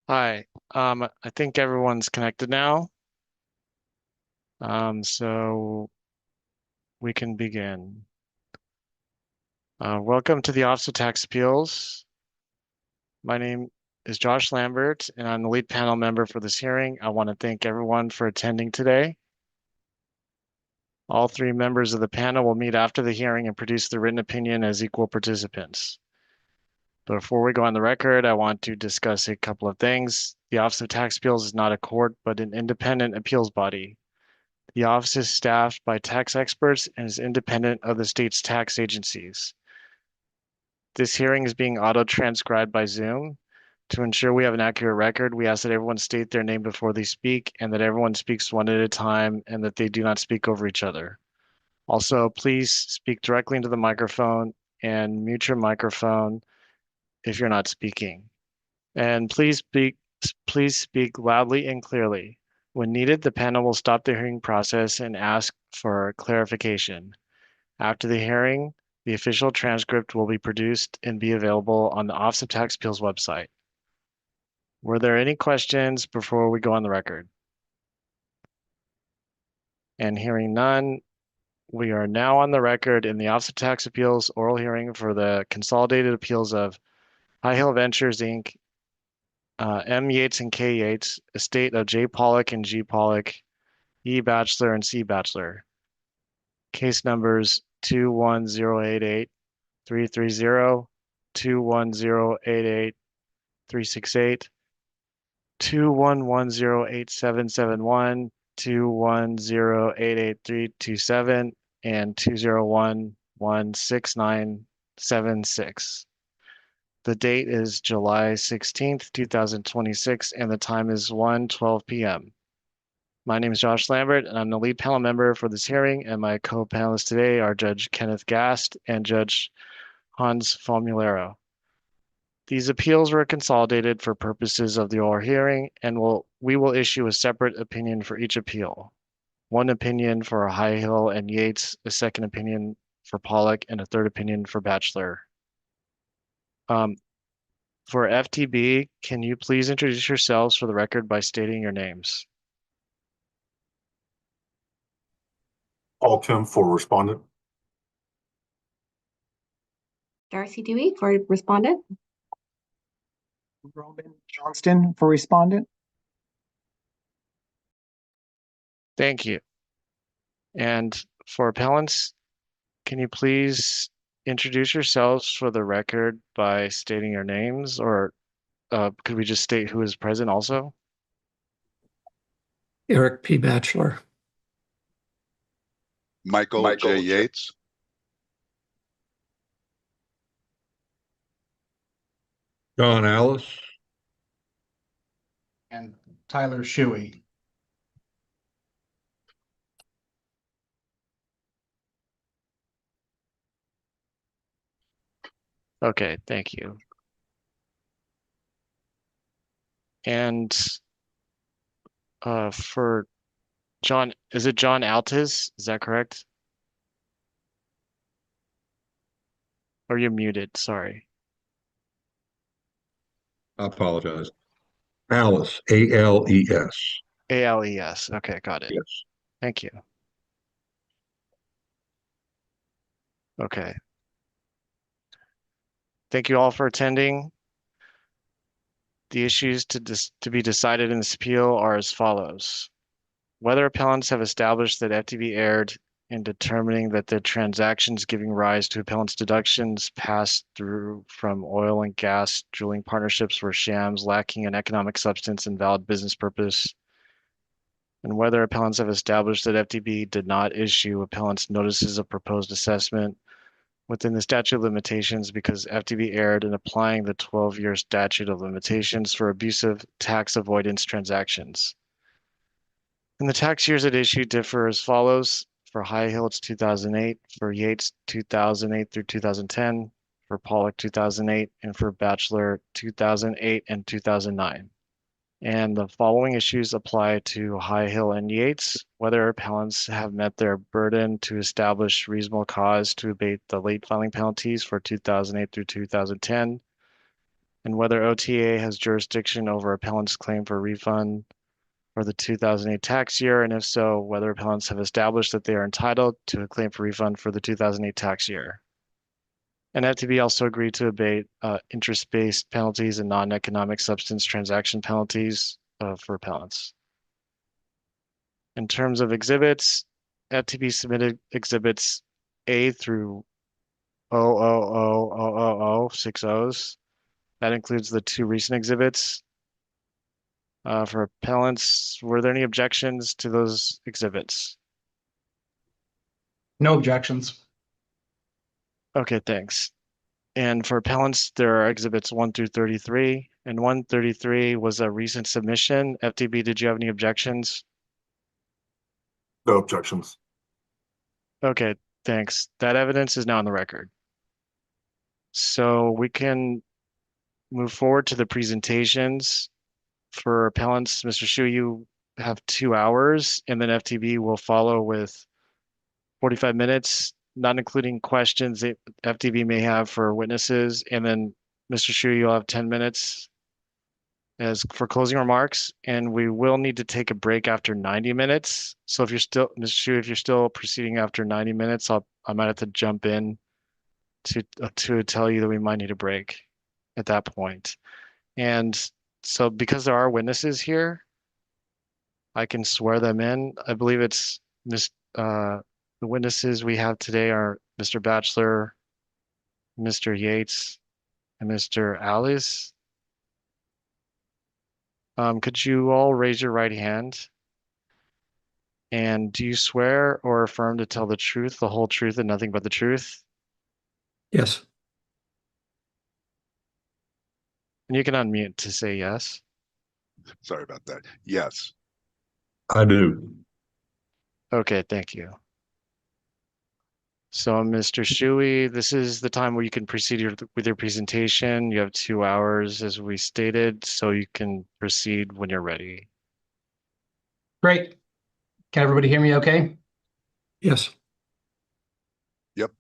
Hi, I think everyone's connected now. So we can begin. Welcome to the Office of Tax Appeals. My name is Josh Lambert, and I'm the lead panel member for this hearing. I want to thank everyone for attending today. All three members of the panel will meet after the hearing and produce the written opinion as equal participants. Before we go on the record, I want to discuss a couple of things. The Office of Tax Appeals is not a court, but an independent appeals body. The office is staffed by tax experts and is independent of the state's tax agencies. This hearing is being auto-transcribed by Zoom. To ensure we have an accurate record, we ask that everyone state their name before they speak and that everyone speaks one at a time and that they do not speak over each other. Also, please speak directly into the microphone and mute your microphone if you're not speaking. And please speak loudly and clearly. When needed, the panel will stop the hearing process and ask for clarification. After the hearing, the official transcript will be produced and be available on the Office of Tax Appeals website. Were there any questions before we go on the record? And hearing none, we are now on the record in the Office of Tax Appeals oral hearing for the consolidated appeals of High Hill Ventures, Inc., M. Yates and K. Yates, estate of J. Pollock and G. Pollock, E. Batchelor and C. Batchelor. Case numbers 21088, 330, 21088, 368, 211087771, 210883327, and 2011696. The date is July 16th, 2026, and the time is 1:12 p.m. My name is Josh Lambert, and I'm the lead panel member for this hearing, and my co-panelists today are Judge Kenneth Gast and Judge Hans Formulero. These appeals were consolidated for purposes of the oral hearing, and we will issue a separate opinion for each appeal. One opinion for High Hill and Yates, a second opinion for Pollock, and a third opinion for Batchelor. For FTB, can you please introduce yourselves for the record by stating your names? Paul Tim for respondent. Darcy Dewey for respondent. Roman Johnston for respondent. Thank you. And for appellants, can you please introduce yourselves for the record by stating your names, or could we just state who is present also? Eric P. Batchelor. Michael J. Yates. John Alice. And Tyler Shuey. Okay, thank you. And for John, is it John Altis? Is that correct? Or you're muted, sorry. I apologize. Alice, A-L-E-S. A-L-E-S. Okay, got it. Yes. Thank you. Okay. Thank you all for attending. The issues to be decided in this appeal are as follows. Whether appellants have established that FTB erred in determining that the transactions giving rise to appellants' deductions passed through from oil and gas drilling partnerships were shams lacking an economic substance and valid business purpose, and whether appellants have established that FTB did not issue appellants notices of proposed assessment within the statute of limitations because FTB erred in applying the 12-year statute of limitations for abusive tax avoidance transactions. And the tax years at issue differ as follows. For High Hill, it's 2008. For Yates, 2008 through 2010. For Pollock, 2008. And for Batchelor, 2008 and 2009. And the following issues apply to High Hill and Yates, whether appellants have met their burden to establish reasonable cause to abate the late filing penalties for 2008 through 2010, and whether OTA has jurisdiction over appellant's claim for refund for the 2008 tax year, and if so, whether appellants have established that they are entitled to a claim for refund for the 2008 tax year. And FTB also agreed to abate interest-based penalties and non-economic substance transaction penalties for appellants. In terms of exhibits, FTB submitted exhibits A through 6 O's. That includes the 2 recent exhibits. For appellants, were there any objections to those exhibits? No objections. Okay, thanks. And for appellants, there are exhibits 1 through 33, and 133 was a recent submission. FTB, did you have any objections? No objections. Okay, thanks. That evidence is now on the record. So we can move forward to the presentations. For appellants, Mr. Shu, you have 2 hours, and then FTB will follow with 45 minutes, not including questions that FTB may have for witnesses. And then Mr. Shu, you'll have 10 minutes as for closing remarks, and we will need to take a break after 90 minutes. So if you're still, Mr. Shu, if you're still proceeding after 90 minutes, I might have to jump in to tell you that we might need a break at that point. And so because there are witnesses here, I can swear them in. I believe it's the witnesses we have today are Mr. Batchelor, Mr. Yates, and Mr. Alice. Could you all raise your right hand? And do you swear or affirm to tell the truth, the whole truth, and nothing but the truth? Yes. And you can unmute to say yes. Sorry about that. Yes. I do. Okay, thank you. So, Mr. Shuey, this is the time where you can proceed with your presentation. You have 2 hours, as we stated, so you can proceed when you're ready. Great. Can everybody hear me okay? Yes. Yep.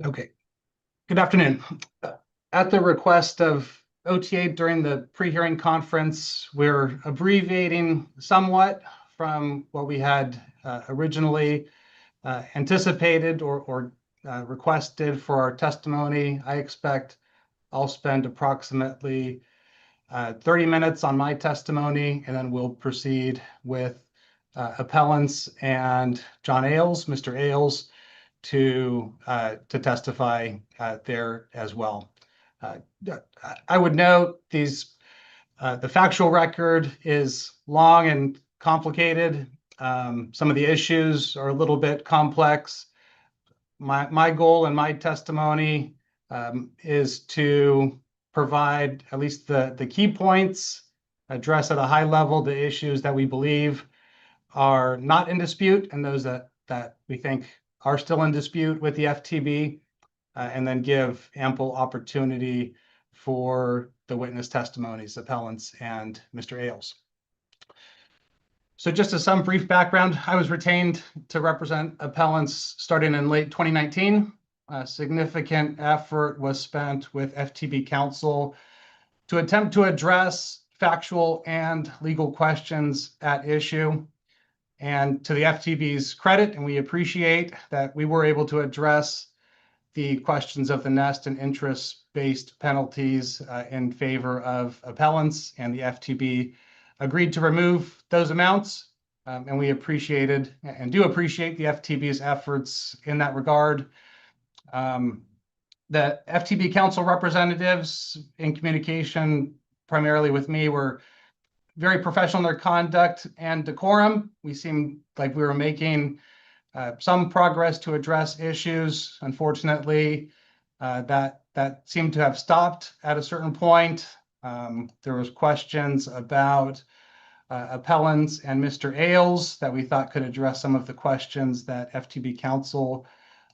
Okay. Good afternoon. At the request of OTA during the pre-hearing conference, we're abbreviating somewhat from what we had originally anticipated or requested for our testimony. I expect I'll spend approximately 30 minutes on my testimony, and then we'll proceed with appellants and John Ailes, Mr. Ailes, to testify there as well. I would note the factual record is long and complicated. Some of the issues are a little bit complex. My goal in my testimony is to provide at least the key points, address at a high level the issues that we believe are not in dispute and those that we think are still in dispute with the FTB, and then give ample opportunity for the witness testimonies, appellants, and Mr. Ailes. So just as some brief background, I was retained to represent appellants starting in late 2019. A significant effort was spent with FTB counsel to attempt to address factual and legal questions at issue. And to the FTB's credit, and we appreciate that we were able to address the questions of the nest and interest-based penalties in favor of appellants, and the FTB agreed to remove those amounts. And we appreciated and do appreciate the FTB's efforts in that regard. The FTB counsel representatives in communication primarily with me were very professional in their conduct and decorum. We seemed like we were making some progress to address issues. Unfortunately, that seemed to have stopped at a certain point. There was questions about appellants and Mr. Ailes that we thought could address some of the questions that FTB counsel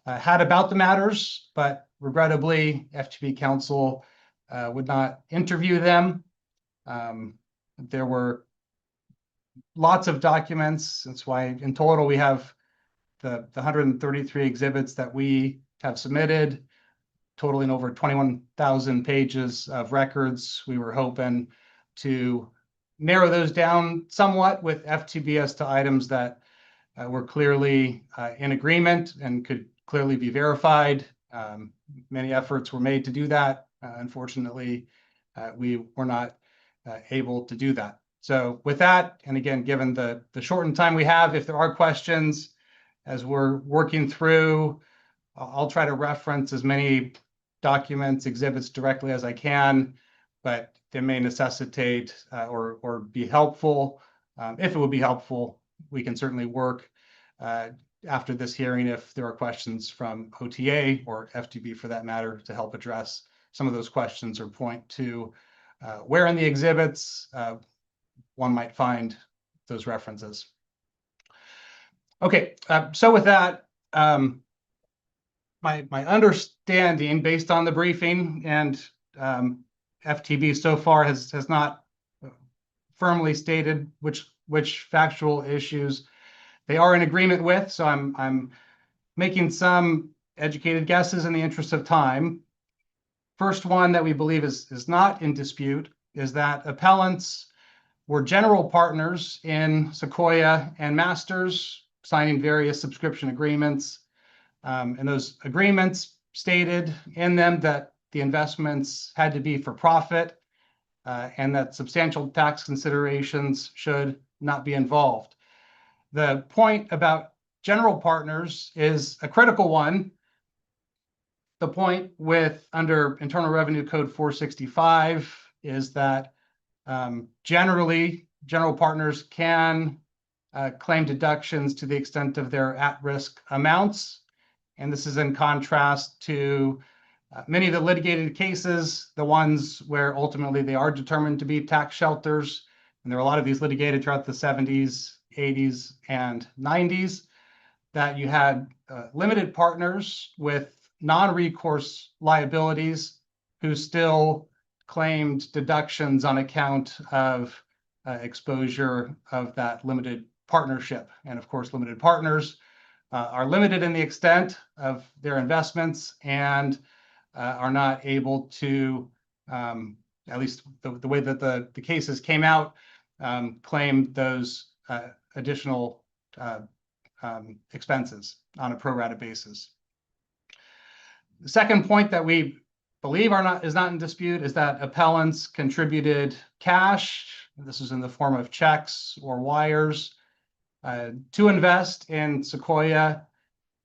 had about the matters, but regrettably, FTB counsel would not interview them. There were lots of documents. That's why in total we have the 133 exhibits that we have submitted. totaling over 21,000 pages of records. We were hoping to narrow those down somewhat with FTB as to items that were clearly in agreement and could clearly be verified. Many efforts were made to do that. Unfortunately, we were not able to do that. So with that, and again, given the shortened time we have, if there are questions as we're working through, I'll try to reference as many documents, exhibits directly as I can, but they may necessitate or be helpful. If it would be helpful, we can certainly work after this hearing if there are questions from OTA or FTB for that matter to help address some of those questions or point to where in the exhibits one might find those references. Okay, so with that, my understanding based on the briefing and FTB so far has not firmly stated which factual issues they are in agreement with. So I'm making some educated guesses in the interest of time. First one that we believe is not in dispute is that appellants were general partners in Sequoia and Masters, signing various subscription agreements. And those agreements stated in them that the investments had to be for profit and that substantial tax considerations should not be involved. The point about general partners is a critical one. The point with under Internal Revenue Code 465 is that generally general partners can claim deductions to the extent of their at-risk amounts. And this is in contrast to many of the litigated cases, the ones where ultimately they are determined to be tax shelters. And there are a lot of these litigated throughout the 70s, 80s, and 90s, that you had limited partners with non-recourse liabilities who still claimed deductions on account of exposure of that limited partnership. And of course, limited partners are limited in the extent of their investments and are not able to, at least the way that the cases came out, claim those additional expenses on a pro rata basis. The second point that we believe is not in dispute is that appellants contributed cash, this is in the form of checks or wires, to invest in Sequoia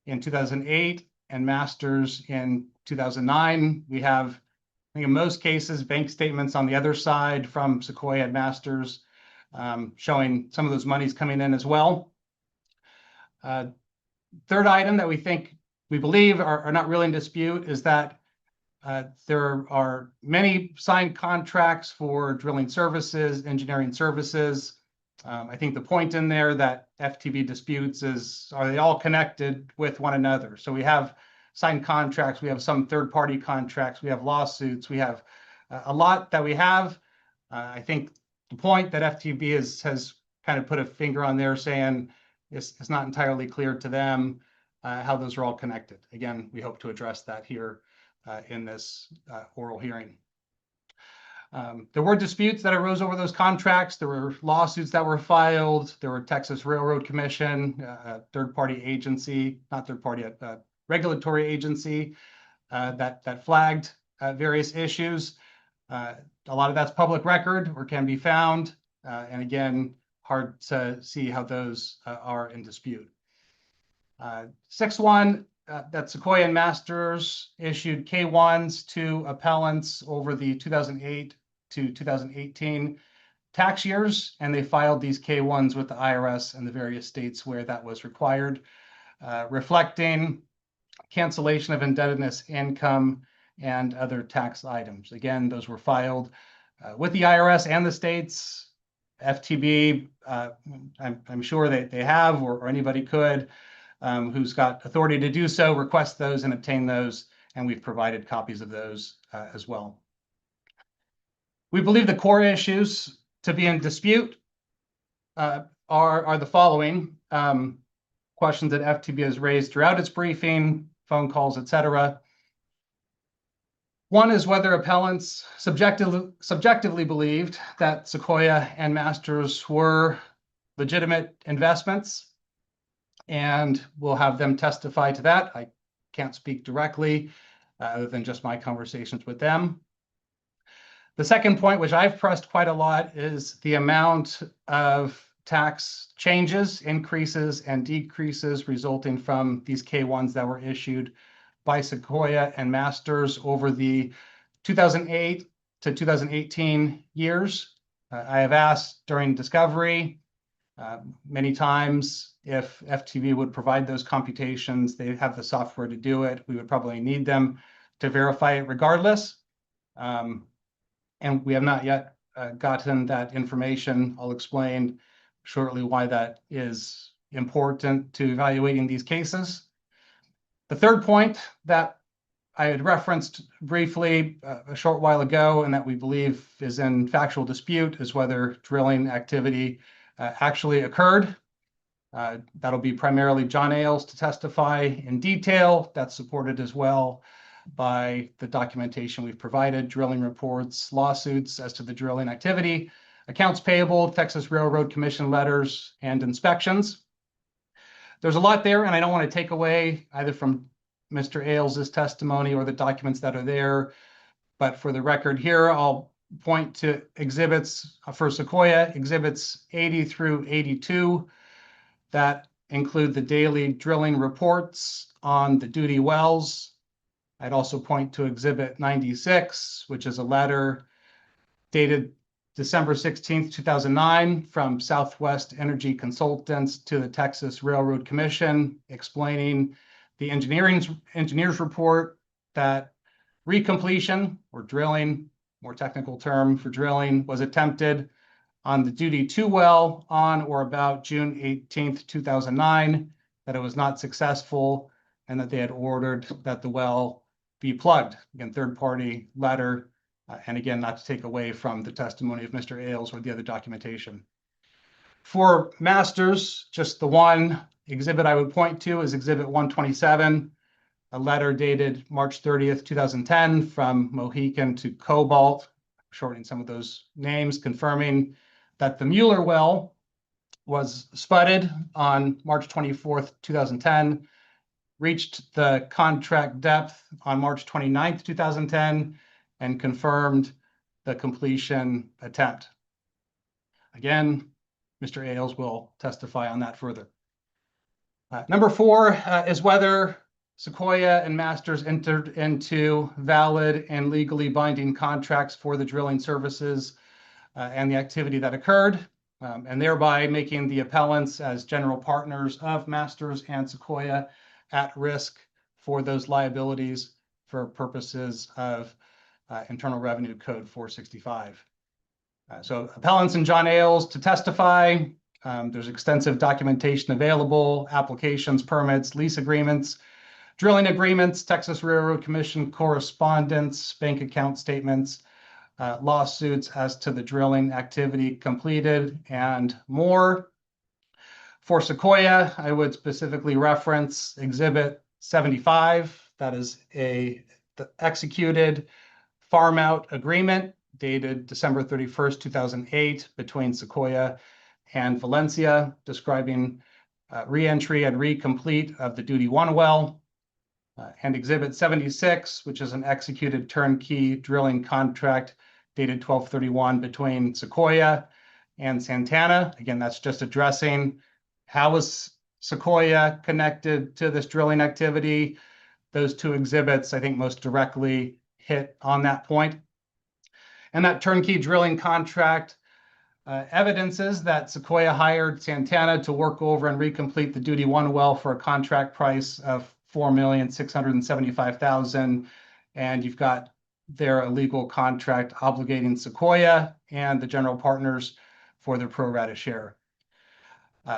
in 2008 and Masters in 2009. We have, I think in most cases, bank statements on the other side from Sequoia and Masters showing some of those monies coming in as well. Third item that we believe are not really in dispute is that there are many signed contracts for drilling services, engineering services. I think the point in there that FTB disputes is, are they all connected with one another? So we have signed contracts, we have some third-party contracts, we have lawsuits, we have a lot that we have. I think the point that FTB has kind of put a finger on there saying it's not entirely clear to them how those are all connected. Again, we hope to address that here in this oral hearing. There were disputes that arose over those contracts. There were lawsuits that were filed. There were Texas Railroad Commission, third-party agency, not third-party, regulatory agency that flagged various issues. A lot of that's public record or can be found. And again, hard to see how those are in dispute. Sixth one, that Sequoia and Masters issued K-1s to appellants over the 2008 to 2018 tax years, and they filed these K-1s with the IRS and the various states where that was required, reflecting cancellation of indebtedness income and other tax items. Again, those were filed with the IRS and the states. FTB, I'm sure they have, or anybody could, who's got authority to do so, request those and obtain those, and we've provided copies of those as well. We believe the core issues to be in dispute are the following. Questions that FTB has raised throughout its briefing, phone calls, etc. One is whether appellants subjectively believed that Sequoia and Masters were legitimate investments, and we'll have them testify to that. I can't speak directly other than just my conversations with them. The second point, which I've pressed quite a lot, is the amount of tax changes, increases, and decreases resulting from these K-1s that were issued by Sequoia and Masters over the 2008 to 2018 years. I have asked during discovery many times if FTV would provide those computations. They have the software to do it. We would probably need them to verify it regardless. And we have not yet gotten that information. I'll explain shortly why that is important to evaluating these cases. The third point that I had referenced briefly a short while ago, and that we believe is in factual dispute, is whether drilling activity actually occurred. That'll be primarily John Ailes to testify in detail. That's supported as well by the documentation we've provided, drilling reports, lawsuits as to the drilling activity, accounts payable, Texas Railroad Commission letters, and inspections. There's a lot there, and I don't want to take away either from Mr. Ailes' testimony or the documents that are there. But for the record here, I'll point to exhibits for Sequoia, exhibits 80 through 82, that include the daily drilling reports on the duty wells. I'd also point to exhibit 96, which is a letter dated December 16th, 2009 from Southwest Energy Consultants to the Texas Railroad Commission, explaining the engineer's report that recompletion, or drilling, more technical term for drilling, was attempted on the Duty 2 well on or about June 18th, 2009, that it was not successful, and that they had ordered that the well be plugged. Again, third-party letter, and again, not to take away from the testimony of Mr. Ailes or the other documentation. For Masters, just the one exhibit I would point to is exhibit 127, a letter dated March 30th, 2010 from Mohican to Cobalt, shortening some of those names, confirming that the Mueller well was spudded on March 24th, 2010, reached the contract depth on March 29th, 2010, and confirmed the completion attempt. Again, Mr. Ailes will testify on that further. Number 4 is whether Sequoia and Masters entered into valid and legally binding contracts for the drilling services and the activity that occurred, and thereby making the appellants as general partners of Masters and Sequoia at risk for those liabilities for purposes of Internal Revenue Code 465. So appellants and John Ailes to testify. There's extensive documentation available, applications, permits, lease agreements, drilling agreements, Texas Railroad Commission correspondence, bank account statements, lawsuits as to the drilling activity completed, and more. For Sequoia, I would specifically reference Exhibit 75. That is the executed farm out agreement dated December 31st, 2008 between Sequoia and Valencia, describing re-entry and recomplete of the Duty 1 well. And Exhibit 76, which is an executed turnkey drilling contract dated 12/31 between Sequoia and Santana. Again, that's just addressing how is Sequoia connected to this drilling activity. Those two exhibits, I think, most directly hit on that point. And that turnkey drilling contract evidences that Sequoia hired Santana to work over and recomplete the Duty 1 well for a contract price of $4,675,000. And you've got their illegal contract obligating Sequoia and the general partners for their pro rata share.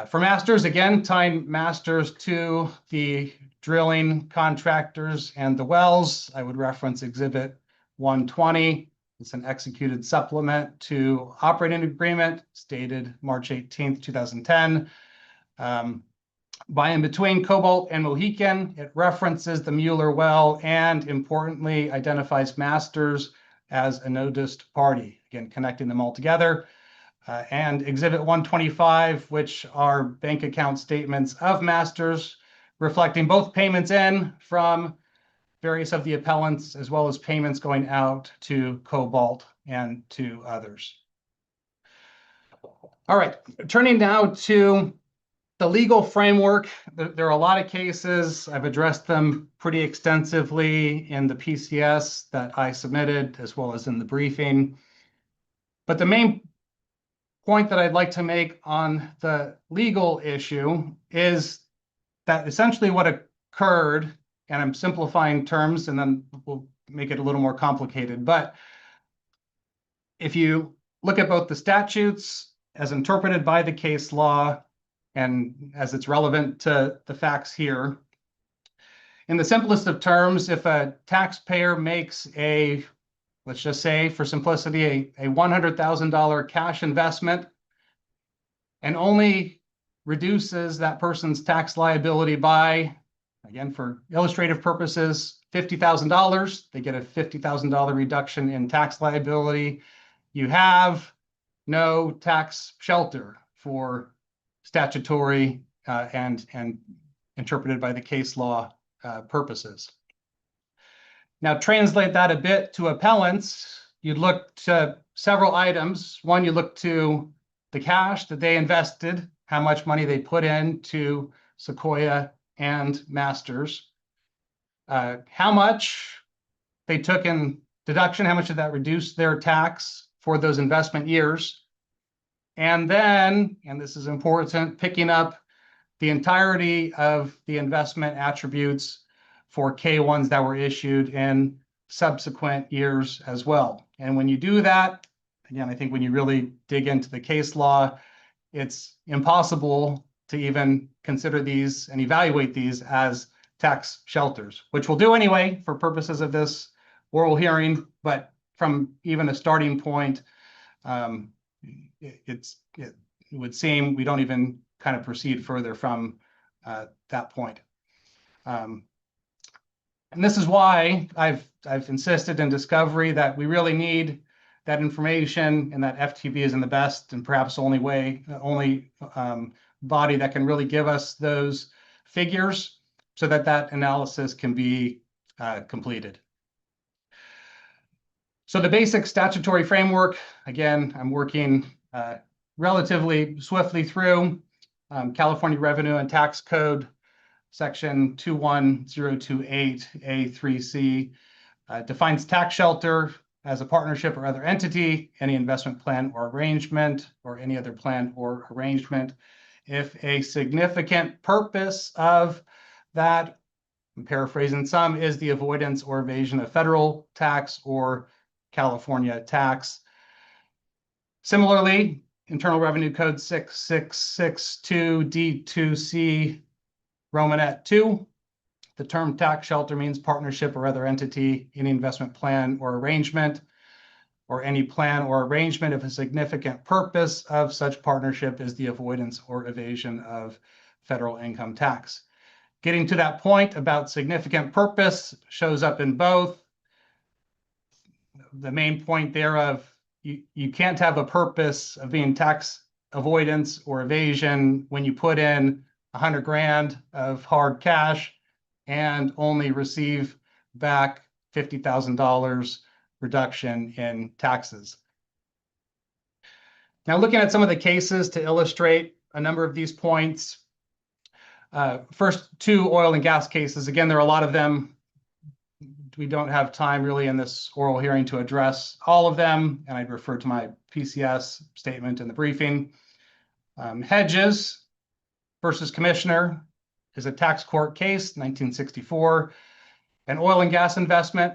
For Masters, again, tying Masters to the drilling contractors and the wells, I would reference Exhibit 120. It's an executed supplement to operating agreement stated March 18th, 2010. by and between Cobalt and Mohican. It references the Mueller well and importantly identifies Masters as a noticed party, again, connecting them all together. And Exhibit 125, which are bank account statements of Masters, reflecting both payments in from various of the appellants, as well as payments going out to Cobalt and to others. All right, turning now to the legal framework. There are a lot of cases. I've addressed them pretty extensively in the PCS that I submitted, as well as in the briefing. But the main point that I'd like to make on the legal issue is that essentially what occurred, and I'm simplifying terms and then we'll make it a little more complicated, but if you look at both the statutes as interpreted by the case law and as it's relevant to the facts here, in the simplest of terms, if a taxpayer makes a, let's just say for simplicity, a $100,000 cash investment and only reduces that person's tax liability by, again, for illustrative purposes, $50,000, they get a $50,000 reduction in tax liability. You have no tax shelter for statutory and interpreted by the case law purposes. Now, translate that a bit to appellants. You'd look to several items. One, you look to the cash that they invested, how much money they put into Sequoia and Masters, how much they took in deduction, how much did that reduce their tax for those investment years. And then, and this is important, picking up the entirety of the investment attributes for K1s that were issued in subsequent years as well. And when you do that, again, I think when you really dig into the case law, it's impossible to even consider these and evaluate these as tax shelters, which we'll do anyway for purposes of this oral hearing. But from even a starting point, it would seem we don't even kind of proceed further from that point. And this is why I've insisted in discovery that we really need that information, and that FTB is in the best and perhaps only body that can really give us those figures so that that analysis can be completed. So the basic statutory framework, again, I'm working relatively swiftly through California Revenue and Tax Code, Section 21028A3C, defines tax shelter as a partnership or other entity, any investment plan or arrangement, or any other plan or arrangement. If a significant purpose of that, I'm paraphrasing some, is the avoidance or evasion of federal tax or California tax. Similarly, Internal Revenue Code 6662D2C, Romanet 2, the term tax shelter means partnership or other entity, any investment plan or arrangement, or any plan or arrangement if a significant purpose of such partnership is the avoidance or evasion of federal income tax. Getting to that point about significant purpose shows up in both. The main point there of you can't have a purpose of being tax avoidance or evasion when you put in 100 grand of hard cash and only receive back $50,000 reduction in taxes. Now, looking at some of the cases to illustrate a number of these points. First, two oil and gas cases. Again, there are a lot of them. We don't have time really in this oral hearing to address all of them, and I'd refer to my PCS statement in the briefing. Hedges versus Commissioner is a tax court case, 1964. An oil and gas investment,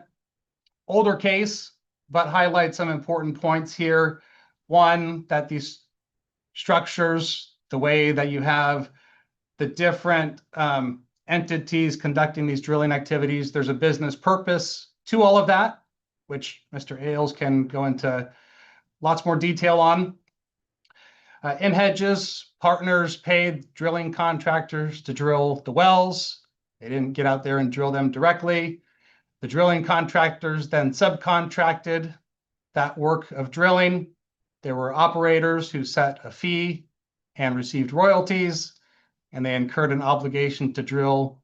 older case, but highlights some important points here. One, that these structures, the way that you have the different entities conducting these drilling activities, there's a business purpose to all of that, which Mr. Ailes can go into lots more detail on. In Hedges, partners paid drilling contractors to drill the wells. They didn't get out there and drill them directly. The drilling contractors then subcontracted that work of drilling. There were operators who set a fee and received royalties, and they incurred an obligation to drill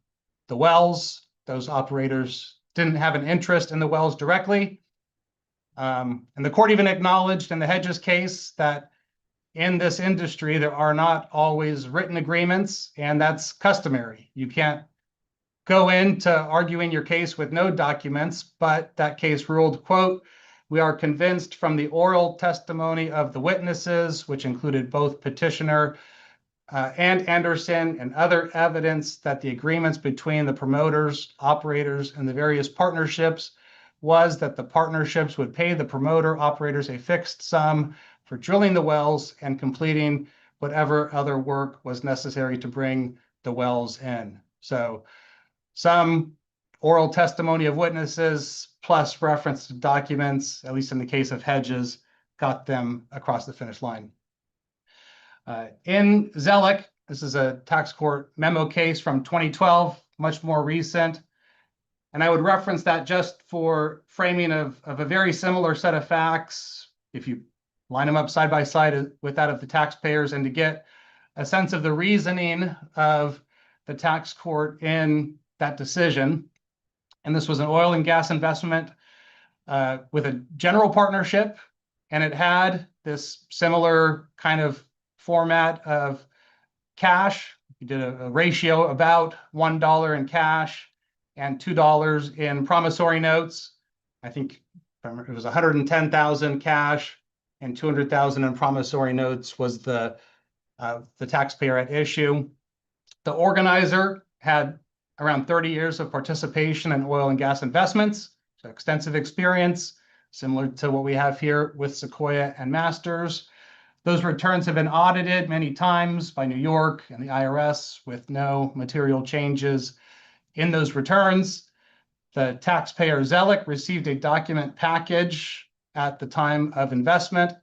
the wells. Those operators didn't have an interest in the wells directly. And the court even acknowledged in the Hedges case that in this industry, there are not always written agreements, and that's customary. You can't go into arguing your case with no documents, but that case ruled, quote, "We are convinced from the oral testimony of the witnesses, which included both petitioner and Anderson and other evidence that the agreements between the promoters, operators, and the various partnerships was that the partnerships would pay the promoter operators a fixed sum for drilling the wells and completing whatever other work was necessary to bring the wells in." So some oral testimony of witnesses plus reference to documents, at least in the case of Hedges, got them across the finish line. In Zellick, this is a tax court memo case from 2012, much more recent. And I would reference that just for framing of a very similar set of facts, if you line them up side by side with that of the taxpayers, and to get a sense of the reasoning of the tax court in that decision. And this was an oil and gas investment with a general partnership, and it had this similar kind of format of cash. We did a ratio about $1 in cash and $2 in promissory notes. I think it was 110,000 cash and 200,000 in promissory notes was the taxpayer at issue. The organizer had around 30 years of participation in oil and gas investments, so extensive experience, similar to what we have here with Sequoia and Masters. Those returns have been audited many times by New York and the IRS with no material changes in those returns. The taxpayer Zellick received a document package at the time of investment.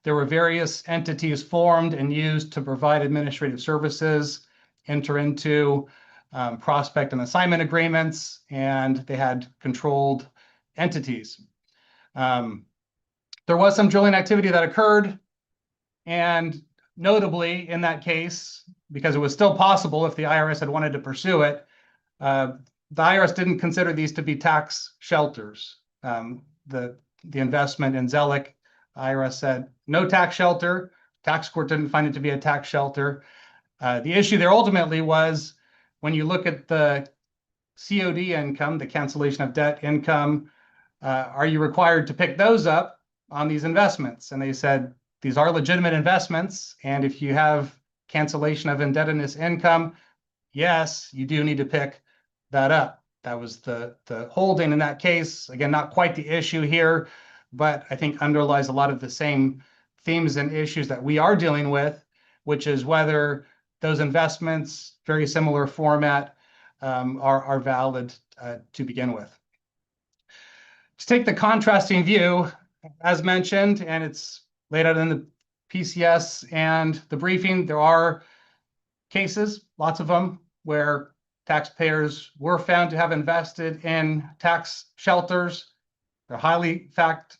There were various entities formed and used to provide administrative services, enter into prospect and assignment agreements, and they had controlled entities. There was some drilling activity that occurred, and notably in that case, because it was still possible if the IRS had wanted to pursue it, the IRS didn't consider these to be tax shelters. The investment in Zellick, IRS said no tax shelter. Tax court didn't find it to be a tax shelter. The issue there ultimately was when you look at the COD income, the cancellation of debt income, are you required to pick those up on these investments? And they said these are legitimate investments, and if you have cancellation of indebtedness income, yes, you do need to pick that up. That was the holding in that case. Again, not quite the issue here, but I think underlies a lot of the same themes and issues that we are dealing with, which is whether those investments, very similar format, are valid to begin with. To take the contrasting view, as mentioned, and it's laid out in the PCS and the briefing, there are cases, lots of them, where taxpayers were found to have invested in tax shelters. They're highly fact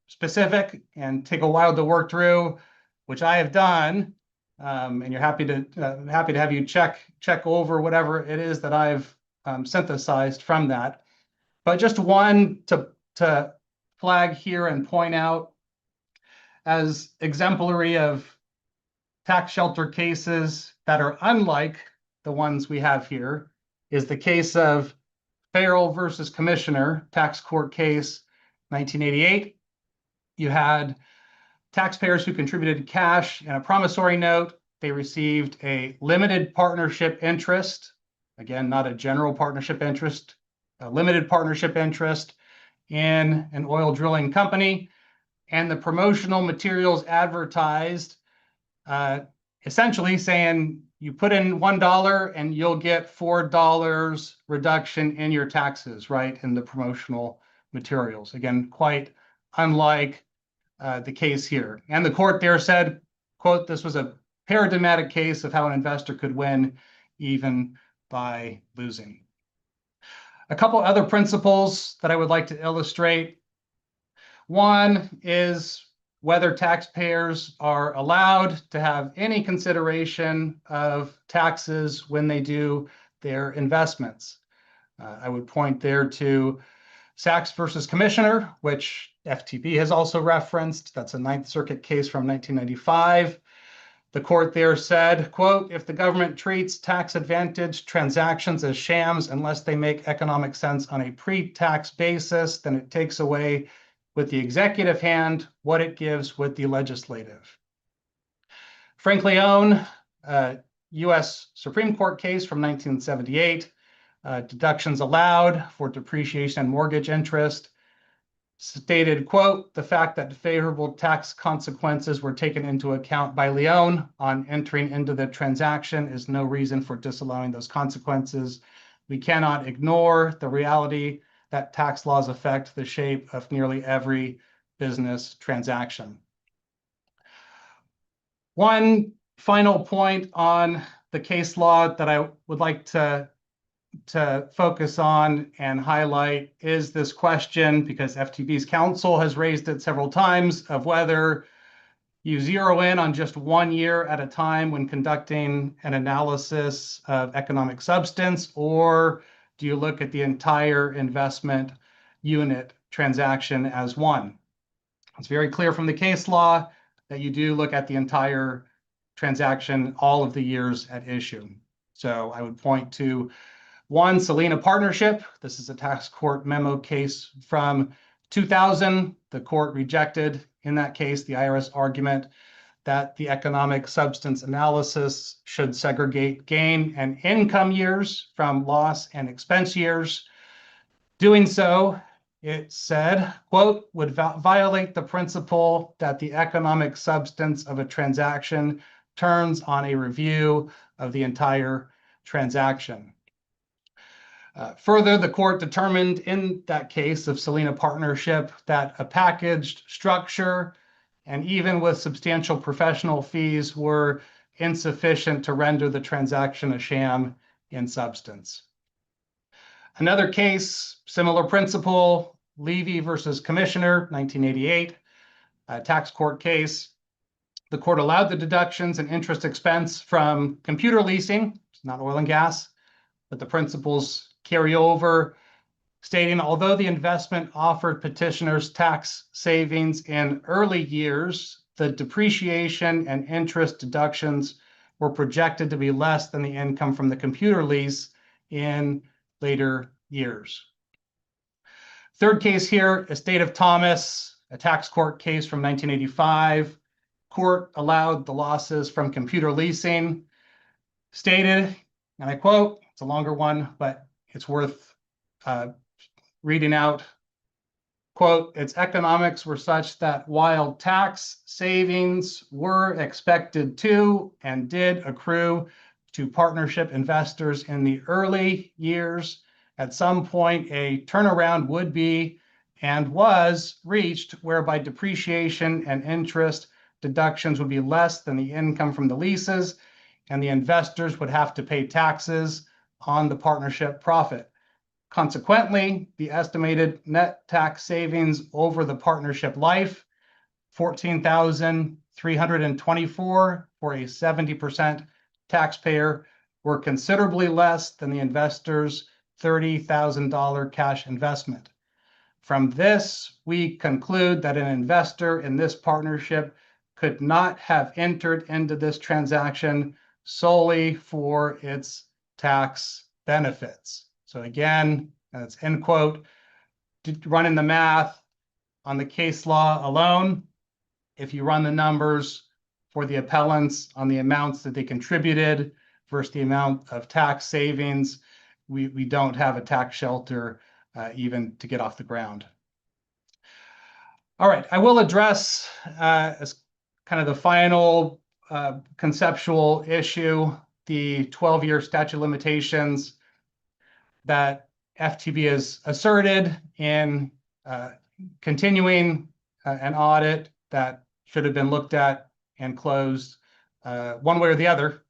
specific and take a while to work through, which I have done. And you're happy to have you check over whatever it is that I've synthesized from that. But just one to flag here and point out as exemplary of tax shelter cases that are unlike the ones we have here is the case of Farrell versus Commissioner, tax court case, 1988. You had taxpayers who contributed cash and a promissory note. They received a limited partnership interest, again, not a general partnership interest, a limited partnership interest in an oil drilling company. And the promotional materials advertised essentially saying you put in $1 and you'll get $4 reduction in your taxes, right, in the promotional materials. Again, quite unlike the case here. And the court there said, quote, this was a paradigmatic case of how an investor could win even by losing. A couple other principles that I would like to illustrate. One is whether taxpayers are allowed to have any consideration of taxes when they do their investments. I would point there to Sachs versus Commissioner, which FTB has also referenced. That's a Ninth Circuit case from 1995. The court there said, quote, if the government treats tax advantage transactions as shams unless they make economic sense on a pre-tax basis, then it takes away with the executive hand what it gives with the legislative. Frank Leone, U.S. Supreme Court case from 1978, deductions allowed for depreciation and mortgage interest, stated, quote, the fact that favorable tax consequences were taken into account by Leone on entering into the transaction is no reason for disallowing those consequences. We cannot ignore the reality that tax laws affect the shape of nearly every business transaction. One final point on the case law that I would like to focus on and highlight is this question, because FTB's counsel has raised it several times, of whether you zero in on just 1 year at a time when conducting an analysis of economic substance, or do you look at the entire investment unit transaction as one? It's very clear from the case law that you do look at the entire transaction, all of the years at issue. So I would point to one, Salina Partnership. This is a tax court memo case from 2000. The court rejected in that case the IRS argument that the economic substance analysis should segregate gain and income years from loss and expense years. Doing so, it said, quote, would violate the principle that the economic substance of a transaction turns on a review of the entire transaction. Further, the court determined in that case of Salina Partnership that a packaged structure and even with substantial professional fees were insufficient to render the transaction a sham in substance. Another case, similar principle, Levy versus Commissioner, 1988, a tax court case. The court allowed the deductions and interest expense from computer leasing, it's not oil and gas, but the principles carry over, stating although the investment offered petitioners tax savings in early years, the depreciation and interest deductions were projected to be less than the income from the computer lease in later years. Third case here, Estate of Thomas, a tax court case from 1985. Court allowed the losses from computer leasing, stated, and I quote, it's a longer one, but it's worth reading out. Quote, its economics were such that while tax savings were expected to and did accrue to partnership investors in the early years, at some point a turnaround would be and was reached whereby depreciation and interest deductions would be less than the income from the leases, and the investors would have to pay taxes on the partnership profit. Consequently, the estimated net tax savings over the partnership life, $14,324 for a 70% taxpayer, were considerably less than the investor's $30,000 cash investment. From this, we conclude that an investor in this partnership could not have entered into this transaction solely for its tax benefits. So again, that's end quote. Running the math on the case law alone, if you run the numbers for the appellants on the amounts that they contributed versus the amount of tax savings, we don't have a tax shelter even to get off the ground. All right, I will address as kind of the final conceptual issue, the 12-year statute of limitations that FTB has asserted in continuing an audit that should have been looked at and closed one way or the other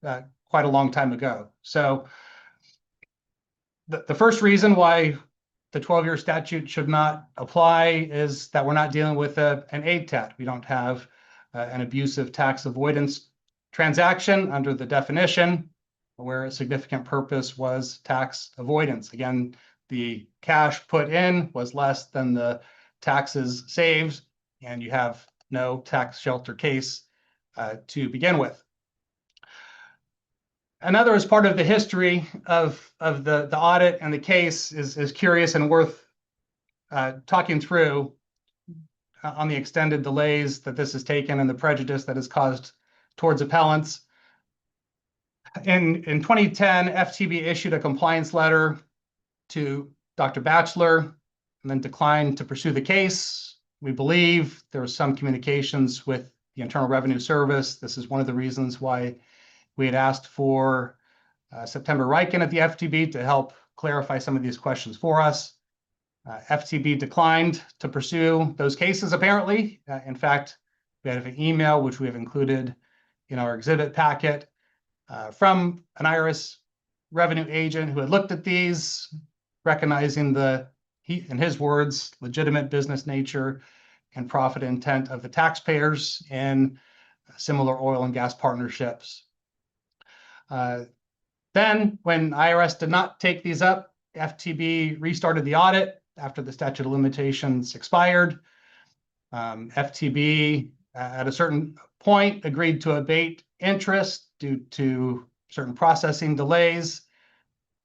quite a long time ago. So the first reason why the 12-year statute should not apply is that we're not dealing with an ATAT. We don't have an abusive tax avoidance transaction under the definition where a significant purpose was tax avoidance. Again, the cash put in was less than the taxes saved, and you have no tax shelter case to begin with. Another, as part of the history of the audit and the case, is curious and worth talking through on the extended delays that this has taken and the prejudice that has caused towards appellants. In 2010, FTB issued a compliance letter to Dr. Batchelor and then declined to pursue the case. We believe there was some communications with the Internal Revenue Service. This is one of the reasons why we had asked for September Riken at the FTB to help clarify some of these questions for us. FTB declined to pursue those cases, apparently. In fact, we have an email, which we have included in our exhibit packet, from an IRS revenue agent who had looked at these, recognizing in his words, legitimate business nature and profit intent of the taxpayers in similar oil and gas partnerships. Then, when IRS did not take these up, FTB restarted the audit after the statute of limitations expired. FTB, at a certain point, agreed to abate interest due to certain processing delays.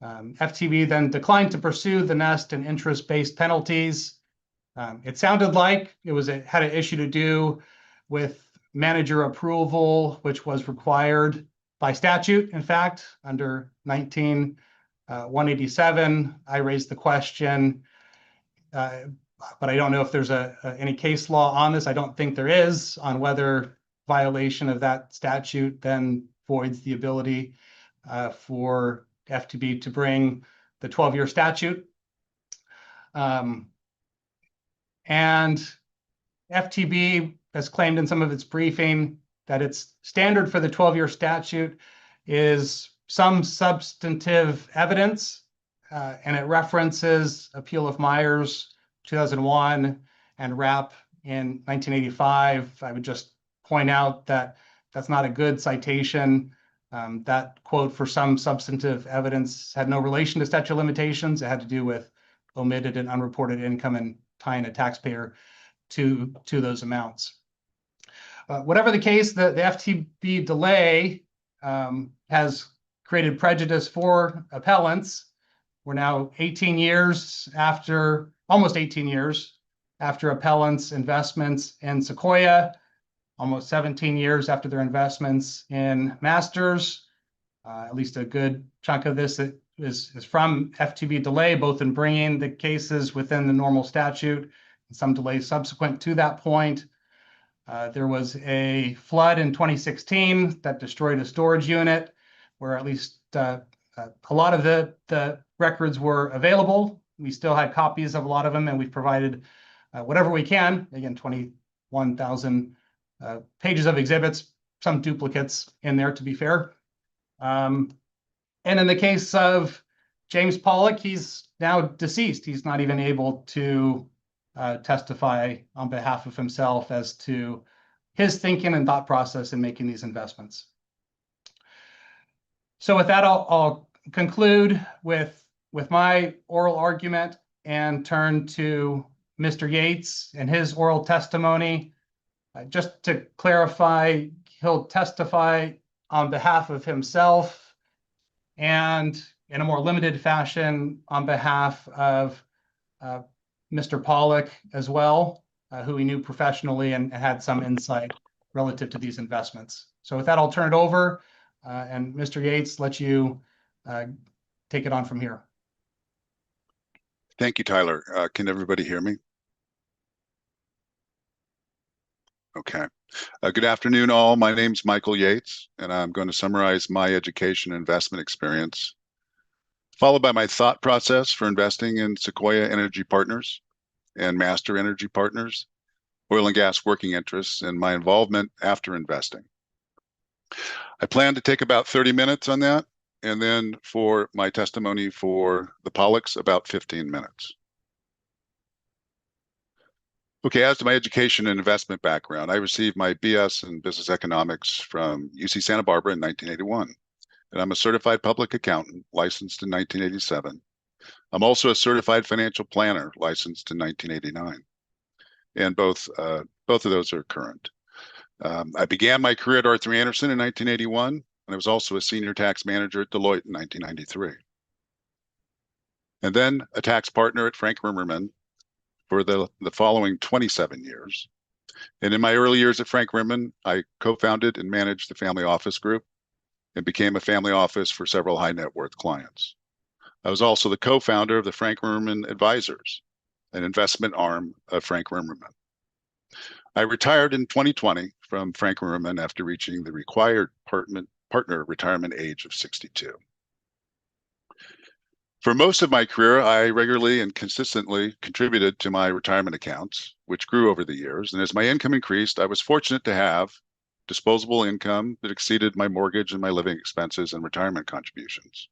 FTB then declined to pursue the NEST and interest-based penalties. It sounded like it had an issue to do with manager approval, which was required by statute. In fact, under 19-187, I raised the question, but I don't know if there's any case law on this. I don't think there is, on whether violation of that statute then voids the ability for FTB to bring the 12-year statute. And FTB has claimed in some of its briefing that its standard for the 12-year statute is some substantive evidence, and it references Appeal of Myers 2001 and RAP in 1985. I would just point out that that's not a good citation. That quote for some substantive evidence had no relation to statute of limitations. It had to do with omitted and unreported income and tying a taxpayer to those amounts. Whatever the case, the FTB delay has created prejudice for appellants. We're now 18 years after, almost 18 years after appellants' investments in Sequoia, almost 17 years after their investments in Masters. At least a good chunk of this is from FTB delay, both in bringing the cases within the normal statute and some delays subsequent to that point. There was a flood in 2016 that destroyed a storage unit where at least a lot of the records were available. We still had copies of a lot of them, and we've provided whatever we can. Again, 21,000 pages of exhibits, some duplicates in there, to be fair. And in the case of James Pollock, he's now deceased. He's not even able to testify on behalf of himself as to his thinking and thought process in making these investments. So with that, I'll conclude with my oral argument and turn to Mr. Yates and his oral testimony. Just to clarify, he'll testify on behalf of himself and in a more limited fashion on behalf of Mr. Pollock as well, who he knew professionally and had some insight relative to these investments. So with that, I'll turn it over, and Mr. Yates, let you take it on from here. Thank you, Tyler. Can everybody hear me? Okay. Good afternoon, all. My name's Michael Yates, and I'm going to summarize my education and investment experience, followed by my thought process for investing in Sequoia Energy Partners and Master Energy Partners, oil and gas working interests, and my involvement after investing. I plan to take about 30 minutes on that, and then for my testimony for the Pollocks, about 15 minutes. Okay, as to my education and investment background, I received my BS in business economics from UC Santa Barbara in 1981, and I'm a certified public accountant licensed in 1987. I'm also a certified financial planner licensed in 1989, and both of those are current. I began my career at Arthur Andersen in 1981, and I was also a senior tax manager at Deloitte in 1993. And then a tax partner at Frank Rimerman for the following 27 years. And in my early years at Frank Rimerman, I co-founded and managed the family office group and became a family office for several high net worth clients. I was also the co-founder of the Frank Rimerman Advisors, an investment arm of Frank Rimerman. I retired in 2020 from Frank Rimerman after reaching the required partner retirement age of 62. For most of my career, I regularly and consistently contributed to my retirement accounts, which grew over the years. And as my income increased, I was fortunate to have disposable income that exceeded my mortgage and my living expenses and retirement contributions.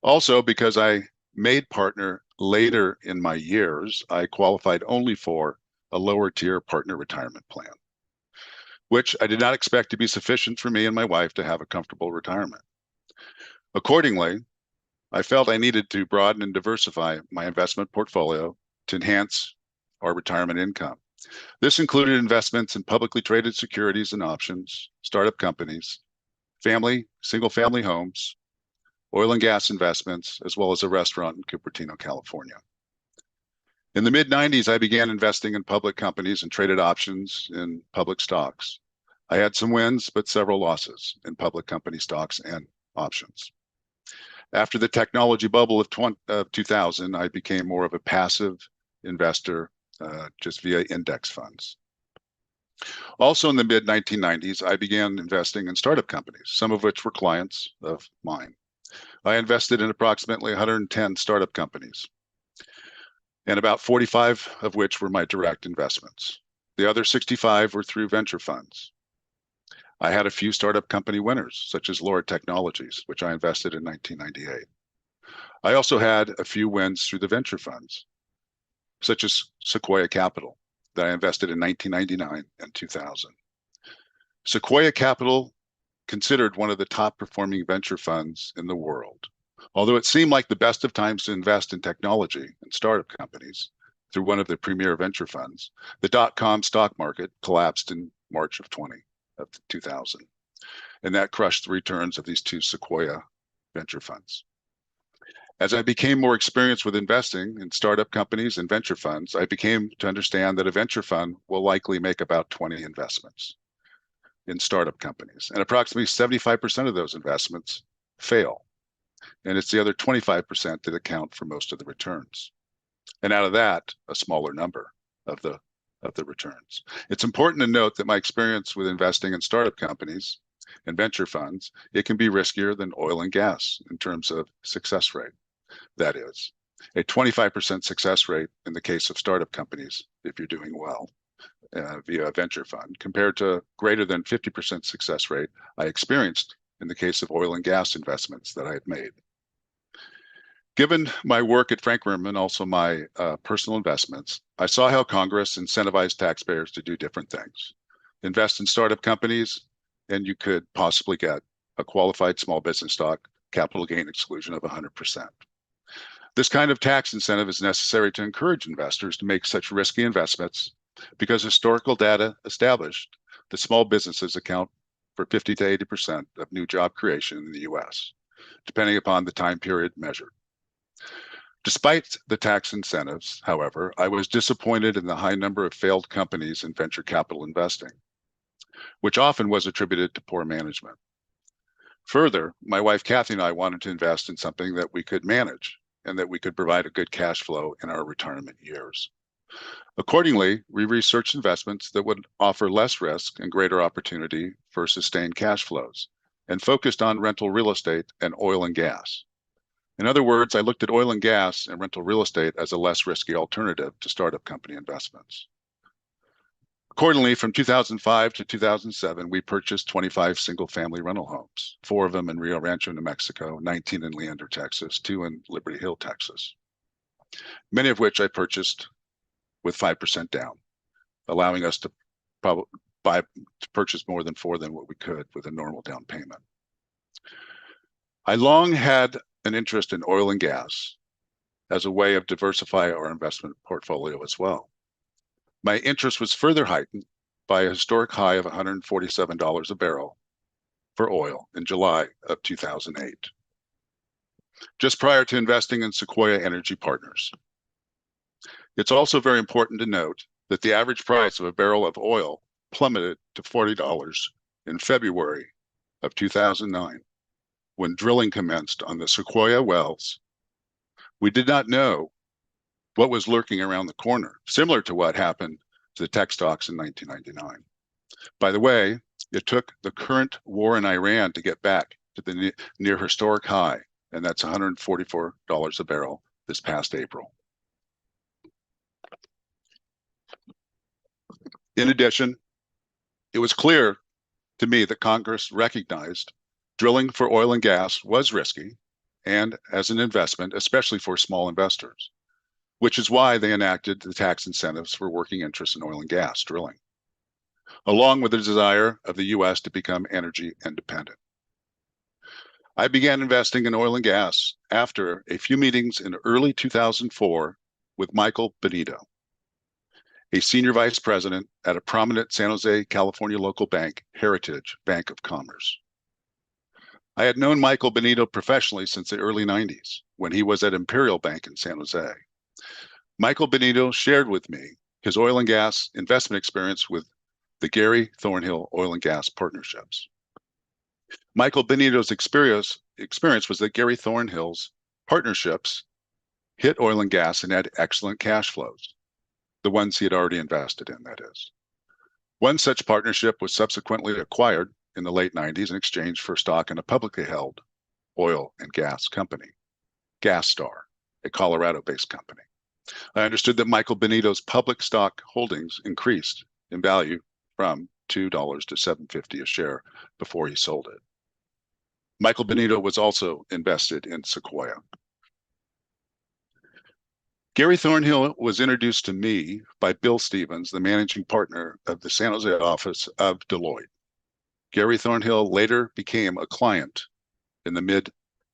Also, because I made partner later in my years, I qualified only for a lower tier partner retirement plan, which I did not expect to be sufficient for me and my wife to have a comfortable retirement. Accordingly, I felt I needed to broaden and diversify my investment portfolio to enhance our retirement income. This included investments in publicly traded securities and options, startup companies, single-family homes, oil and gas investments, as well as a restaurant in Cupertino, California. In the mid-90s, I began investing in public companies and traded options in public stocks. I had some wins, but several losses in public company stocks and options. After the technology bubble of 2000, I became more of a passive investor just via index funds. Also in the mid-1990s, I began investing in startup companies, some of which were clients of mine. I invested in approximately 110 startup companies, and about 45 of which were my direct investments. The other 65 were through venture funds. I had a few startup company winners, such as Lord Technologies, which I invested in 1998. I also had a few wins through the venture funds, such as Sequoia Capital, that I invested in 1999 and 2000. Sequoia Capital, considered one of the top performing venture funds in the world. Although it seemed like the best of times to invest in technology and startup companies through one of the premier venture funds, the dot-com stock market collapsed in March of 2000. And that crushed the returns of these two Sequoia venture funds. As I became more experienced with investing in startup companies and venture funds, I became to understand that a venture fund will likely make about 20 investments in startup companies. And approximately 75% of those investments fail. And it's the other 25% that account for most of the returns. And out of that, a smaller number of the returns. It's important to note that my experience with investing in startup companies and venture funds, it can be riskier than oil and gas in terms of success rate. That is, a 25% success rate in the case of startup companies, if you're doing well via a venture fund, compared to greater than 50% success rate I experienced in the case of oil and gas investments that I had made. Given my work at Frank Rimerman, also my personal investments, I saw how Congress incentivized taxpayers to do different things. Invest in startup companies, and you could possibly get a qualified small business stock capital gain exclusion of 100%. This kind of tax incentive is necessary to encourage investors to make such risky investments because historical data established that small businesses account for 50 to 80% of new job creation in the US, depending upon the time period measured. Despite the tax incentives, however, I was disappointed in the high number of failed companies in venture capital investing, which often was attributed to poor management. Further, my wife Kathy and I wanted to invest in something that we could manage and that we could provide a good cash flow in our retirement years. Accordingly, we researched investments that would offer less risk and greater opportunity for sustained cash flows and focused on rental real estate and oil and gas. In other words, I looked at oil and gas and rental real estate as a less risky alternative to startup company investments. Accordingly, from 2005 to 2007, we purchased 25 single-family rental homes, 4 of them in Rio Rancho, New Mexico, 19 in Leander, Texas, 2 in Liberty Hill, Texas, many of which I purchased with 5% down, allowing us to purchase more than 4 than what we could with a normal down payment. I long had an interest in oil and gas as a way of diversify our investment portfolio as well. My interest was further heightened by a historic high of $147 a barrel for oil in July of 2008, just prior to investing in Sequoia Energy Partners. It's also very important to note that the average price of a barrel of oil plummeted to $40 in February of 2009 when drilling commenced on the Sequoia wells. We did not know what was lurking around the corner, similar to what happened to the tech stocks in 1999. By the way, it took the current war in Iran to get back to the near historic high, and that's $144 a barrel this past April. In addition, it was clear to me that Congress recognized drilling for oil and gas was risky and as an investment, especially for small investors, which is why they enacted the tax incentives for working interest in oil and gas drilling, along with the desire of the U.S. to become energy independent. I began investing in oil and gas after a few meetings in early 2004 with Michael Benito, a senior vice president at a prominent San Jose, California local bank, Heritage Bank of Commerce. I had known Michael Benito professionally since the early 90s when he was at Imperial Bank in San Jose. Michael Benito shared with me his oil and gas investment experience with the Gary Thornhill Oil and Gas Partnerships. Michael Benito's experience was that Gary Thornhill's partnerships hit oil and gas and had excellent cash flows, the ones he had already invested in, that is. One such partnership was subsequently acquired in the late 90s in exchange for stock in a publicly held oil and gas company, GasStar, a Colorado-based company. I understood that Michael Benito's public stock holdings increased in value from $2 to $7.50 a share before he sold it. Michael Benito was also invested in Sequoia. Gary Thornhill was introduced to me by Bill Stevens, the managing partner of the San Jose office of Deloitte. Gary Thornhill later became a client in the mid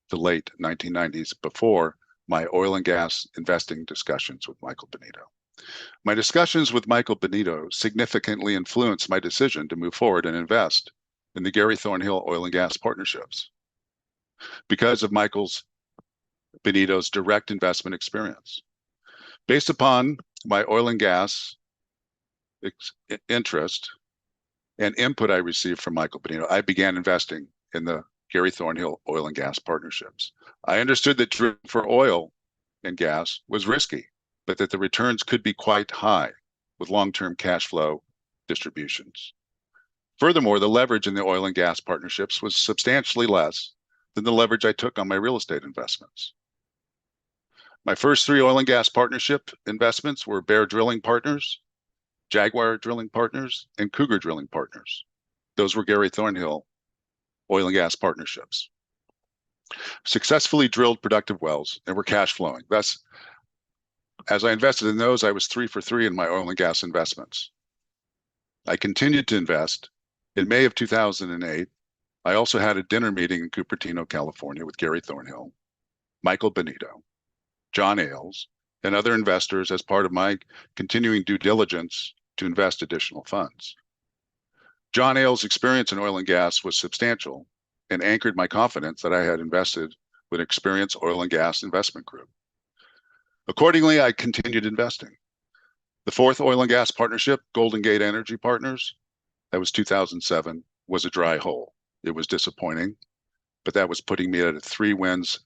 to late 1990s before my oil and gas investing discussions with Michael Benito. My discussions with Michael Benito significantly influenced my decision to move forward and invest in the Gary Thornhill Oil and Gas Partnerships because of Michael Benito's direct investment experience. Based upon my oil and gas interest and input I received from Michael Benito, I began investing in the Gary Thornhill Oil and Gas Partnerships. I understood that drilling for oil and gas was risky, but that the returns could be quite high with long-term cash flow distributions. Furthermore, the leverage in the oil and gas partnerships was substantially less than the leverage I took on my real estate investments. My first 3 oil and gas partnership investments were Bear Drilling Partners, Jaguar Drilling Partners, and Cougar Drilling Partners. Those were Gary Thornhill Oil and Gas Partnerships. Successfully drilled productive wells and were cash flowing. Thus, as I invested in those, I was 3 for 3 in my oil and gas investments. I continued to invest. In May of 2008, I also had a dinner meeting in Cupertino, California with Gary Thornhill, Michael Benito, John Ailes, and other investors as part of my continuing due diligence to invest additional funds. John Ailes' experience in oil and gas was substantial and anchored my confidence that I had invested with an experienced oil and gas investment group. Accordingly, I continued investing. The 4th oil and gas partnership, Golden Gate Energy Partners, that was 2007, was a dry hole. It was disappointing, but that was putting me at 3 wins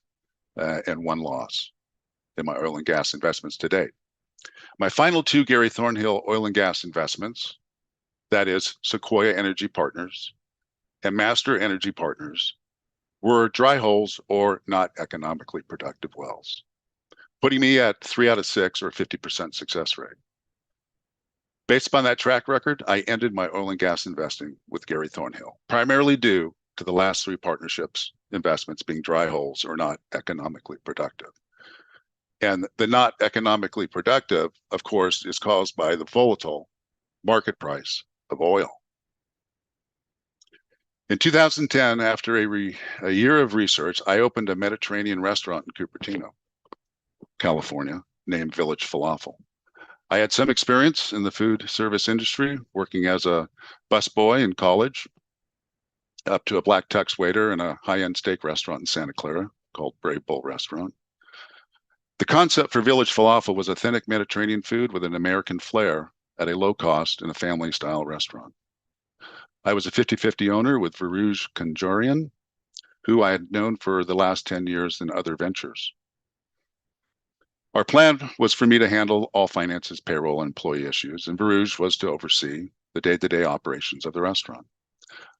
and 1 loss in my oil and gas investments to date. My final 2 Gary Thornhill oil and gas investments, that is Sequoia Energy Partners and Master Energy Partners, were dry holes or not economically productive wells, putting me at 3 out of 6 or 50% success rate. Based upon that track record, I ended my oil and gas investing with Gary Thornhill, primarily due to the last 3 partnerships investments being dry holes or not economically productive. And the not economically productive, of course, is caused by the volatile market price of oil. In 2010, after a year of research, I opened a Mediterranean restaurant in Cupertino, California, named Village Falafel. I had some experience in the food service industry, working as a busboy in college, up to a black tux waiter in a high-end steak restaurant in Santa Clara called Brave Bull Restaurant. The concept for Village Falafel was authentic Mediterranean food with an American flair at a low cost in a family-style restaurant. I was a 50-50 owner with Varouj Kanjarian, who I had known for the last 10 years in other ventures. Our plan was for me to handle all finances, payroll, and employee issues, and Varouj was to oversee the day-to-day operations of the restaurant.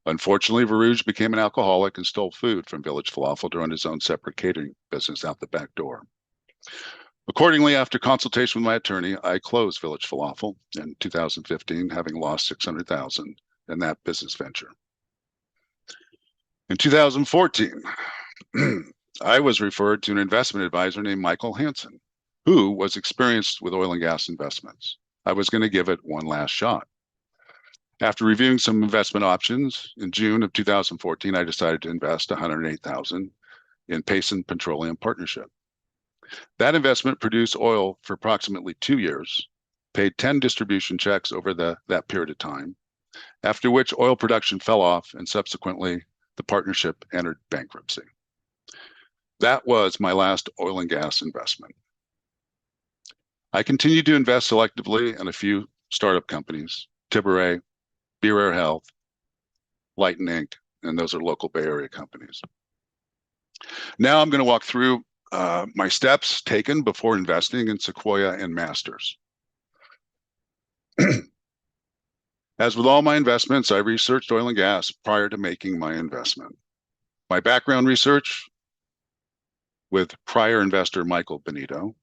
Unfortunately, Varouj became an alcoholic and stole food from Village Falafel to run his own separate catering business out the back door. Accordingly, after consultation with my attorney, I closed Village Falafel in 2015, having lost $600,000 in that business venture. In 2014, I was referred to an investment advisor named Michael Hansen, who was experienced with oil and gas investments. I was going to give it one last shot. After reviewing some investment options, in June of 2014, I decided to invest $108,000 in Payson Petroleum Partnership. That investment produced oil for approximately 2 years, paid 10 distribution checks over that period of time, after which oil production fell off and subsequently the partnership entered bankruptcy. That was my last oil and gas investment. I continued to invest selectively in a few startup companies, Tiburay, Be Rare Health, Lighten Inc., and those are local Bay Area companies. Now I'm going to walk through my steps taken before investing in Sequoia and Masters. As with all my investments, I researched oil and gas prior to making my investment. My background research with prior investor Michael Benito,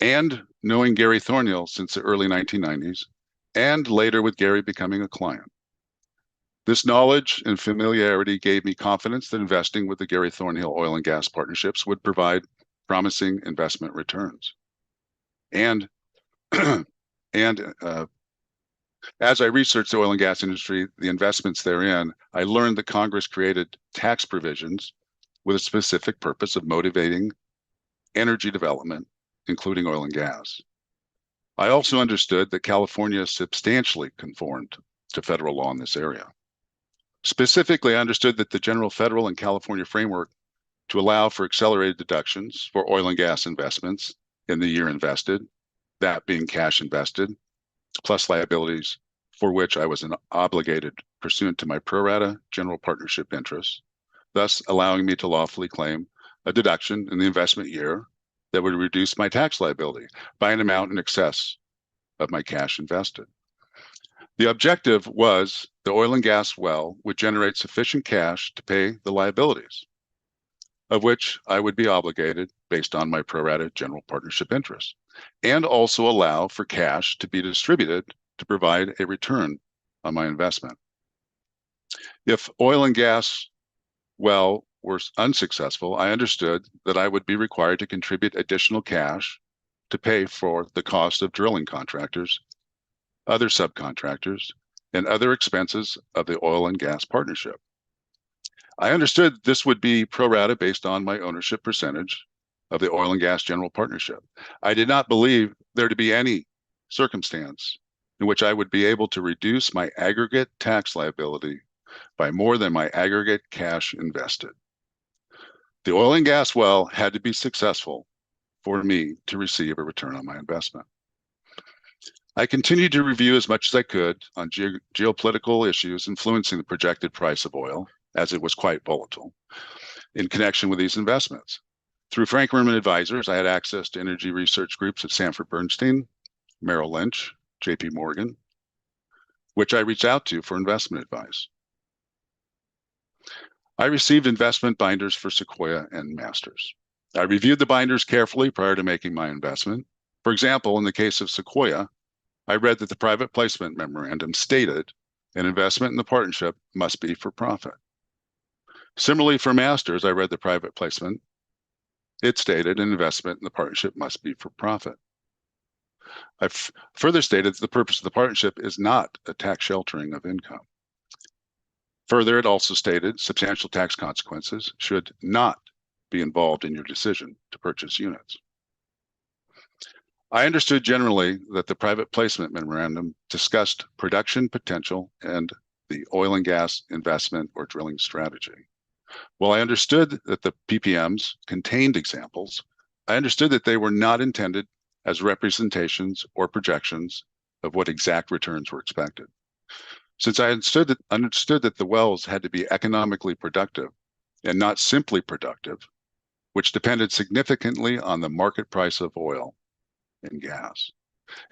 and knowing Gary Thornhill since the early 1990s, and later with Gary becoming a client. This knowledge and familiarity gave me confidence that investing with the Gary Thornhill oil and gas partnerships would provide promising investment returns. And as I researched the oil and gas industry, the investments therein, I learned that Congress created tax provisions with a specific purpose of motivating energy development, including oil and gas. I also understood that California substantially conformed to federal law in this area. Specifically, I understood that the general federal and California framework to allow for accelerated deductions for oil and gas investments in the year invested, that being cash invested, plus liabilities for which I was obligated pursuant to my pro rata general partnership interests, thus allowing me to lawfully claim a deduction in the investment year that would reduce my tax liability by an amount in excess of my cash invested. The objective was the oil and gas well would generate sufficient cash to pay the liabilities, of which I would be obligated based on my pro rata general partnership interest, and also allow for cash to be distributed to provide a return on my investment. If oil and gas well were unsuccessful, I understood that I would be required to contribute additional cash to pay for the cost of drilling contractors, other subcontractors, and other expenses of the oil and gas partnership. I understood this would be pro rata based on my ownership percentage of the oil and gas general partnership. I did not believe there to be any circumstance in which I would be able to reduce my aggregate tax liability by more than my aggregate cash invested. The oil and gas well had to be successful for me to receive a return on my investment. I continued to review as much as I could on geopolitical issues influencing the projected price of oil, as it was quite volatile, in connection with these investments. Through Frank Merman Advisors, I had access to energy research groups at Sanford Bernstein, Merrill Lynch, JP Morgan, which I reached out to for investment advice. I received investment binders for Sequoia and Masters. I reviewed the binders carefully prior to making my investment. For example, in the case of Sequoia, I read that the private placement memorandum stated an investment in the partnership must be for profit. Similarly, for Masters, I read the private placement. It stated an investment in the partnership must be for profit. I've further stated that the purpose of the partnership is not a tax sheltering of income. Further, it also stated substantial tax consequences should not be involved in your decision to purchase units. I understood generally that the private placement memorandum discussed production potential and the oil and gas investment or drilling strategy. While I understood that the PPMs contained examples, I understood that they were not intended as representations or projections of what exact returns were expected. Since I understood that the wells had to be economically productive and not simply productive, which depended significantly on the market price of oil and gas.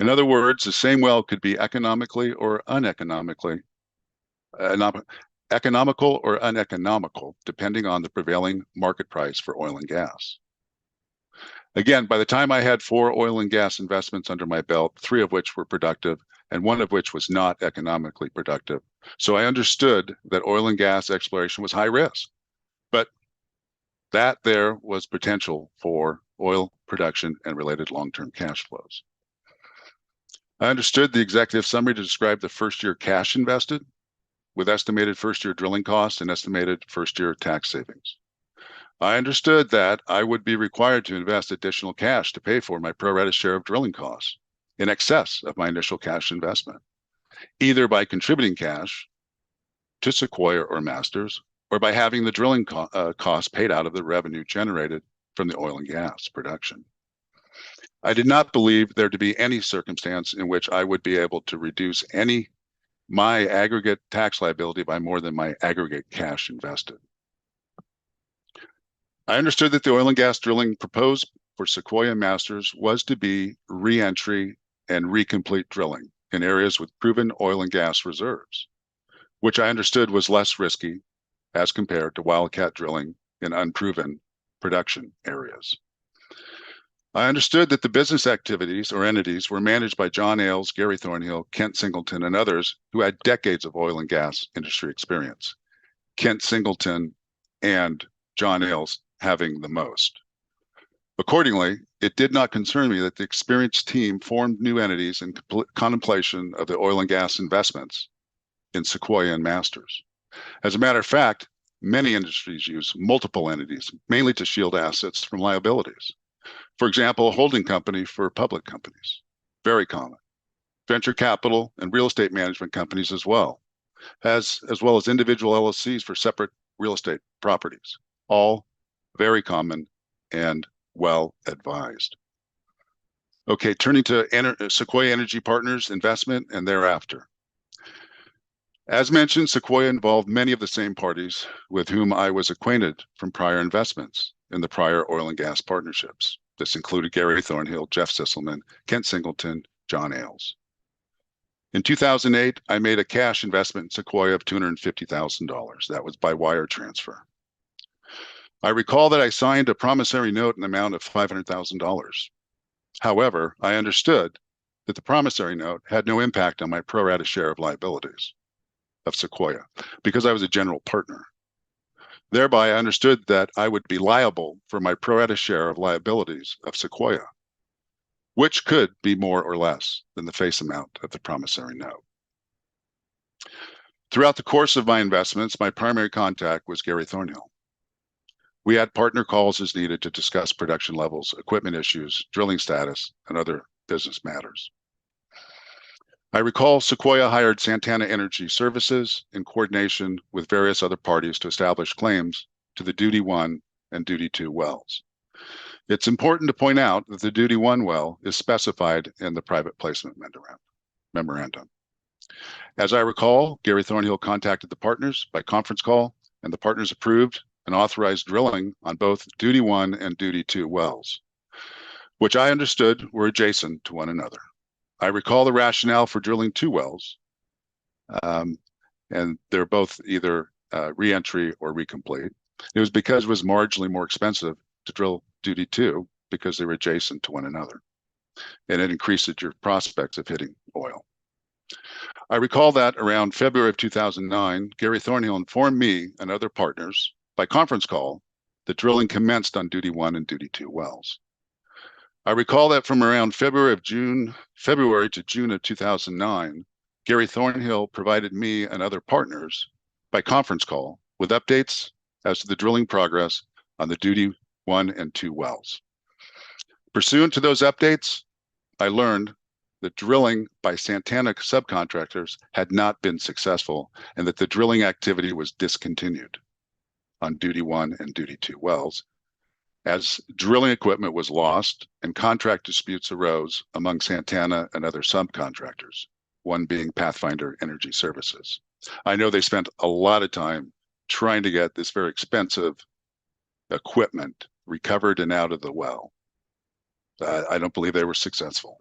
In other words, the same well could be economical or uneconomical, depending on the prevailing market price for oil and gas. Again, by the time I had 4 oil and gas investments under my belt, 3 of which were productive and 1 of which was not economically productive. So I understood that oil and gas exploration was high risk, but that there was potential for oil production and related long-term cash flows. I understood the executive summary to describe the first-year cash invested with estimated first-year drilling costs and estimated first-year tax savings. I understood that I would be required to invest additional cash to pay for my pro rata share of drilling costs in excess of my initial cash investment, either by contributing cash to Sequoia or Masters, or by having the drilling costs paid out of the revenue generated from the oil and gas production. I did not believe there to be any circumstance in which I would be able to reduce my aggregate tax liability by more than my aggregate cash invested. I understood that the oil and gas drilling proposed for Sequoia Masters was to be re-entry and recomplete drilling in areas with proven oil and gas reserves, which I understood was less risky as compared to wildcat drilling in unproven production areas. I understood that the business activities or entities were managed by John Ailes, Gary Thornhill, Kent Singleton, and others who had decades of oil and gas industry experience. Kent Singleton and John Ailes having the most. Accordingly, it did not concern me that the experienced team formed new entities in contemplation of the oil and gas investments in Sequoia and Masters. As a matter of fact, many industries use multiple entities, mainly to shield assets from liabilities. For example, a holding company for public companies, very common. Venture capital and real estate management companies as well as individual LLCs for separate real estate properties, all very common and well advised. Okay, turning to Sequoia Energy Partners investment and thereafter. As mentioned, Sequoia involved many of the same parties with whom I was acquainted from prior investments in the prior oil and gas partnerships. This included Gary Thornhill, Jeff Sisselman, Kent Singleton, John Ailes. In 2008, I made a cash investment in Sequoia of $250,000. That was by wire transfer. I recall that I signed a promissory note in the amount of $500,000. However, I understood that the promissory note had no impact on my pro rata share of liabilities of Sequoia because I was a general partner. Thereby, I understood that I would be liable for my pro rata share of liabilities of Sequoia, which could be more or less than the face amount of the promissory note. Throughout the course of my investments, my primary contact was Gary Thornhill. We had partner calls as needed to discuss production levels, equipment issues, drilling status, and other business matters. I recall Sequoia hired Santana Energy Services in coordination with various other parties to establish claims to the Duty 1 and Duty 2 wells. It's important to point out that the Duty 1 well is specified in the private placement memorandum. As I recall, Gary Thornhill contacted the partners by conference call, and the partners approved and authorized drilling on both Duty 1 and Duty 2 wells, which I understood were adjacent to one another. I recall the rationale for drilling 2 wells, and they're both either re-entry or recomplete. It was because it was marginally more expensive to drill Duty 2 because they were adjacent to one another. and it increases your prospects of hitting oil. I recall that around February of 2009, Gary Thornhill informed me and other partners by conference call that drilling commenced on Duty 1 and Duty 2 wells. I recall that from around February to June of 2009, Gary Thornhill provided me and other partners by conference call with updates as to the drilling progress on the Duty 1 and 2 wells. Pursuant to those updates, I learned that drilling by Santana subcontractors had not been successful and that the drilling activity was discontinued on Duty 1 and Duty 2 wells, as drilling equipment was lost and contract disputes arose among Santana and other subcontractors, one being Pathfinder Energy Services. I know they spent a lot of time trying to get this very expensive equipment recovered and out of the well. I don't believe they were successful.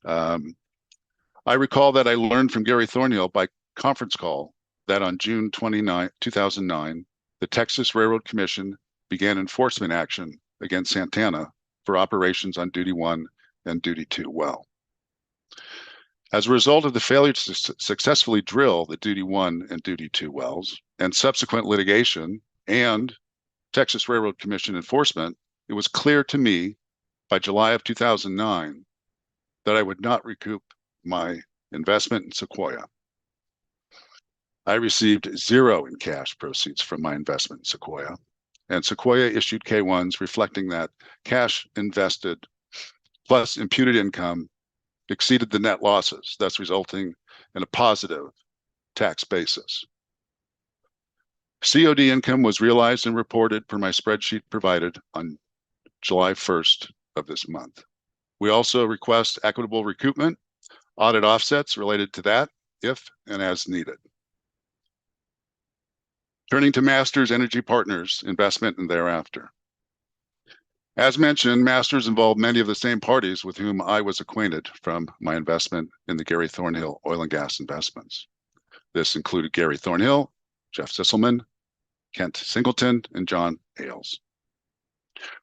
I recall that I learned from Gary Thornhill by conference call that on June 29, 2009, the Texas Railroad Commission began enforcement action against Santana for operations on Duty 1 and Duty 2 well. As a result of the failure to successfully drill the Duty 1 and Duty 2 wells and subsequent litigation and Texas Railroad Commission enforcement, it was clear to me by July of 2009 that I would not recoup my investment in Sequoia. I received zero in cash proceeds from my investment in Sequoia, and Sequoia issued K-1s reflecting that cash invested plus imputed income exceeded the net losses, thus resulting in a positive tax basis. COD income was realized and reported per my spreadsheet provided on July 1st of this month. We also request equitable recoupment, audit offsets related to that, if and as needed. Turning to Masters Energy Partners investment and thereafter. As mentioned, Masters involved many of the same parties with whom I was acquainted from my investment in the Gary Thornhill oil and gas investments. This included Gary Thornhill, Jeff Sisselman, Kent Singleton, and John Ailes.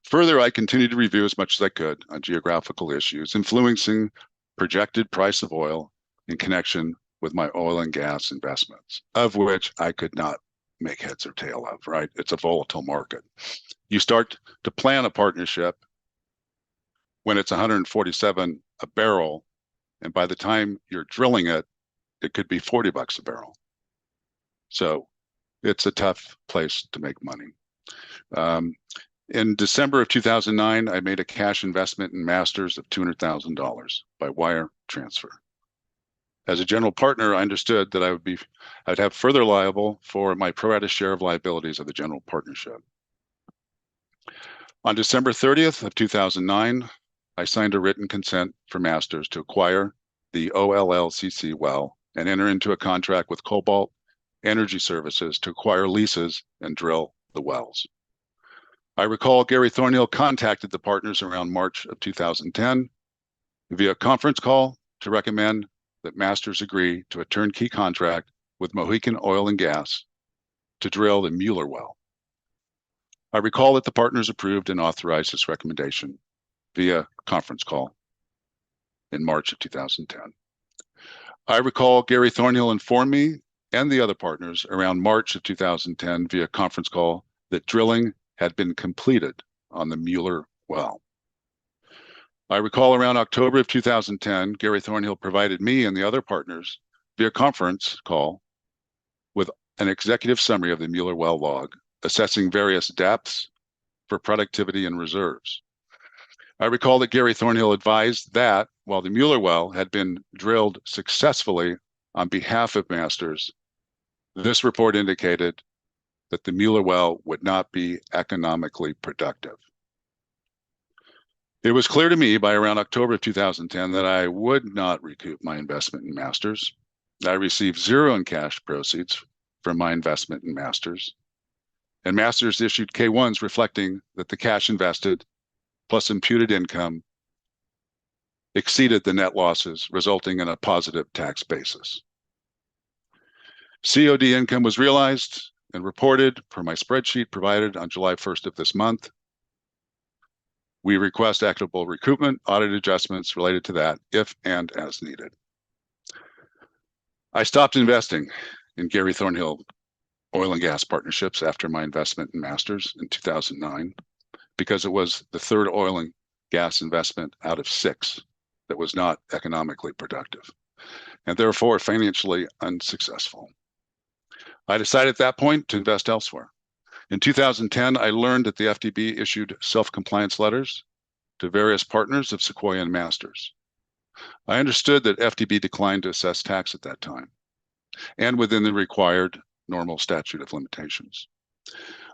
Further, I continued to review as much as I could on geographical issues influencing projected price of oil in connection with my oil and gas investments, of which I could not make heads or tail of, right? It's a volatile market. You start to plan a partnership when it's 147 a barrel, and by the time you're drilling it, it could be $40 a barrel. So it's a tough place to make money. In December of 2009, I made a cash investment in Masters of $200,000 by wire transfer. As a general partner, I understood that I'd have further liable for my pro rata share of liabilities of the general partnership. On December 30th of 2009, I signed a written consent for Masters to acquire the OLLCC well and enter into a contract with Cobalt Energy Services to acquire leases and drill the wells. I recall Gary Thornhill contacted the partners around March of 2010 via conference call to recommend that Masters agree to a turnkey contract with Mohican Oil and Gas to drill the Mueller well. I recall that the partners approved and authorized this recommendation via conference call in March of 2010. I recall Gary Thornhill informed me and the other partners around March of 2010 via conference call that drilling had been completed on the Mueller well. I recall around October of 2010, Gary Thornhill provided me and the other partners via conference call with an executive summary of the Mueller well log, assessing various depths for productivity and reserves. I recall that Gary Thornhill advised that while the Mueller well had been drilled successfully on behalf of Masters, this report indicated that the Mueller well would not be economically productive. It was clear to me by around October of 2010 that I would not recoup my investment in Masters. I received zero in cash proceeds from my investment in Masters, and Masters issued K-1s reflecting that the cash invested plus imputed income exceeded the net losses, resulting in a positive tax basis. COD income was realized and reported per my spreadsheet provided on July 1st of this month. We request equitable recoupment, audit adjustments related to that if and as needed. I stopped investing in Gary Thornhill oil and gas partnerships after my investment in Masters in 2009 because it was the third oil and gas investment out of 6 that was not economically productive and therefore financially unsuccessful. I decided at that point to invest elsewhere. In 2010, I learned that the FDB issued self-compliance letters to various partners of Sequoia and Masters. I understood that FDB declined to assess tax at that time and within the required normal statute of limitations.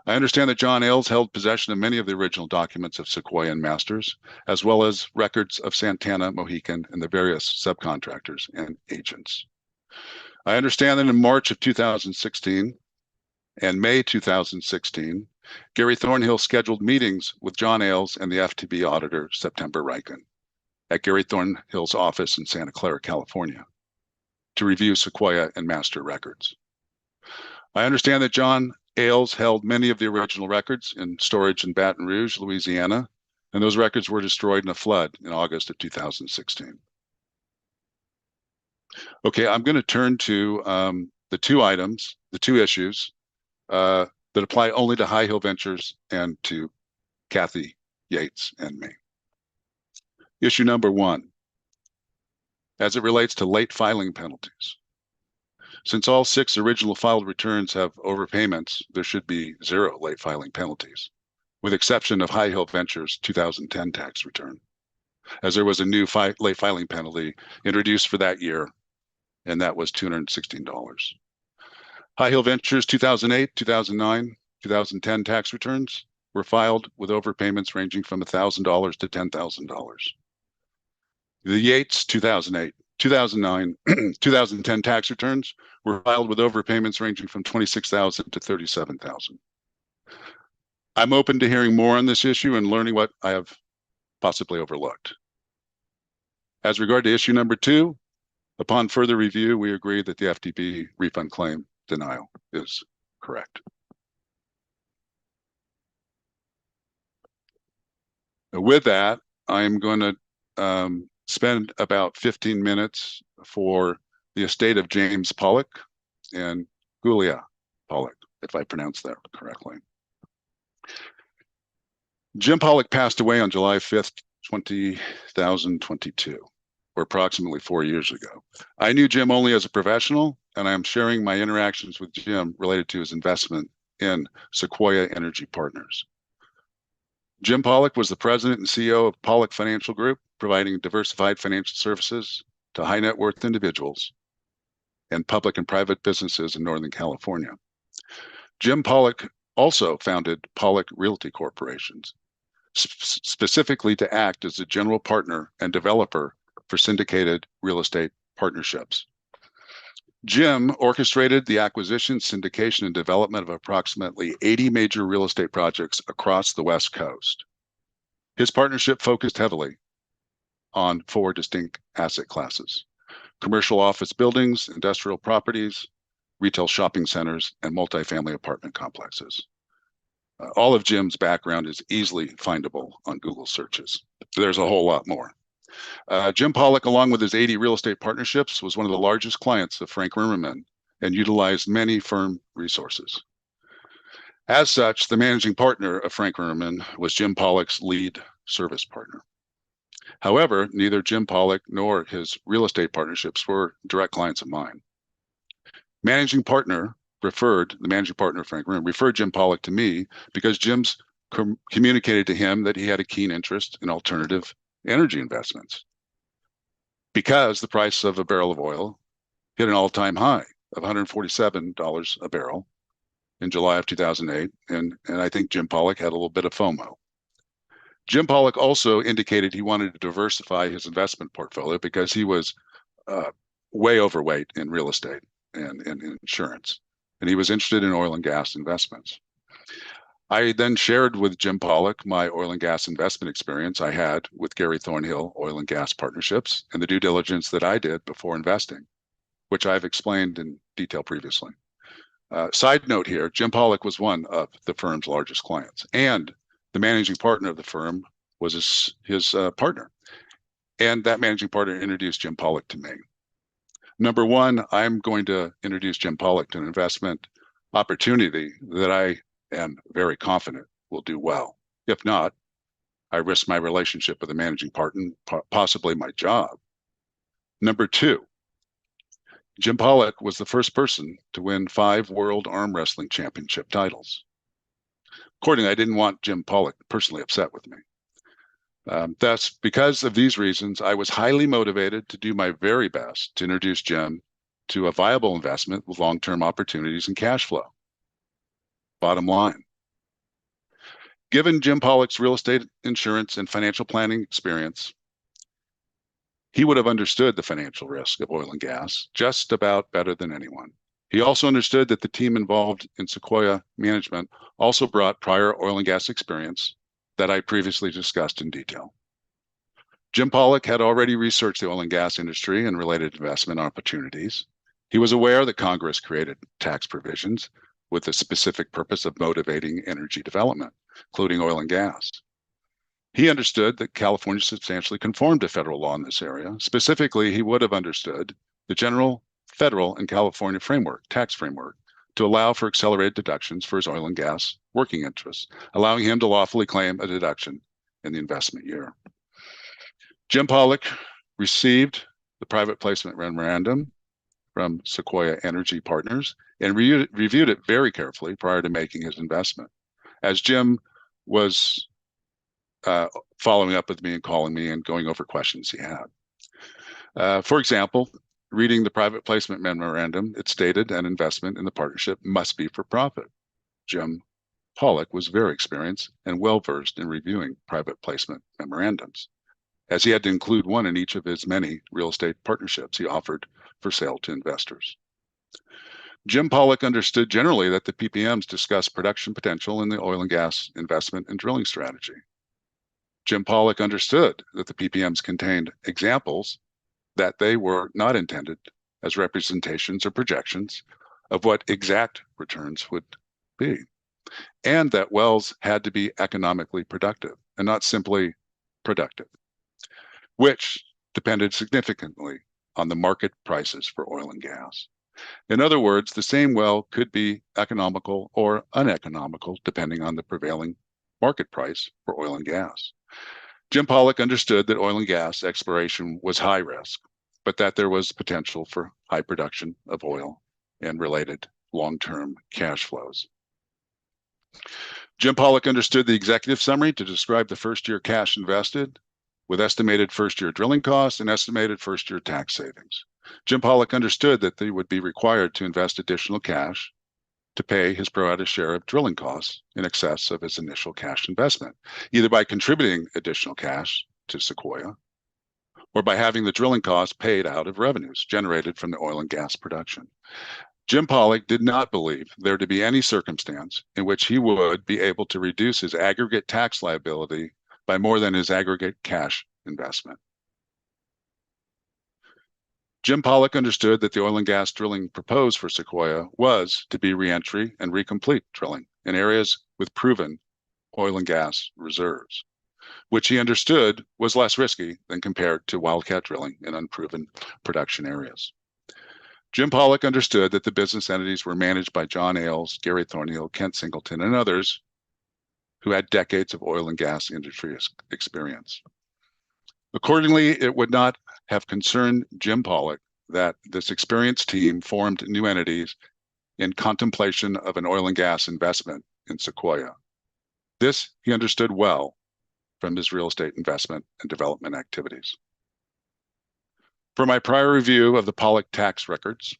I understand that John Ailes held possession of many of the original documents of Sequoia and Masters, as well as records of Santana, Mohican, and the various subcontractors and agents. I understand that in March of 2016 and May 2016, Gary Thornhill scheduled meetings with John Ailes and the FDB auditor, September Riken, at Gary Thornhill's office in Santa Clara, California, to review Sequoia and Master records. I understand that John Ailes held many of the original records in storage in Baton Rouge, Louisiana, and those records were destroyed in a flood in August of 2016. Okay, I'm going to turn to the two issues that apply only to High Hill Ventures and to Kathy Yates and me. Issue number 1, as it relates to late filing penalties. Since all 6 original filed returns have overpayments, there should be 0 late filing penalties, with exception of High Hill Ventures 2010 tax return, as there was a new late filing penalty introduced for that year, and that was $216. High Hill Ventures 2008, 2009, 2010 tax returns were filed with overpayments ranging from $1,000 to $10,000. The Yates 2008, 2009, 2010 tax returns were filed with overpayments ranging from $26,000 to $37,000. I'm open to hearing more on this issue and learning what I have possibly overlooked. As regard to issue number 2, upon further review, we agree that the FDB refund claim denial is correct. With that, I'm going to spend about 15 minutes for the estate of James Pollock and Julia Pollock, if I pronounced that correctly. Jim Pollock passed away on July 5th, 2022, or approximately 4 years ago. I knew Jim only as a professional, and I am sharing my interactions with Jim related to his investment in Sequoia Energy Partners. Jim Pollock was the president and CEO of Pollock Financial Group, providing diversified financial services to high net worth individuals and public and private businesses in Northern California. Jim Pollock also founded Pollock Realty Corporations, specifically to act as a general partner and developer for syndicated real estate partnerships. Jim orchestrated the acquisition, syndication, and development of approximately 80 major real estate projects across the West Coast. His partnership focused heavily on 4 distinct asset classes: commercial office buildings, industrial properties, retail shopping centers, and multifamily apartment complexes. All of Jim's background is easily findable on Google searches. There's a whole lot more. Jim Pollock, along with his 80 real estate partnerships, was one of the largest clients of Frank Rimerman and utilized many firm resources. As such, the managing partner of Frank Rimerman was Jim Pollock's lead service partner. However, neither Jim Pollock nor his real estate partnerships were direct clients of mine. The managing partner of Frank Rimerman referred Jim Pollock to me because Jim's communicated to him that he had a keen interest in alternative energy investments, because the price of a barrel of oil hit an all-time high of $147 a barrel in July of 2008, and I think Jim Pollock had a little bit of FOMO. Jim Pollock also indicated he wanted to diversify his investment portfolio because he was way overweight in real estate and insurance, and he was interested in oil and gas investments. I then shared with Jim Pollock my oil and gas investment experience I had with Gary Thornhill Oil and Gas Partnerships and the due diligence that I did before investing, which I've explained in detail previously. Side note here, Jim Pollock was one of the firm's largest clients and the managing partner of the firm was his partner. And that managing partner introduced Jim Pollock to me. Number one, I'm going to introduce Jim Pollock to an investment opportunity that I am very confident will do well. If not, I risk my relationship with the managing partner, possibly my job. Number two, Jim Pollock was the first person to win 5 World Arm Wrestling Championship titles. Accordingly, I didn't want Jim Pollock personally upset with me. Thus, because of these reasons, I was highly motivated to do my very best to introduce Jim to a viable investment with long-term opportunities and cash flow. Bottom line, given Jim Pollock's real estate, insurance, and financial planning experience, he would have understood the financial risk of oil and gas just about better than anyone. He also understood that the team involved in Sequoia management also brought prior oil and gas experience that I previously discussed in detail. Jim Pollock had already researched the oil and gas industry and related investment opportunities. He was aware that Congress created tax provisions with the specific purpose of motivating energy development, including oil and gas. He understood that California substantially conformed to federal law in this area. Specifically, he would have understood the general federal and California tax framework, to allow for accelerated deductions for his oil and gas working interests, allowing him to lawfully claim a deduction in the investment year. Jim Pollock received the private placement memorandum from Sequoia Energy Partners and reviewed it very carefully prior to making his investment. As Jim was following up with me and calling me and going over questions he had. For example, reading the private placement memorandum, it stated an investment in the partnership must be for profit. Jim Pollock was very experienced and well-versed in reviewing private placement memorandums, as he had to include one in each of his many real estate partnerships he offered for sale to investors. Jim Pollock understood generally that the PPMs discuss production potential in the oil and gas investment and drilling strategy. Jim Pollock understood that the PPMs contained examples that they were not intended as representations or projections of what exact returns would be, and that wells had to be economically productive and not simply productive, which depended significantly on the market prices for oil and gas. In other words, the same well could be economical or uneconomical depending on the prevailing market price for oil and gas. Jim Pollock understood that oil and gas exploration was high risk, but that there was potential for high production of oil and related long-term cash flows. Jim Pollock understood the executive summary to describe the first-year cash invested with estimated first-year drilling costs and estimated first-year tax savings. Jim Pollock understood that they would be required to invest additional cash to pay his pro rata share of drilling costs in excess of his initial cash investment, either by contributing additional cash to Sequoia or by having the drilling costs paid out of revenues generated from the oil and gas production. Jim Pollock did not believe there to be any circumstance in which he would be able to reduce his aggregate tax liability by more than his aggregate cash investment. Jim Pollock understood that the oil and gas drilling proposed for Sequoia was to be reentry and recomplete drilling in areas with proven oil and gas reserves, which he understood was less risky than compared to wildcat drilling in unproven production areas. Jim Pollock understood that the business entities were managed by John Ailes, Gary Thornhill, Kent Singleton, and others who had decades of oil and gas industry experience. Accordingly, it would not have concerned Jim Pollock that this experienced team formed new entities in contemplation of an oil and gas investment in Sequoia. This he understood well from his real estate investment and development activities. For my prior review of the Pollock tax records,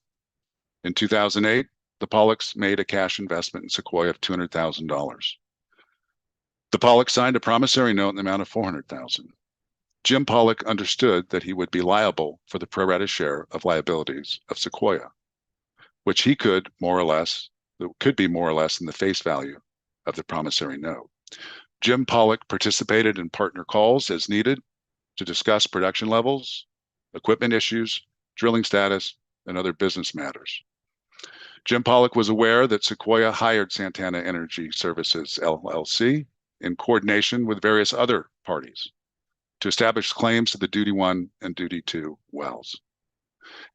in 2008, the Pollocks made a cash investment in Sequoia of $200,000. The Pollocks signed a promissory note in the amount of $400,000. Jim Pollock understood that he would be liable for the pro rata share of liabilities of Sequoia, which he could be more or less in the face value of the promissory note. Jim Pollock participated in partner calls as needed to discuss production levels, equipment issues, drilling status, and other business matters. Jim Pollock was aware that Sequoia hired Santana Energy Services, LLC, in coordination with various other parties to establish claims to the Duty 1 and Duty 2 wells.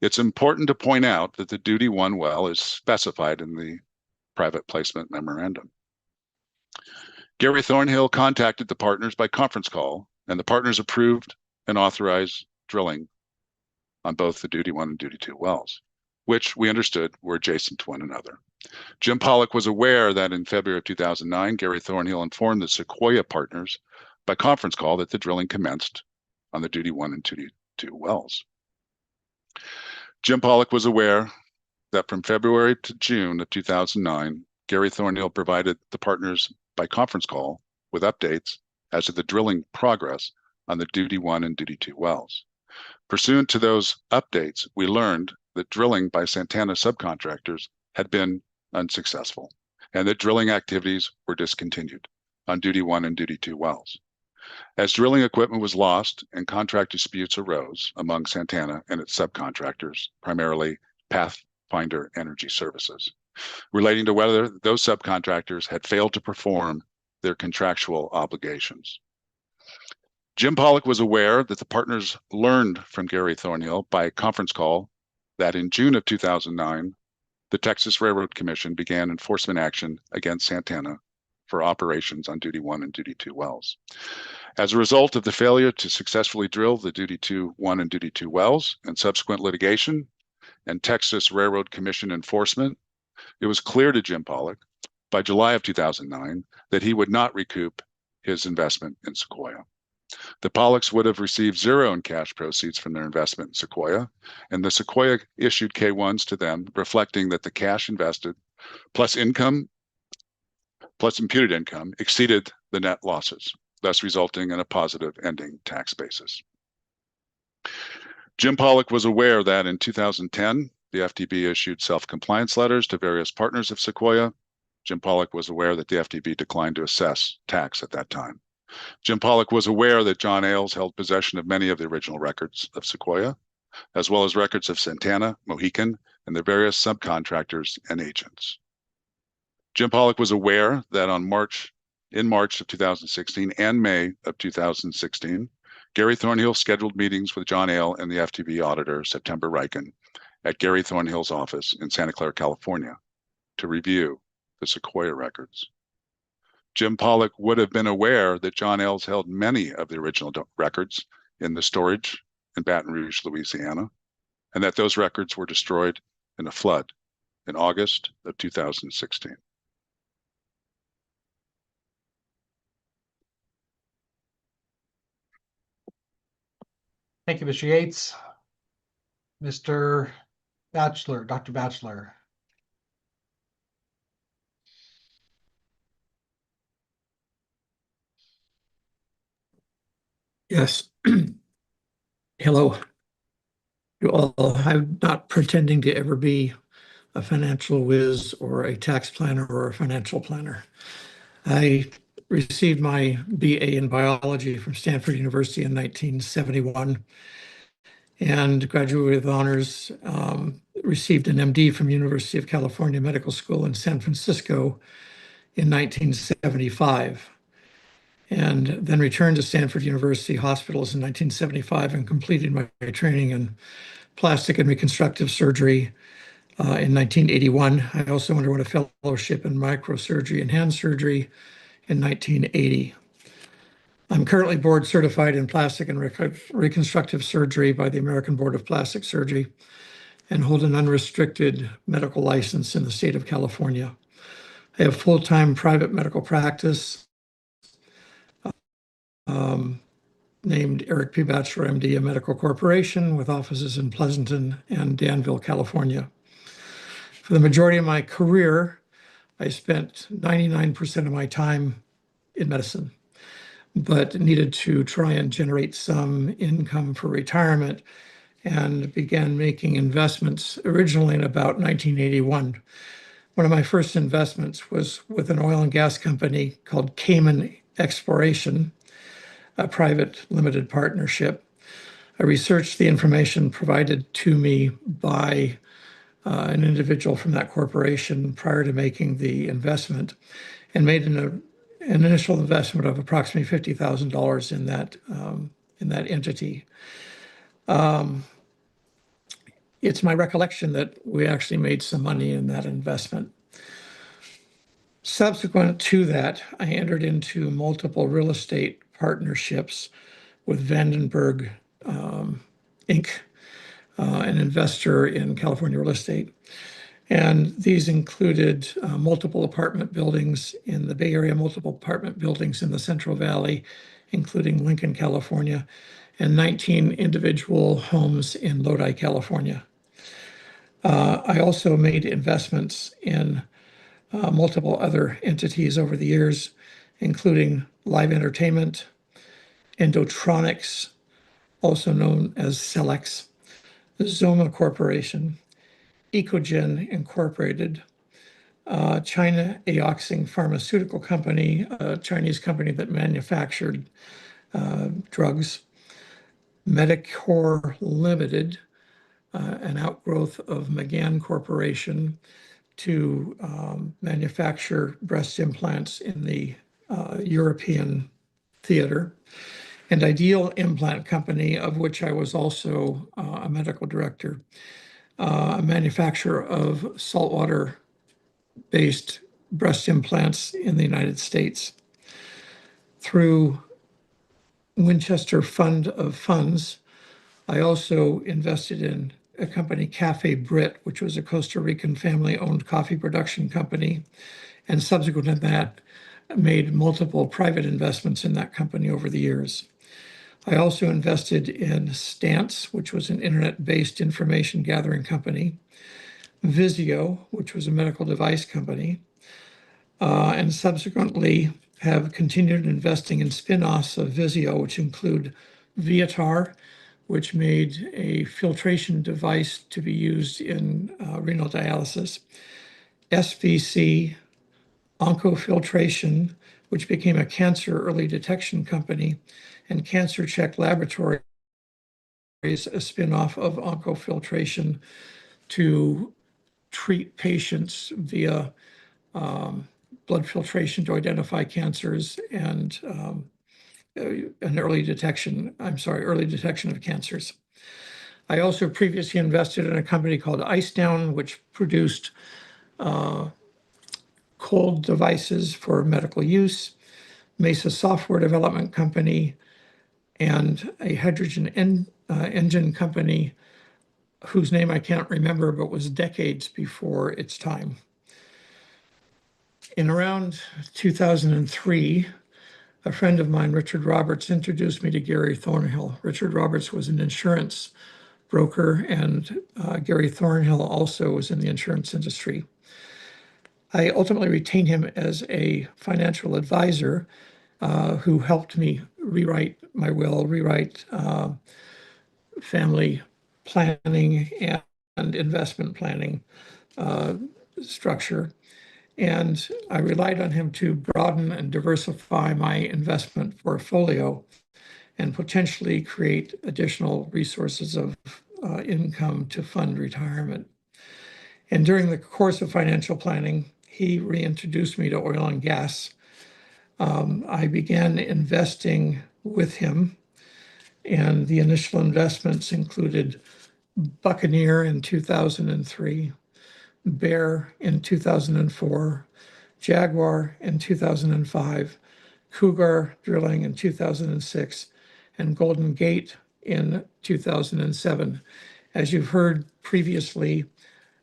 It's important to point out that the Duty 1 well is specified in the private placement memorandum. Gary Thornhill contacted the partners by conference call, and the partners approved and authorized drilling on both the Duty 1 and Duty 2 wells, which we understood were adjacent to one another. Jim Pollock was aware that in February of 2009, Gary Thornhill informed the Sequoia partners by conference call that the drilling commenced on the Duty 1 and Duty 2 wells. Jim Pollock was aware that from February to June of 2009, Gary Thornhill provided the partners by conference call with updates as to the drilling progress on the Duty 1 and Duty 2 wells. Pursuant to those updates, we learned that drilling by Santana subcontractors had been unsuccessful and that drilling activities were discontinued on Duty 1 and Duty 2 wells. As drilling equipment was lost and contract disputes arose among Santana and its subcontractors, primarily Pathfinder Energy Services, relating to whether those subcontractors had failed to perform their contractual obligations. Jim Pollock was aware that the partners learned from Gary Thornhill by conference call that in June of 2009, the Texas Railroad Commission began enforcement action against Santana for operations on Duty 1 and Duty 2 wells. As a result of the failure to successfully drill the Duty 1 and Duty 2 wells and subsequent litigation and Texas Railroad Commission enforcement, it was clear to Jim Pollock by July of 2009 that he would not recoup his investment in Sequoia. The Pollocks would have received zero in cash proceeds from their investment in Sequoia, and the Sequoia issued K-1s to them, reflecting that the cash invested plus income, plus imputed income, exceeded the net losses, thus resulting in a positive ending tax basis. Jim Pollock was aware that in 2010, the FTB issued self-compliance letters to various partners of Sequoia. Jim Pollock was aware that the FTB declined to assess tax at that time. Jim Pollock was aware that John Ailes held possession of many of the original records of Sequoia, as well as records of Santana, Mohican, and their various subcontractors and agents. Jim Pollock was aware that in March of 2016 and May of 2016, Gary Thornhill scheduled meetings with John Ailes and the FTB auditor, September Riken, at Gary Thornhill's office in Santa Clara, California, to review the Sequoia records. Jim Pollock would have been aware that John Ailes held many of the original records in the storage in Baton Rouge, Louisiana, and that those records were destroyed in a flood in August of 2016. Thank you, Mr. Yates. Mr. Batchelor, Dr. Batchelor. Yes. Hello to all. I'm not pretending to ever be a financial whiz or a tax planner or a financial planner. I received my BA in biology from Stanford University in 1971 and graduated with honors, received an MD from University of California Medical School in San Francisco in 1975. And then returned to Stanford University Hospitals in 1975 and completed my training in plastic and reconstructive surgery in 1981. I also underwent a fellowship in microsurgery and hand surgery in 1980. I'm currently board certified in plastic and reconstructive surgery by the American Board of Plastic Surgery and hold an unrestricted medical license in the state of California. I have full-time private medical practice named Eric P. Batchelor, MD, a medical corporation with offices in Pleasanton and Danville, California. For the majority of my career, I spent 99% of my time in medicine, but needed to try and generate some income for retirement and began making investments originally in about 1981. One of my first investments was with an oil and gas company called Cayman Exploration, a private limited partnership. I researched the information provided to me by an individual from that corporation prior to making the investment and made an an initial investment of approximately $50,000 in that entity. It's my recollection that we actually made some money in that investment. Subsequent to that, I entered into multiple real estate partnerships with Vandenberg Inc., an investor in California real estate. And these included multiple apartment buildings in the Bay Area, multiple apartment buildings in the Central Valley, including Lincoln, California, and 19 individual homes in Lodi, California. I also made investments in multiple other entities over the years, including Live Entertainment, Endotronics, also known as Celex, Zoma Corporation, Ecogen Incorporated, China Aoxing Pharmaceutical Company, a Chinese company that manufactured drugs, Medicor Limited, an outgrowth of McGann Corporation, to manufacture breast implants in the European theater, and Ideal Implant Company, of which I was also a medical director, a manufacturer of saltwater-based breast implants in the United States. Through Winchester Fund of Funds, I also invested in a company, Cafe Brit, which was a Costa Rican family-owned coffee production company, and subsequent to that, made multiple private investments in that company over the years. I also invested in Stance, which was an internet-based information gathering company, Vizio, which was a medical device company, and subsequently have continued investing in spin-offs of Vizio, which include Viatar, which made a filtration device to be used in renal dialysis, SVC, Oncofiltration, which became a cancer early detection company, and Cancer Check Laboratories, a spin-off of Oncofiltration, to treat patients via blood filtration to identify cancers and early detection of cancers. I also previously invested in a company called Ice Down, which produced cold devices for medical use, Mesa Software Development Company, and a hydrogen engine company whose name I can't remember, but was decades before its time. In around 2003, a friend of mine, Richard Roberts, introduced me to Gary Thornhill. Richard Roberts was an insurance broker, and Gary Thornhill also was in the insurance industry. I ultimately retained him as a financial advisor who helped me rewrite my will, rewrite family planning and investment planning structure. And I relied on him to broaden and diversify my investment portfolio and potentially create additional resources of income to fund retirement. And during the course of financial planning, he reintroduced me to oil and gas. I began investing with him, and the initial investments included Buccaneer in 2003, Bear in 2004, Jaguar in 2005, Cougar Drilling in 2006, and Golden Gate in 2007. As you've heard previously,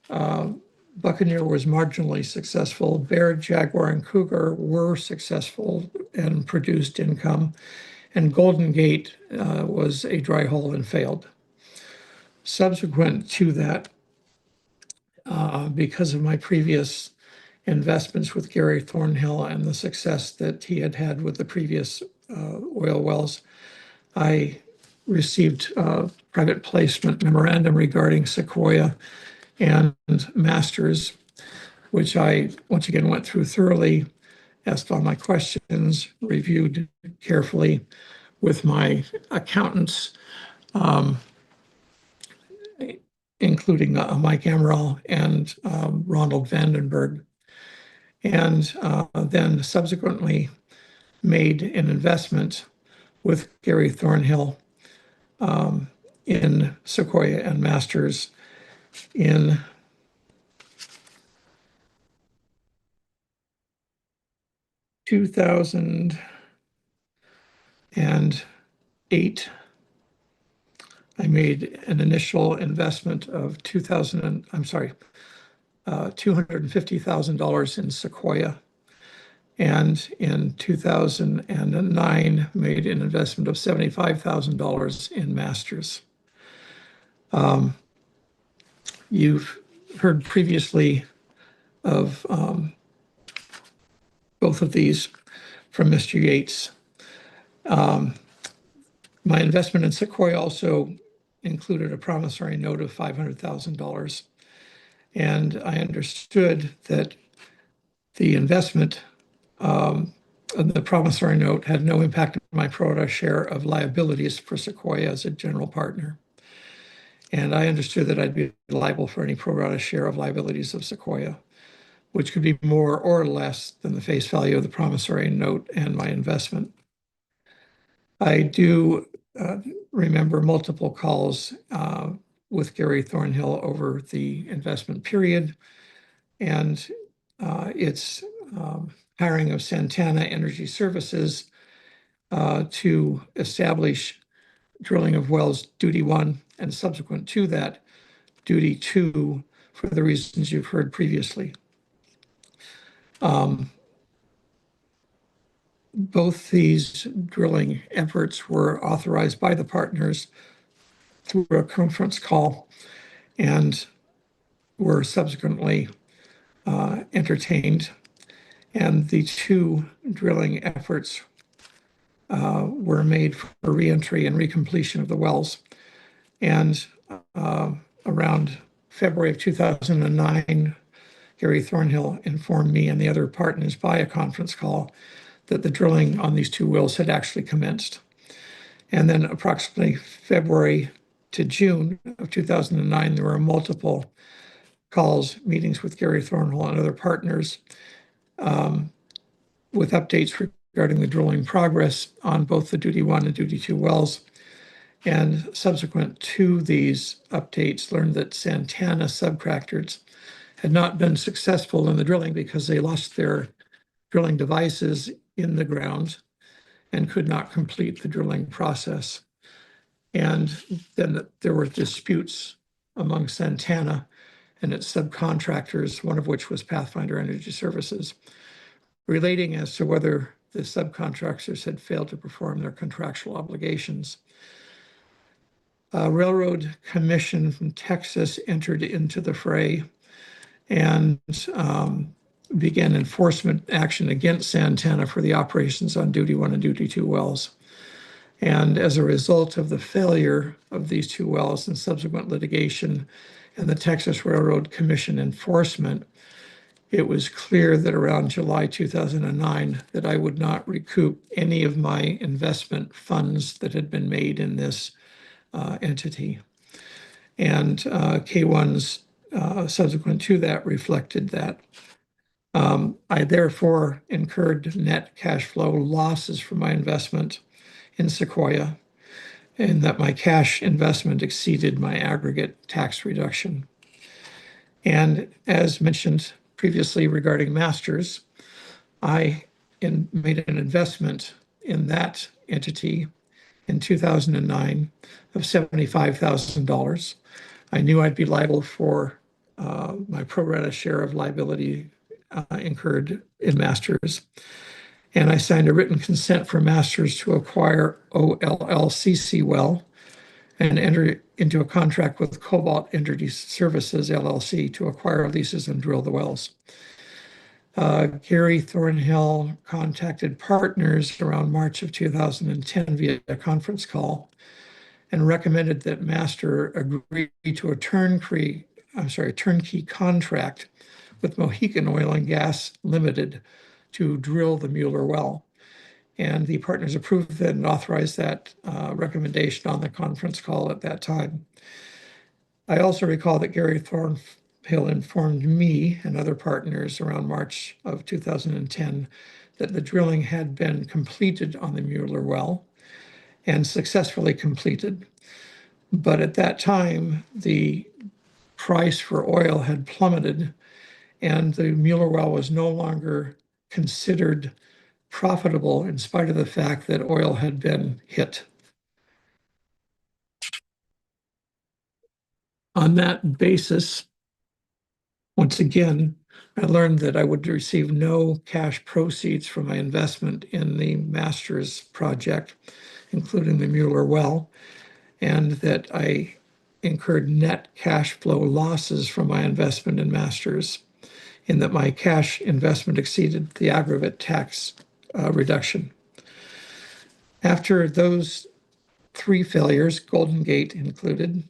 Buccaneer was marginally successful. Bear, Jaguar, and Cougar were successful and produced income, and Golden Gate was a dry hole and failed. Subsequent to that, because of my previous investments with Gary Thornhill and the success that he had had with the previous oil wells, I received a private placement memorandum regarding Sequoia and Masters, which I once again went through thoroughly, asked all my questions, reviewed carefully with my accountants, including Mike Amaral and Ronald Vandenberg. And then subsequently made an investment with Gary Thornhill in Sequoia and Masters in 2008. I made an initial investment of $250,000 in Sequoia. And in 2009, made an investment of $75,000 in Masters. You've heard previously of both of these from Mr. Yates. My investment in Sequoia also included a promissory note of $500,000. And I understood that the investment of the promissory note had no impact on my pro rata share of liabilities for Sequoia as a general partner. And I understood that I'd be liable for any pro rata share of liabilities of Sequoia, which could be more or less than the face value of the promissory note and my investment. I do remember multiple calls with Gary Thornhill over the investment period, and its hiring of Santana Energy Services to establish drilling of wells duty 1 and subsequent to that duty 2 for the reasons you've heard previously. Both these drilling efforts were authorized by the partners through a conference call and were subsequently entertained. And the 2 drilling efforts were made for reentry and recompletion of the wells. And around February of 2009, Gary Thornhill informed me and the other partners by a conference call that the drilling on these 2 wells had actually commenced. And then approximately February to June of 2009, there were multiple calls, meetings with Gary Thornhill and other partners with updates regarding the drilling progress on both the duty 1 and duty 2 wells. And subsequent to these updates, learned that Santana subcontractors had not been successful in the drilling because they lost their drilling devices in the ground and could not complete the drilling process. And then there were disputes among Santana and its subcontractors, one of which was Pathfinder Energy Services, relating as to whether the subcontractors had failed to perform their contractual obligations. A railroad commission from Texas entered into the fray and began enforcement action against Santana for the operations on duty 1 and duty 2 wells. And as a result of the failure of these 2 wells and subsequent litigation and the Texas Railroad Commission enforcement, it was clear that around July 2009 that I would not recoup any of my investment funds that had been made in this entity. And K1's subsequent to that reflected that. I therefore incurred net cash flow losses from my investment in Sequoia, and that my cash investment exceeded my aggregate tax reduction. And as mentioned previously regarding Masters, I made an investment in that entity in 2009 of $75,000. I knew I'd be liable for my pro rata share of liability incurred in Masters. And I signed a written consent for Masters to acquire OLLCC well and enter into a contract with Cobalt Energy Services, LLC, to acquire leases and drill the wells. Gary Thornhill contacted partners around March of 2010 via a conference call and recommended that Master agree to a turnkey contract with Mohican Oil and Gas Limited to drill the Mueller well. And the partners approved and authorized that recommendation on the conference call at that time. I also recall that Gary Thornhill informed me and other partners around March of 2010 that the drilling had been completed on the Mueller well and successfully completed. But at that time, the price for oil had plummeted and the Mueller well was no longer considered profitable in spite of the fact that oil had been hit. On that basis, once again, I learned that I would receive no cash proceeds from my investment in the Masters project, including the Mueller well, and that I incurred net cash flow losses from my investment in Masters, in that my cash investment exceeded the aggregate tax reduction. After those three failures, Golden Gate included,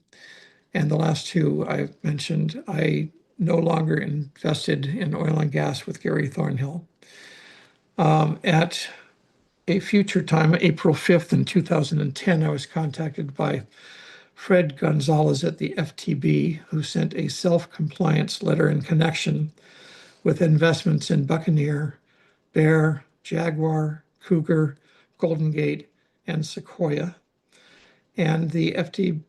and the last two I've mentioned, I no longer invested in oil and gas with Gary Thornhill. At a future time, April 5th in 2010, I was contacted by Fred Gonzalez at the FTB, who sent a self-compliance letter in connection with investments in Buccaneer, Bear, Jaguar, Cougar, Golden Gate, and Sequoia. And the FTB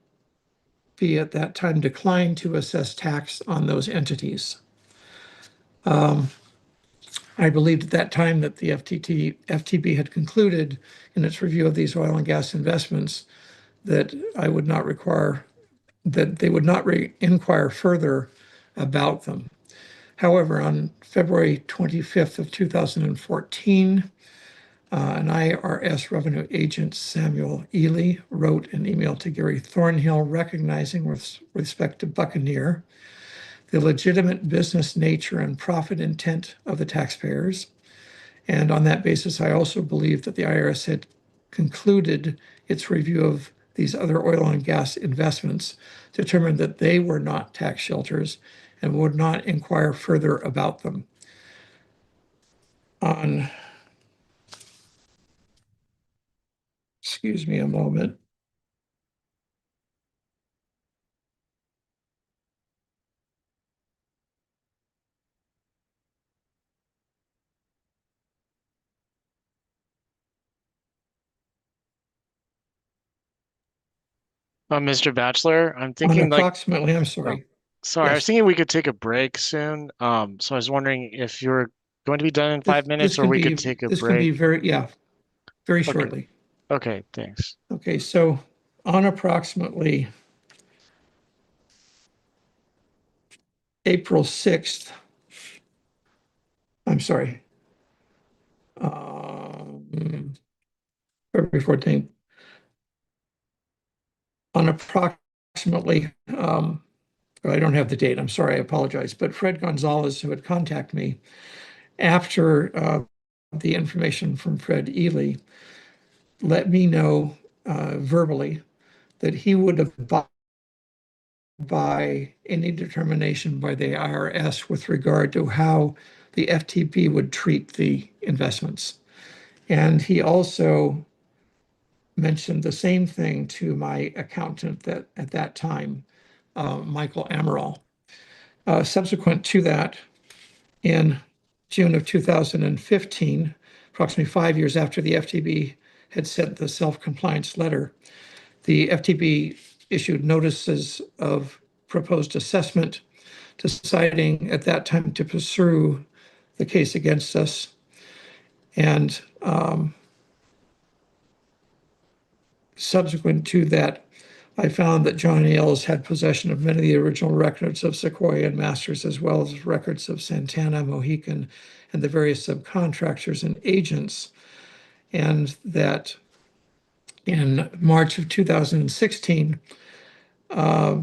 at that time declined to assess tax on those entities. I believed at that time that the FTB had concluded in its review of these oil and gas investments that I would not require, that they would not inquire further about them. However, on February 25th of 2014, an IRS revenue agent, Samuel Ely, wrote an email to Gary Thornhill recognizing with respect to Buccaneer the legitimate business nature and profit intent of the taxpayers. And on that basis, I also believe that the IRS had concluded its review of these other oil and gas investments, determined that they were not tax shelters and would not inquire further about them. Excuse me a moment. Mr. Batchelor, I'm On thinking like, approximately, I'm sorry. sorry, I was Yes. thinking we could take a break soon. So I was wondering if you're going to be done in 5 minutes, or we could take a This can be break. very Okay. shortly. Okay, thanks. Okay, so on approximately April 6th, I'm sorry, February 14th, on approximately, I don't have the date, I'm sorry, I apologize, but Fred Gonzalez, who had contacted me after the information from Fred Ely, let me know verbally that he would abide by any determination by the IRS with regard to how the FTB would treat the investments. And he also mentioned the same thing to my accountant at that time, Michael Amaral. Subsequent to that, in June of 2015, approximately 5 years after the FTB had sent the self-compliance letter, the FTB issued notices of proposed assessment, deciding at that time to pursue the case against us. And subsequent to that, I found that John Ailes had possession of many of the original records of Sequoia and Masters, as well as records of Santana, Mohican, and the various subcontractors and agents, and that in March of 2016,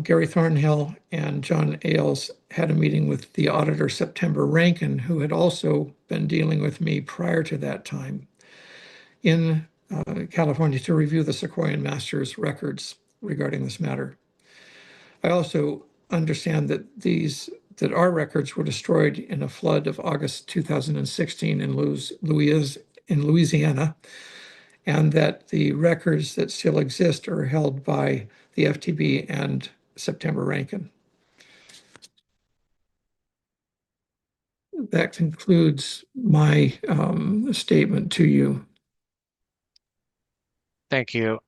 Gary Thornhill and John Ailes had a meeting with the auditor, September Rankin, who had also been dealing with me prior to that time in California to review the Sequoia and Masters records regarding this matter. I also understand that our records were destroyed in a flood of August 2016 in Louisiana, and that the records that still exist are held by the FTB and September Rankin. that concludes my statement to you. Thank you.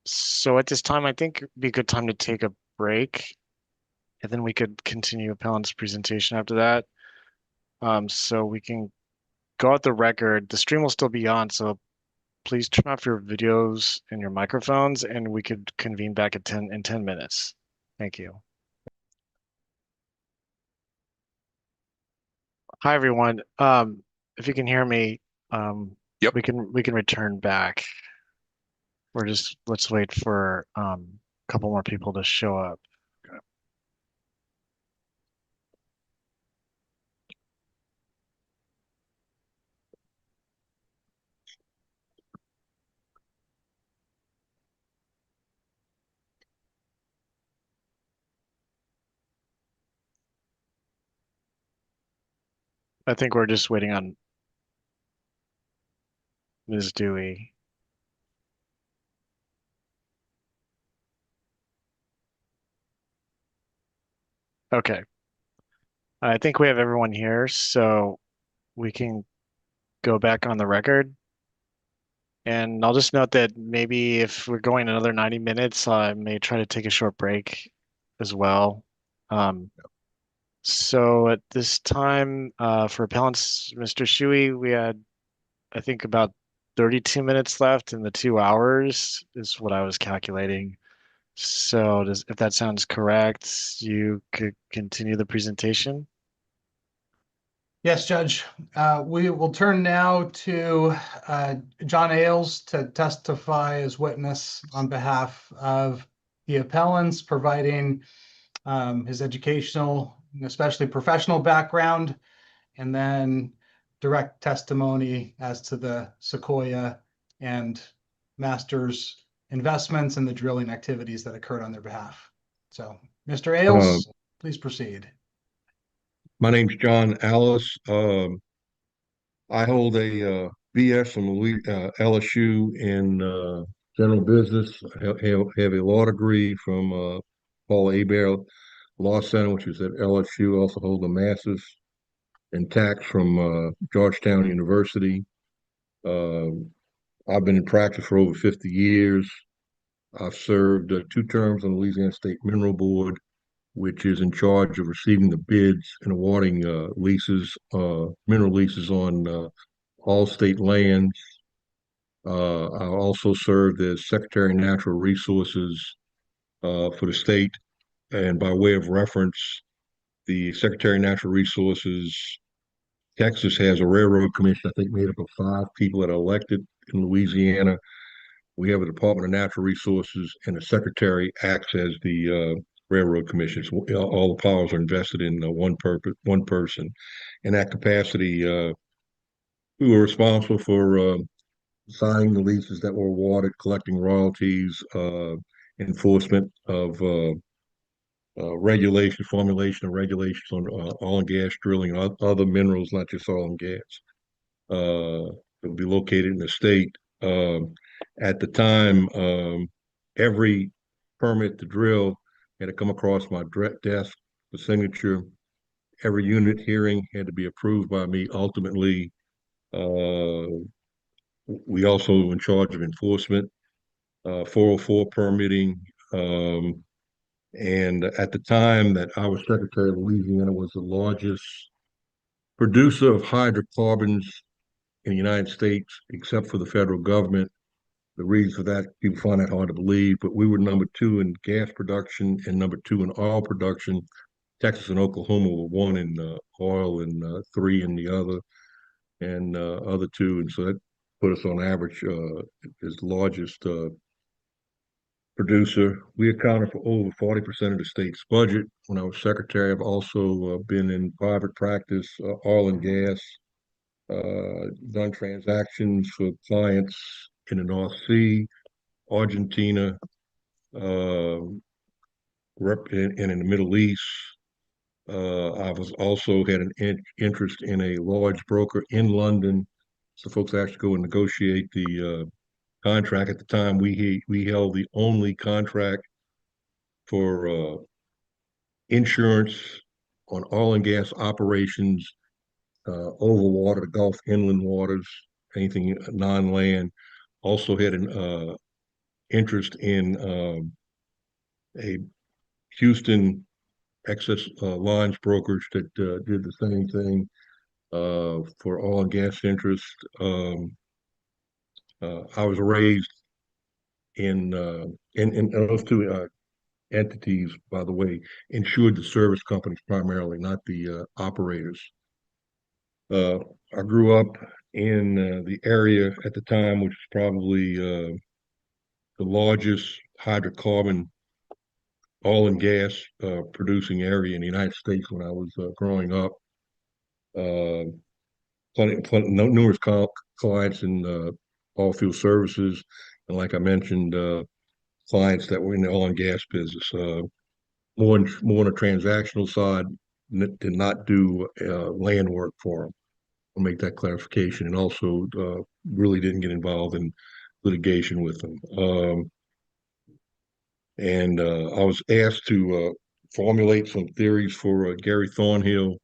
So at this time, I think it'd be a good time to take a break, and then we could continue Appellant's presentation after that. So we can go out the record. The stream will still be on, so please turn off your videos and your microphones, and we could convene back at 10 minutes. Thank you. Hi, everyone. If you can hear me, Yep. we can return back. Let's wait for a couple more people to show up. I think we're just waiting on Ms. Dewey. Okay. I think we have everyone here, so we can go back on the record. And I'll just note that maybe if we're going another 90 minutes, I may try to take a short break as well. So at this time, for appellants, Mr. Shuey, we had, I think, about 32 minutes left in the 2 hours is what I was calculating. So if that sounds correct, you could continue the presentation. Yes, Judge. We will turn now to John Ailes to testify as witness on behalf of the appellants, providing his educational and especially professional background, and then direct testimony as to the Sequoia and Masters investments and the drilling activities that occurred on their behalf. So, Mr. Ailes, please proceed. My name's John Alice. I hold a BS from LSU in general business. I have a law degree from Paul Hebert Law Center, which is at LSU. Also hold a master's in tax from Georgetown University. I've been in practice for over 50 years. I've served 2 terms on the Louisiana State Mineral Board, which is in charge of receiving the bids and awarding leases, mineral leases on all state lands. I also served as Secretary of Natural Resources for the state. And by way of reference, the Secretary of Natural Resources, Texas has a railroad commission, I think made up of 5 people that are elected. In Louisiana, we have a Department of Natural Resources, and the Secretary acts as the railroad commissions. All the powers are invested in one person. In that capacity, we were responsible for signing the leases that were awarded, collecting royalties, enforcement of regulation, formulation of regulations on oil and gas drilling, and other minerals, not just oil and gas. It will be located in the state. At the time, every permit to drill had to come across my desk for signature. Every unit hearing had to be approved by me. Ultimately, we also were in charge of enforcement, 404 permitting. And at the time that I was Secretary of Louisiana was the largest producer of hydrocarbons in the United States, except for the federal government. The reason for that, people find that hard to believe, but we were number 2 in gas production and number 2 in oil production. Texas and Oklahoma were 1 in oil and 3 in the other 2. And so that put us on average as the largest producer. We accounted for over 40% of the state's budget. When I was secretary, I've also been in private practice, oil and gas, done transactions for clients in the North Sea, Argentina, and in the Middle East. I was also had an interest in a large broker in London. So folks actually go and negotiate the contract. At the time, we held the only contract for insurance on oil and gas operations overwater, the Gulf inland waters, anything non-land. Also had an interest in a Houston excess lines brokerage that did the same thing for oil and gas interest. I was raised in those two entities, by the way, insured the service companies primarily, not the operators. I grew up in the area at the time, which is probably the largest hydrocarbon oil and gas producing area in the United States when I was growing up. Numerous clients in oil field services, and like I mentioned, clients that were in the oil and gas business. More on a transactional side, did not do land work for them. I'll make that clarification, and also really didn't get involved in litigation with them. And I was asked to formulate some theories for Gary Thornhill,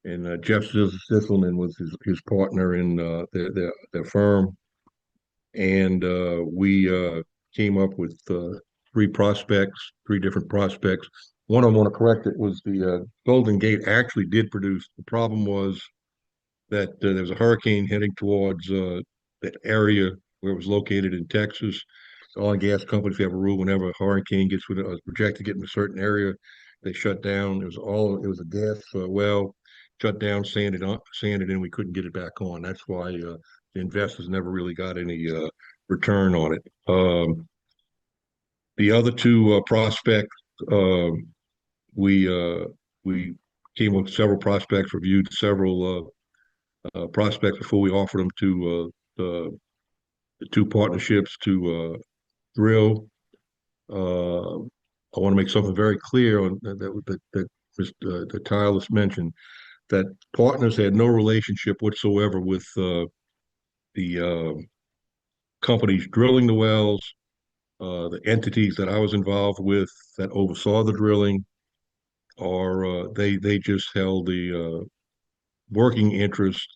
and Jeff Sisselman was his partner in their firm. And we came up with three different prospects. One I want to correct, it was the Golden Gate actually did produce. The problem was that there was a hurricane heading towards that area where it was located in Texas. Oil and gas companies have a rule: whenever a hurricane gets projected to get in a certain area, they shut down. It was a gas well, shut down, sanded in. We couldn't get it back on. That's why the investors never really got any return on it. The other two prospects, we came up with several prospects, reviewed several prospects before we offered them to the two partnerships to drill. I want to make something very clear on that Mr. Tyler's mentioned, that partners had no relationship whatsoever with the companies drilling the wells, the entities that I was involved with that oversaw the drilling, or they just held the working interest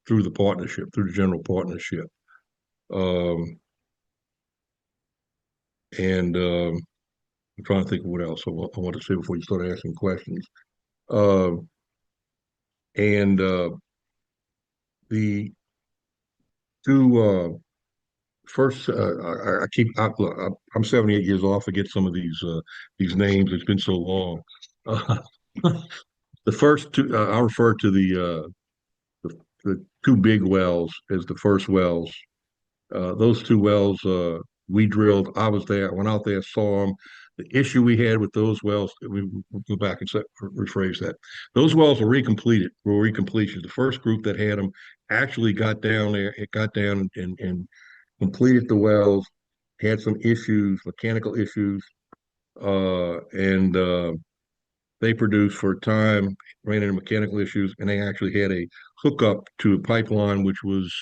through the partnership, through the general partnership. And I'm trying to think of what else I want to say before you start asking questions. And the two first, I'm 78 years old. I forget some of these names. It's been so long. The first two, I refer to the two big wells as the first wells. Those two wells we drilled. I was there. I went out there, saw them. The issue we had with those wells, we go back and rephrase that. Those wells were recompleted. The first group that had them actually got down there. It got down and completed the wells. Had some issues, mechanical issues, and they produced for a time, ran into mechanical issues, and they actually had a hookup to a pipeline, which was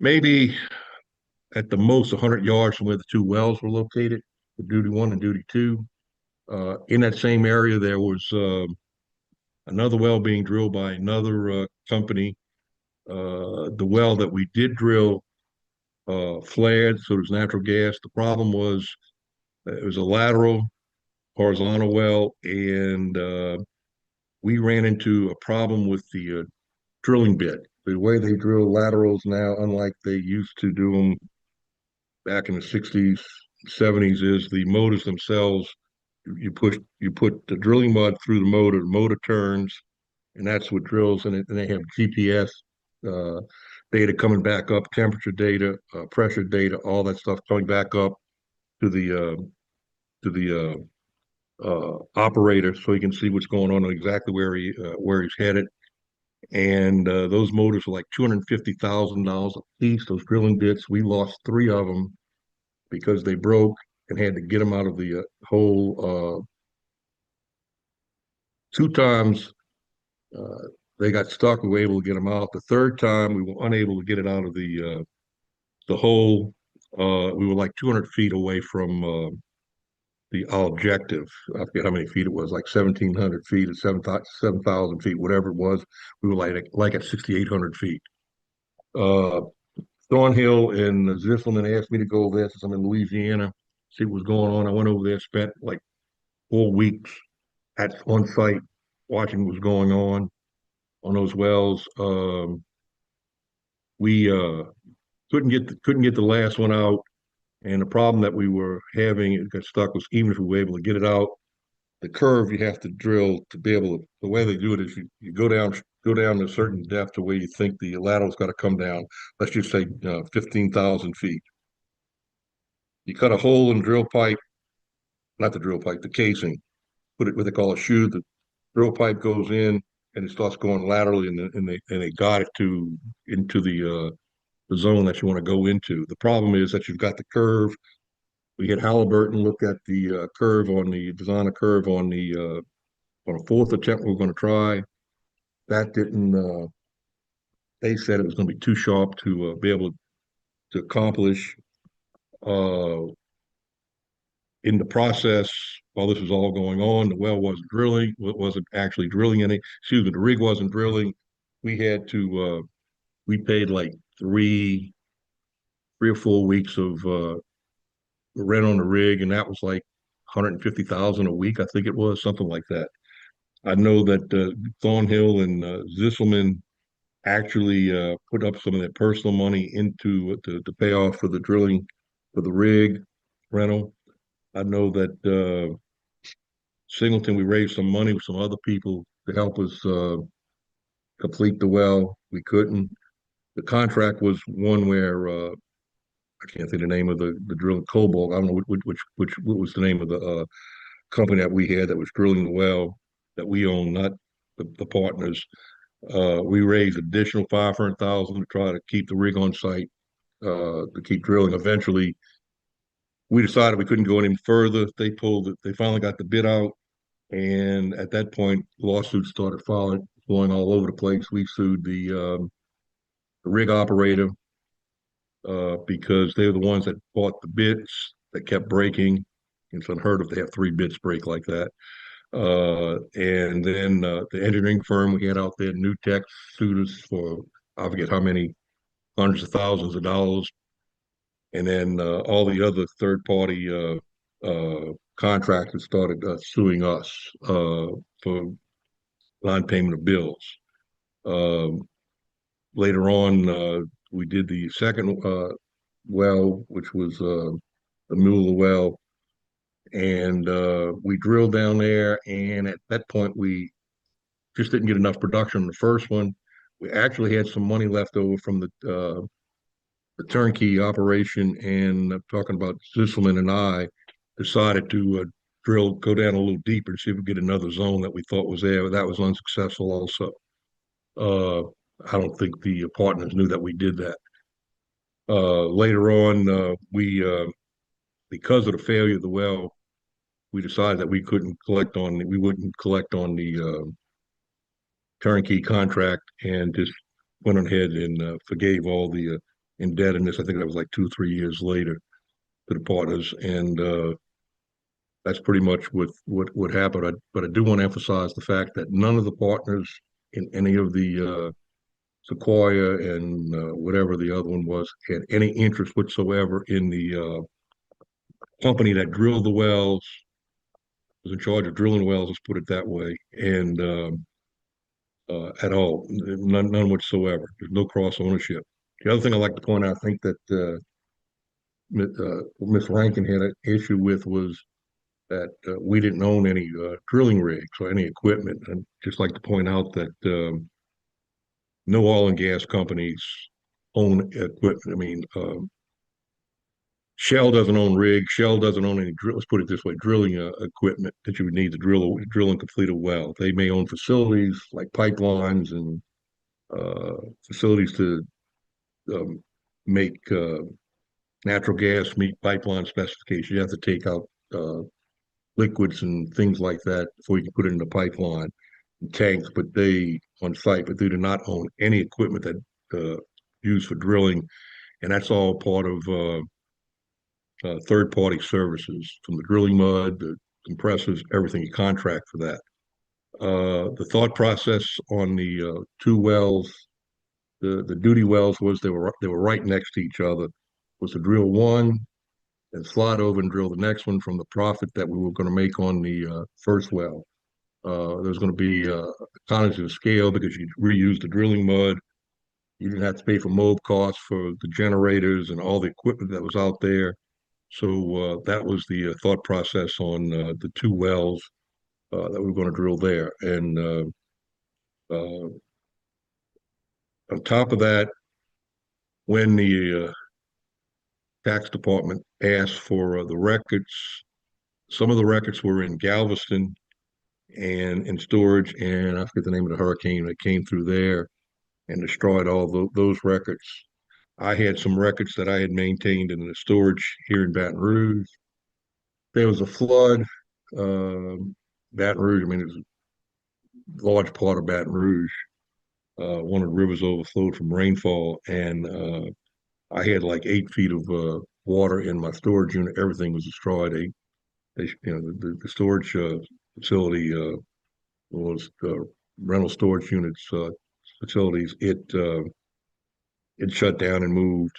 maybe at the most 100 yards from where the two wells were located, the Duty 1 and Duty 2. In that same area, there was another well being drilled by another company. The well that we did drill flared, so there's natural gas. The problem was it was a lateral horizontal well, and we ran into a problem with the drilling bit. The way they drill laterals now, unlike they used to do them back in the 60s, 70s, is the motors themselves. You put the drilling mud through the motor turns, and that's what drills, and they have GPS data coming back up, temperature data, pressure data, all that stuff coming back up to the operator, so he can see what's going on and exactly where he's headed. And those motors were like $250,000 a piece. Those drilling bits, we lost 3 of them because they broke and had to get them out of the hole. 2 times they got stuck. We were able to get them out. The 3rd time we were unable to get it out of the hole. We were like 200 feet away from our objective. I forget how many feet it was, like 1,700 feet or 7,000 feet, whatever it was. We were like at 6,800 feet. Thornhill and Ziffelman asked me to go over there since I'm in Louisiana, see what was going on. I went over there, spent like 4 weeks on site watching what was going on those wells. We couldn't get the last one out, and the problem that we were having, it got stuck, was even if we were able to get it out, the curve you have to drill to be able to. The way they do it is you go down to a certain depth to where you think the lateral's got to come down. Let's just say 15,000 feet. You cut a hole in the drill pipe, not the drill pipe, the casing. Put it what they call a shoe. The drill pipe goes in and it starts going laterally, and they got it into the zone that you want to go into. The problem is that you've got the curve. We had Halliburton look at the curve on the design a curve on a fourth attempt we were going to try. That didn't. They said it was going to be too sharp to be able to accomplish. In the process, while this was all going on, the well wasn't actually drilling any. Excuse me, the rig wasn't drilling. We had to. We paid like 3 or 4 weeks of rent on the rig, and that was like 150,000 a week, I think it was, something like that. I know that Thornhill and Zisselman actually put up some of their personal money into to pay off for the drilling for the rig rental. I know that Singleton, we raised some money with some other people to help us complete the well. We couldn't. The contract was one where I can't think the name of the drilling, Cobalt. I don't know what was the name of the company that we had that was drilling the well that we own, not the partners. We raised additional 500,000 to try to keep the rig on site, to keep drilling. Eventually, we decided we couldn't go any further. They pulled it. They finally got the bid out, and at that point, lawsuits started falling, going all over the place. We sued the rig operator because they're the ones that bought the bits that kept breaking. It's unheard of to have 3 bits break like that. And then the engineering firm we had out there, New Tech, sued us for I forget how many hundreds of thousands of dollars. And then all the other third-party contractors started suing us for non-payment of bills. Later on, we did the second well, which was the Mueller well, and we drilled down there. And at that point, we just didn't get enough production on the first one. We actually had some money left over from the turnkey operation, and I'm talking about Zisselman and I decided to go down a little deeper to see if we could get another zone that we thought was there. That was unsuccessful also. I don't think the partners knew that we did that. Later on, because of the failure of the well, we decided that we wouldn't collect on the turnkey contract, and just went ahead and forgave all the indebtedness. I think that was like 2 or 3 years later to the partners, and that's pretty much what happened. But I do want to emphasize the fact that none of the partners in any of the Sequoia and whatever the other one was had any interest whatsoever in the company that drilled the wells, was in charge of drilling wells, let's put it that way, and at all, none whatsoever. There's no cross ownership. The other thing I'd like to point out, I think that Ms. Rankin had an issue with, was that we didn't own any drilling rigs or any equipment. And just like to point out that no oil and gas companies own equipment. I mean, Shell doesn't own rigs. Shell doesn't own any let's put it this way, drilling equipment that you would need to drill and complete a well. They may own facilities like pipelines and facilities to make natural gas meet pipeline specifications. You have to take out liquids and things like that before you can put it in the pipeline, tanks, but they on site, but they do not own any equipment that used for drilling. And that's all part of third-party services from the drilling mud, the compressors, everything. You contract for that. The thought process on the two wells, the duty wells was they were right next to each other. Was to drill one and slide over and drill the next one from the profit that we were going to make on the first well. There's going to be economies of scale because you reuse the drilling mud. You didn't have to pay for mob costs for the generators and all the equipment that was out there. So that was the thought process on the two wells that we were going to drill there. And on top of that, when the tax department asked for the records, some of the records were in Galveston and in storage, and I forget the name of the hurricane that came through there and destroyed all those records. I had some records that I had maintained in the storage here in Baton Rouge. There was a flood. Baton Rouge, I mean, it was a large part of Baton Rouge. One of the rivers overflowed from rainfall, and I had like 8 feet of water in my storage unit. Everything was destroyed. The storage facility was rental storage units facilities. It shut down and moved,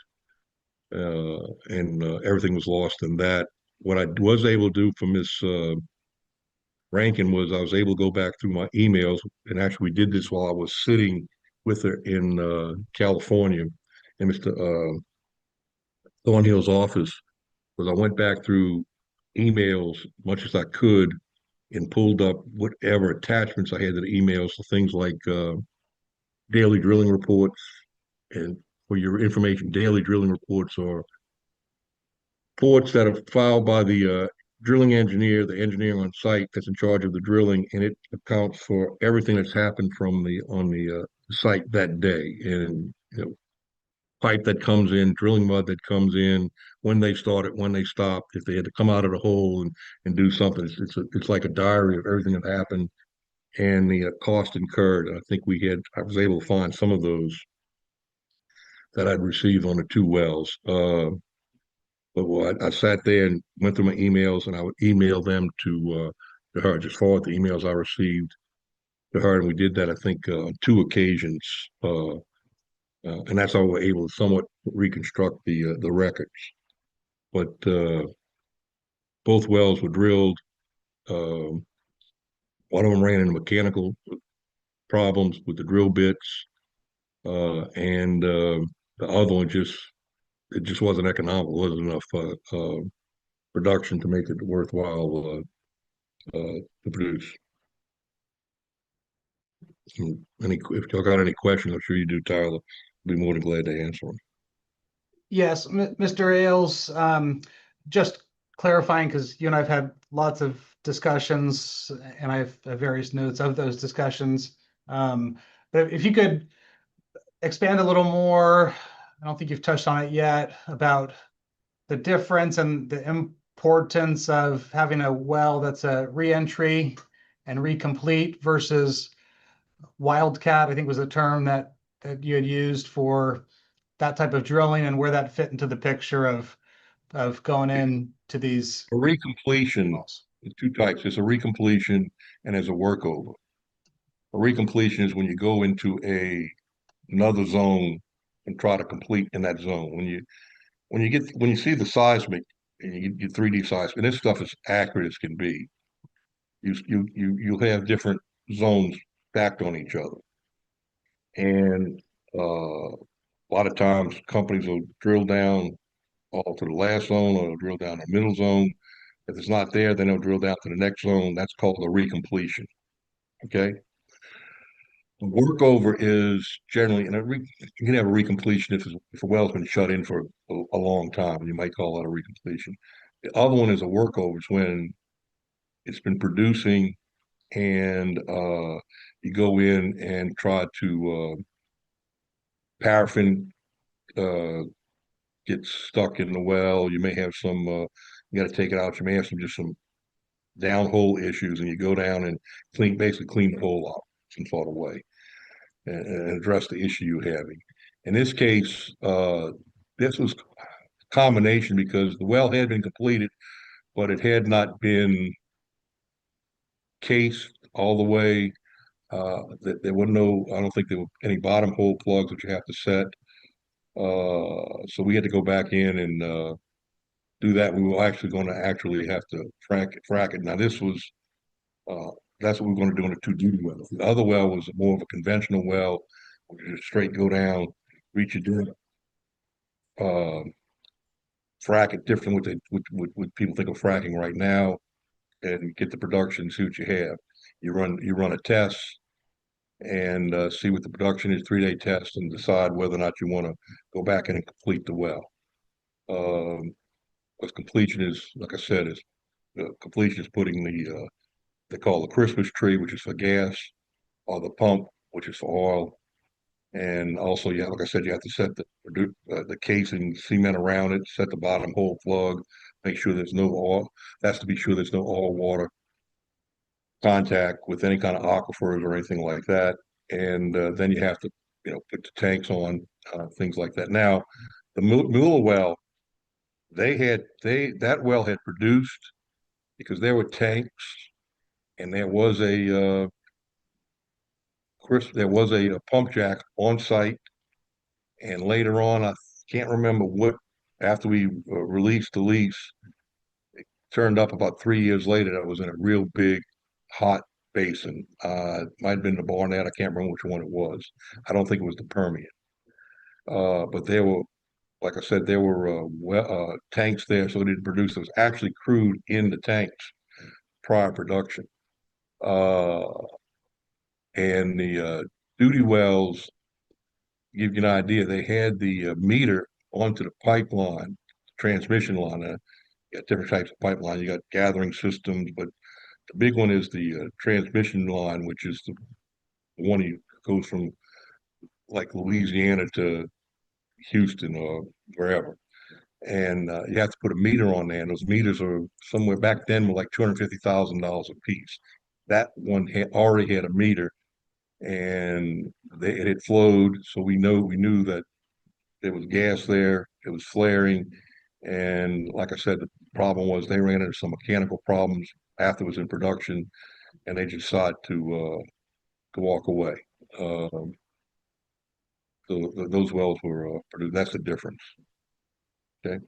and everything was lost in that. What I was able to do for Miss Rankin was I was able to go back through my emails, and actually we did this while I was sitting with her in California in Mr. Thornhill's office, was I went back through emails much as I could and pulled up whatever attachments I had to the emails, so things like daily drilling reports. And for your information, daily drilling reports are reports that are filed by the drilling engineer, the engineer on site that's in charge of the drilling, and it accounts for everything that's happened from on the site that day. And pipe that comes in, drilling mud that comes in, when they started, when they stopped, if they had to come out of the hole and do something. It's like a diary of everything that happened and the cost incurred. And I think I was able to find some of those that I'd received on the two wells. But I sat there and went through my emails, and I would email them to her, just forward the emails I received to her. And we did that, I think, on 2 occasions. And that's how we were able to somewhat reconstruct the records. But both wells were drilled. One of them ran into mechanical problems with the drill bits, and the other one it just wasn't economical. It wasn't enough production to make it worthwhile to produce. If y'all got any questions, I'm sure you do, Tyler. I'd be more than glad to answer them. Yes, Mr. Ailes, just clarifying, because you and I've had lots of discussions and I have various notes of those discussions. But if you could expand a little more, I don't think you've touched on it yet, about the difference and the importance of having a well that's a reentry and recomplete versus wildcat, I think was a term that you had used for that type of drilling, and where that fit into the picture of going into these. A recompletion is 2 types. There's a recompletion and there's a workover. A recompletion is when you go into another zone and try to complete in that zone. When you see the seismic and you get 3D seismic, and this stuff is accurate as can be. You'll have different zones stacked on each other, and a lot of times companies will drill down all to the last zone, or they'll drill down the middle zone. If it's not there, then they'll drill down to the next zone. That's called a recompletion. Okay. A workover is generally, you can have a recompletion if a well's been shut in for a long time, and you might call that a recompletion. The other one is a workover. It's when it's been producing and you go in and try to paraffin gets stuck in the well. You may have some, you got to take it out. You may have some downhole issues, and you go down and basically clean the hole out some sort of way and address the issue you're having. In this case, this was combination because the well had been completed, but it had not been cased all the way. There were no, I don't think there were any bottom hole plugs that you have to set. So we had to go back in and do that. We were actually going to actually have to frack it. Now this was that's what we we're going to do on the two duty wells. The other well was more of a conventional well, which is just straight go down, reach your depth, frack it different what people think of fracking right now, and get the production, see what you have. You run a test and see what the production is, 3-day test, and decide whether or not you want to go back in and complete the well. Because completion is, like I said, is completion is putting the they call the Christmas tree, which is for gas, or the pump, which is for oil. And also, yeah, like I said, you have to set the casing cement around it, set the bottom hole plug, make sure there's no oil. That's to be sure there's no oil water contact with any kind of aquifers or anything like that. And then you have to, put the tanks on, things like that. Now, the Mueller well, that well had produced because there were tanks, and there was a pump jack on site, and later on, I can't remember what, after we released the lease, it turned up about 3 years later that was in a real big hot basin. Might have been the Barnett, I can't remember which one it was. I don't think it was the Permian. But there were, like I said, there were tanks there, so it didn't produce. There was actually crude in the tanks prior production. And the duty wells, give you an idea, they had the meter onto the pipeline, transmission line. You got different types of pipeline. You got gathering systems, but the big one is the transmission line, which is the one that goes from like Louisiana to Houston or wherever. And you have to put a meter on there, and those meters are somewhere back then were like $250,000 a piece. That one already had a meter, and it had flowed, so we knew that there was gas there. It was flaring, and like I said, the problem was they ran into some mechanical problems after it was in production, and they decided to walk away. So those wells were produced. That's the difference. Okay.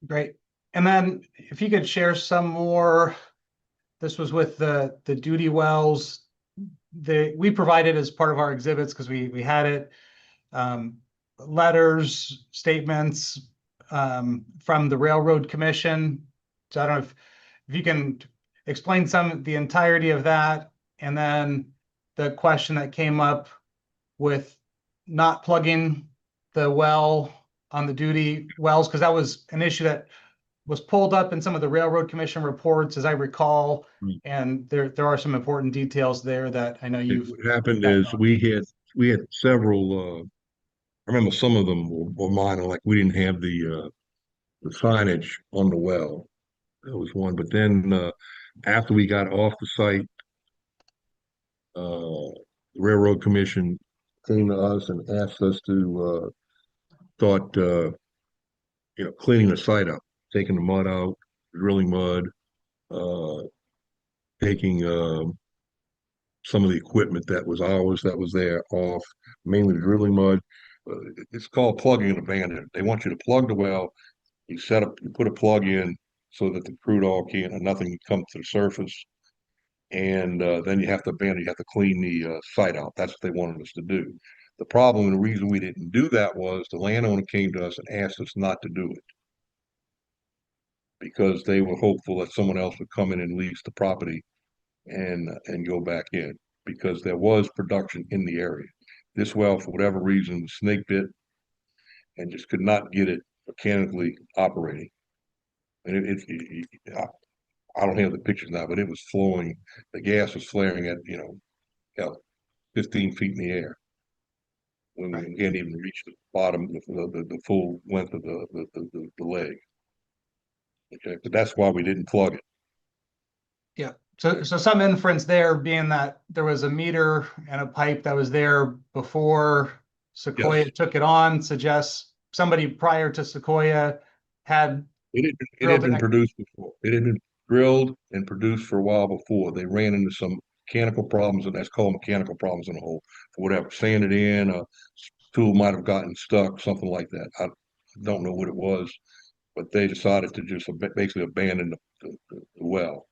Great. And then if you could share some more, this was with the duty wells. We provided as part of our exhibits because we had it, letters, statements from the Railroad Commission. So I don't know if you can explain the entirety of that, and then the question that came up with not plugging the well on the duty wells, because that was an issue that was pulled up in some of the Railroad Commission reports, as I recall, and there are some important details there that I know you've. What happened is we had several. I remember some of them were minor, like we didn't have the signage on the well. That was one. But then after we got off the site, the Railroad Commission came to us and asked us to start, cleaning the site up, taking the mud out, drilling mud, taking some of the equipment that was ours that was there off, mainly drilling mud. It's called plugging and abandonment. They want you to plug the well. You put a plug in so that the crude oil nothing can come to the surface. And then you have to abandon, you have to clean the site out. That's what they wanted us to do. The problem and the reason we didn't do that was the landowner came to us and asked us not to do it because they were hopeful that someone else would come in and lease the property and go back in because there was production in the area. This well, for whatever reason, was snake bit and just could not get it mechanically operating. And I don't have the pictures now, but it was flowing. The gas was flaring at 15 feet in the air when we can't even reach the bottom, the full length of the leg. Okay, but that's why we didn't plug it. Yeah. So some inference there being that there was a meter and a pipe that was there before Sequoia took it on, suggests somebody prior to Sequoia had It had drilled been it. produced before. It had been drilled and produced for a while before. They ran into some mechanical problems, and that's called mechanical problems in the hole. For whatever, sanded in, a tool might have gotten stuck, something like that. I don't know what it was, but they decided to just basically abandon the borehole.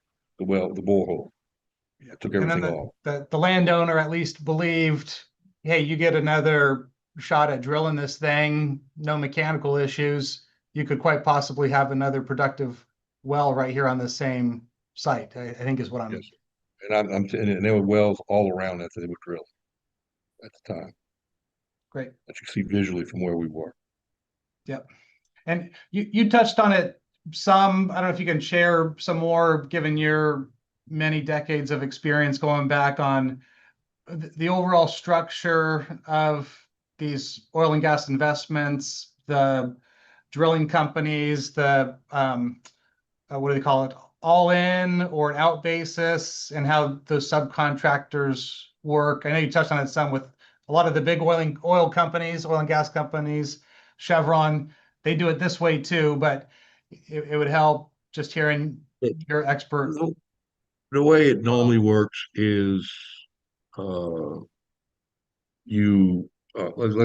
Took And then everything off. the landowner at least believed, hey, you get another shot at drilling this thing, no mechanical issues. You could quite possibly have another productive well right here on the same site, I think is what I'm. Yes. And there were wells all around that they were drilling at the time. Great. That you see visually from where we were. Yep. And you touched on it some. I don't know if you can share some more, given your many decades of experience going back on the overall structure of these oil and gas investments, the drilling companies, the what do they call it, all in or an out basis, and how those subcontractors work. I know you touched on it some with a lot of the big oil and gas companies, Chevron. They do it this way too, but it would help just hearing your expert. The way it normally works is let's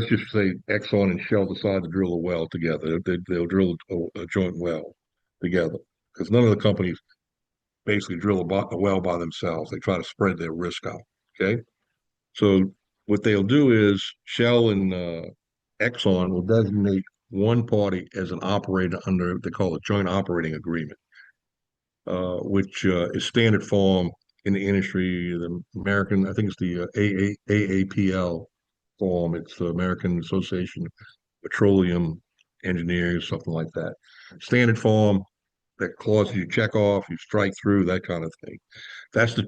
just say Exxon and Shell decide to drill a well together. They'll drill a joint well together because none of the companies basically drill a well by themselves. They try to spread their risk out. Okay, so what they'll do is Shell and Exxon will designate one party as an operator under they call a joint operating agreement, which is standard form in the industry. The American, I think it's the AAPL form. It's the American Association of Petroleum Engineers, something like that. Standard form, that clause you check off, you strike through, that kind of thing. That's the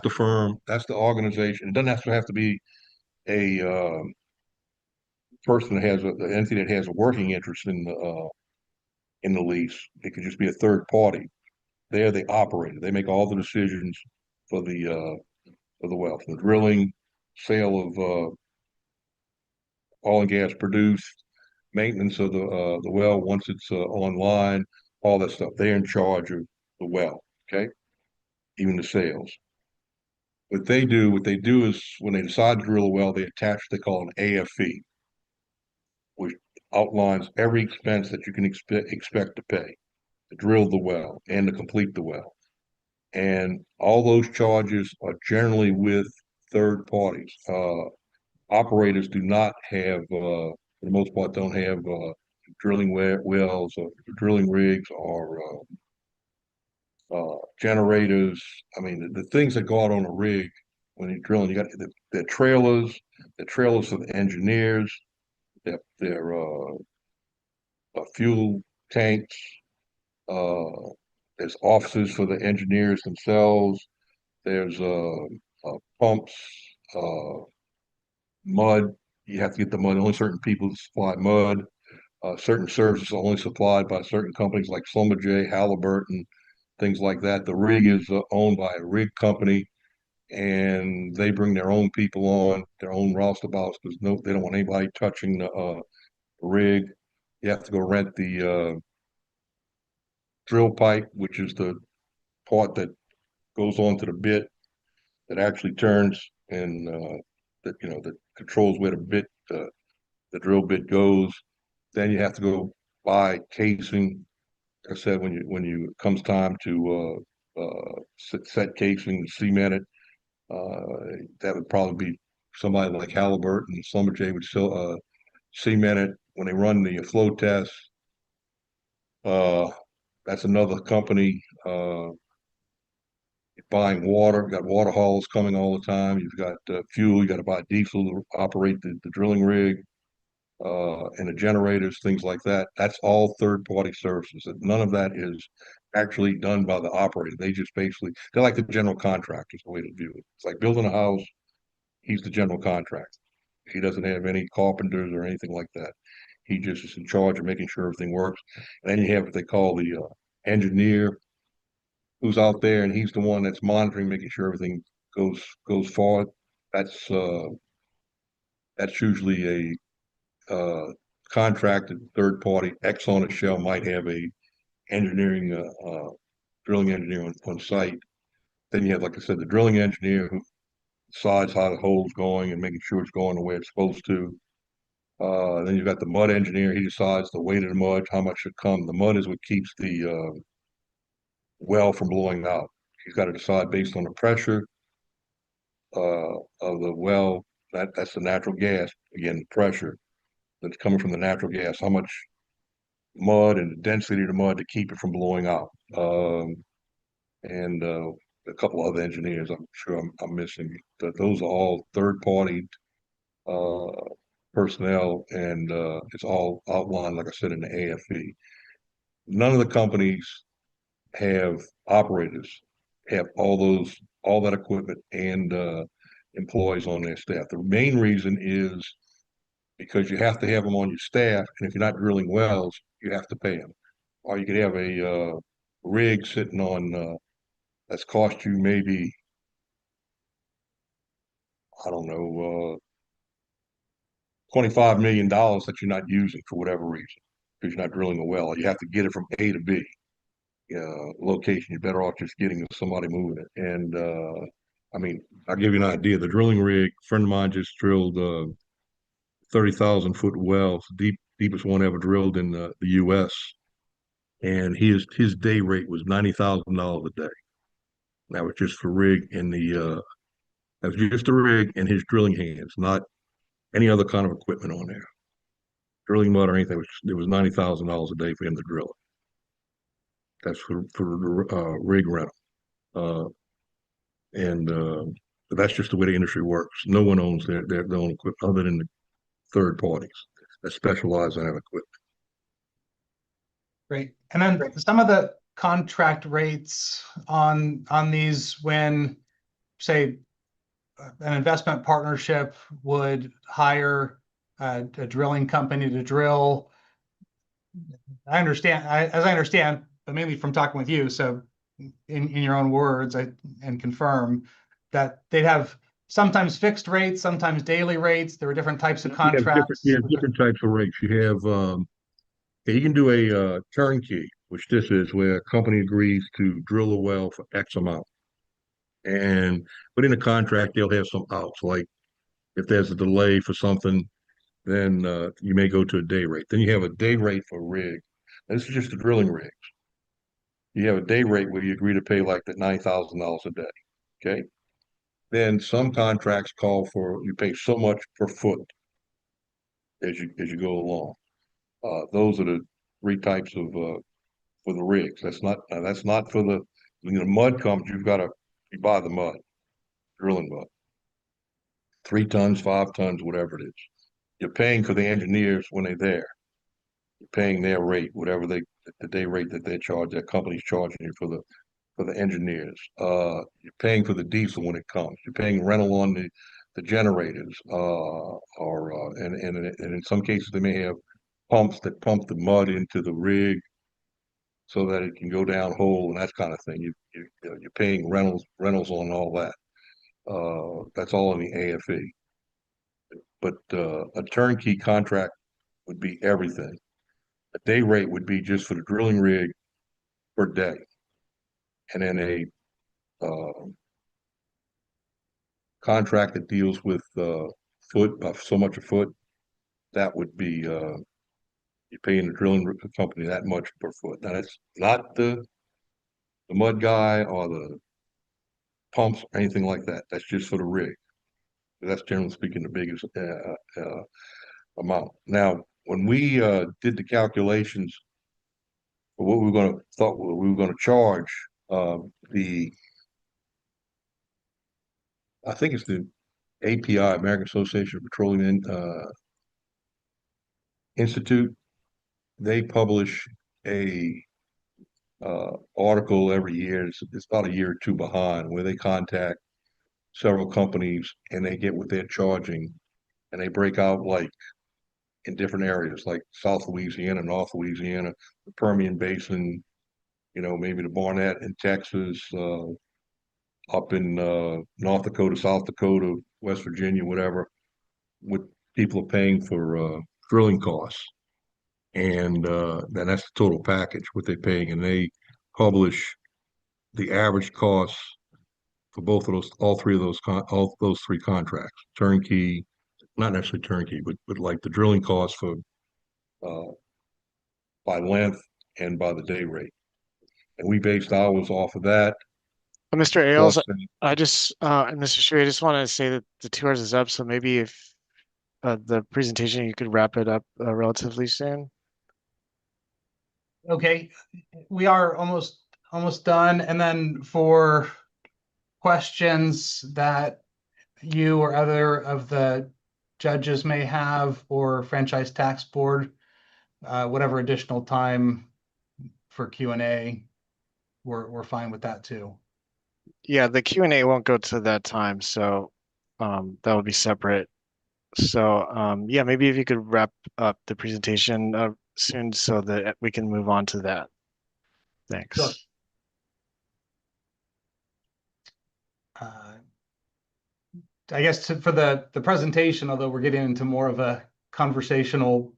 firm, that's the organization. It doesn't have to be a person that has the entity that has a working interest in the lease. It could just be a third party. They're the operator. They make all the decisions for the well, from the drilling, sale of oil and gas produced, maintenance of the well once it's online, all that stuff. They're in charge of the well. Okay, even the sales. What they do is when they decide to drill a well, they attach what they call an AFE, which outlines every expense that you can expect to pay to drill the well and to complete the well. And all those charges are generally with third parties. Operators do not have, for the most part, don't have drilling wells or drilling rigs or generators. I mean, the things that go out on a rig when you're drilling, you got the trailers for the engineers, their fuel tanks. There's offices for the engineers themselves. There's pumps, mud. You have to get the mud. Only certain people supply mud. Certain services are only supplied by certain companies like Schlumberger, Halliburton, things like that. The rig is owned by a rig company, and they bring their own people on, their own roustabouts, because they don't want anybody touching the rig. You have to go rent the drill pipe, which is the part that goes onto the bit that actually turns and that controls where the drill bit goes. Then you have to go buy casing. Like I said, when it comes time to set casing, cement it, that would probably be somebody like Halliburton. Schlumberger would still cement it when they run the flow test. That's another company. Buying water, you've got water hauls coming all the time. You've got fuel, you got to buy diesel to operate the drilling rig, and the generators, things like that. That's all third-party services. None of that is actually done by the operator. They just basically, they're like the general contractors, the way to view it. It's like building a house, he's the general contractor. He doesn't have any carpenters or anything like that. He just is in charge of making sure everything works. And then you have what they call the engineer, who's out there, and he's the one that's monitoring, making sure everything goes forward. That's usually a contracted third party. Exxon and Shell might have a engineering, drilling engineer on site. Then you have, like I said, the drilling engineer who decides how the hole's going and making sure it's going the way it's supposed to. Then you've got the mud engineer. He decides the weight of the mud, how much should come. The mud is what keeps the well from blowing out. He's got to decide based on the pressure of the well. That's the natural gas. Again, the pressure that's coming from the natural gas. How much mud and the density of the mud to keep it from blowing out. And a couple other engineers, I'm sure I'm missing. But those are all third-party personnel, and it's all outlined, like I said, in the AFE. None of the companies have operators, have all that equipment and employees on their staff. The main reason is because you have to have them on your staff, and if you're not drilling wells, you have to pay them. Or you could have a rig sitting on that's cost you maybe, I don't know, $25 million that you're not using for whatever reason, because you're not drilling a well. You have to get it from A to B location. You're better off just getting somebody moving it. And I mean, I'll give you an idea. The drilling rig, a friend of mine just drilled 30,000-foot wells, deepest one ever drilled in the U.S. And his day rate was $90,000 a day. That was just for rig and that was just the rig and his drilling hands, not any other kind of equipment on there. Drilling mud or anything. It was $90,000 a day for him to drill it. That's for the rig rental. But that's just the way the industry works. No one owns their own equipment other than the third parties that specialize in that equipment. Great. And then some of the contract rates on these, when, say, an investment partnership would hire a drilling company to drill. I understand, as I understand, but mainly from talking with you, so in your own words, and confirm that they'd have sometimes fixed rates, sometimes daily rates. There were different types of contracts. Different types of rates. You have you can do a turnkey, which this is, where a company agrees to drill a well for X amount. But in the contract, they'll have some outs, like if there's a delay for something, then you may go to a day rate. Then you have a day rate for rig. This is just the drilling rigs. You have a day rate where you agree to pay like the $9,000 a day. Okay. Then some contracts call for you pay so much per foot as you go along. Those are the three types of for the rigs. That's not for the when the mud comes. You buy the mud, drilling mud, 3 tons, 5 tons, whatever it is. You're paying for the engineers when they're there. You're paying their rate, whatever the day rate that they charge. That company's charging you for the engineers. You're paying for the diesel when it comes. You're paying rental on the generators, and in some cases they may have pumps that pump the mud into the rig so that it can go down hole and that kind of thing. You're paying rentals on all that. That's all in the AFE. But a turnkey contract would be everything. A day rate would be just for the drilling rig per day, and then a contract that deals with so much a foot. That would be you're paying the drilling company that much per foot. Now that's not the mud guy or the pumps or anything like that. That's just for the rig. That's generally speaking the biggest amount. Now, when we did the calculations for what we were going to charge, I think it's the API, American Association of Petroleum Institute. They publish a article every year. It's about a year or two behind, where they contact several companies and they get what they're charging, and they break out like in different areas, like South Louisiana, North Louisiana, the Permian Basin, maybe the Barnett in Texas, up in North Dakota, South Dakota, West Virginia, whatever, what people are paying for drilling costs. And then that's the total package, what they're paying. And they publish the average costs for both of those, all those three contracts, turnkey, not necessarily turnkey, but like the drilling costs for by length and by the day rate. And we based ours off of that. Mr. Ailes, Plus, and Mr. Shui, I just want to say that the 2 hours is up, so maybe if the presentation, you could wrap it up relatively soon. Okay, we are almost done. And then for questions that you or other of the judges may have, or franchise tax board, whatever additional time for Q&A, we're fine with that too. Yeah, the Q&A won't go to that time, so that would be separate. So yeah, maybe if you could wrap up the presentation soon so that we can move on to that. Thanks. Sure. I guess for the presentation, although we're getting into more of a conversational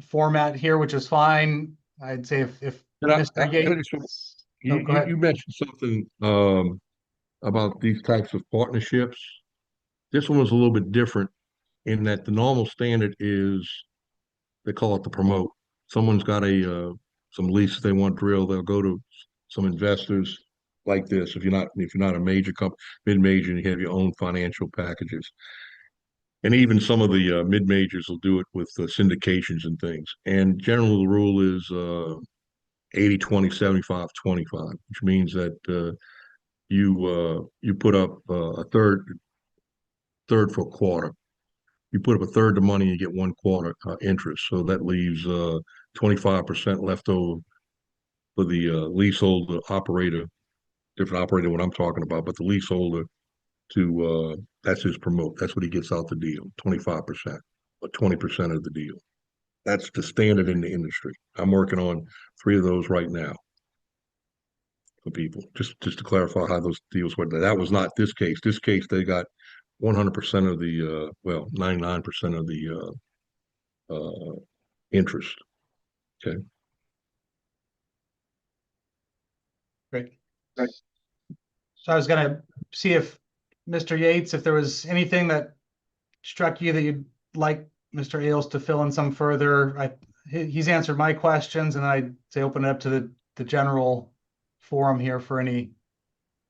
format here, which is fine. I'd say if Mr. Yates, you go ahead. mentioned something about these types of partnerships. This one was a little bit different in that the normal standard is they call it the promote. Someone's got some leases they want drilled, they'll go to some investors like this. If you're not a major company, mid-major, and you have your own financial packages. And even some of the mid-majors will do it with syndications and things. And generally the rule is 80-20, 75-25, which means that you put up a third for a quarter. You put up a third the money, you get 1/4 interest. So that leaves 25% left over for the leaseholder operator, different operator what I'm talking about, but the leaseholder to that's his promote. That's what he gets out the deal, 25% or 20% of the deal. That's the standard in the industry. I'm working on 3 of those right now for people, just to clarify how those deals were. That was not this case. This case, they got 100% of the 99% of the interest. Okay. Great. So I was gonna see if Mr. Yates, if there was anything that struck you that you'd like Mr. Ailes to fill in some further. He's answered my questions, and I'd say open it up to the general forum here for any,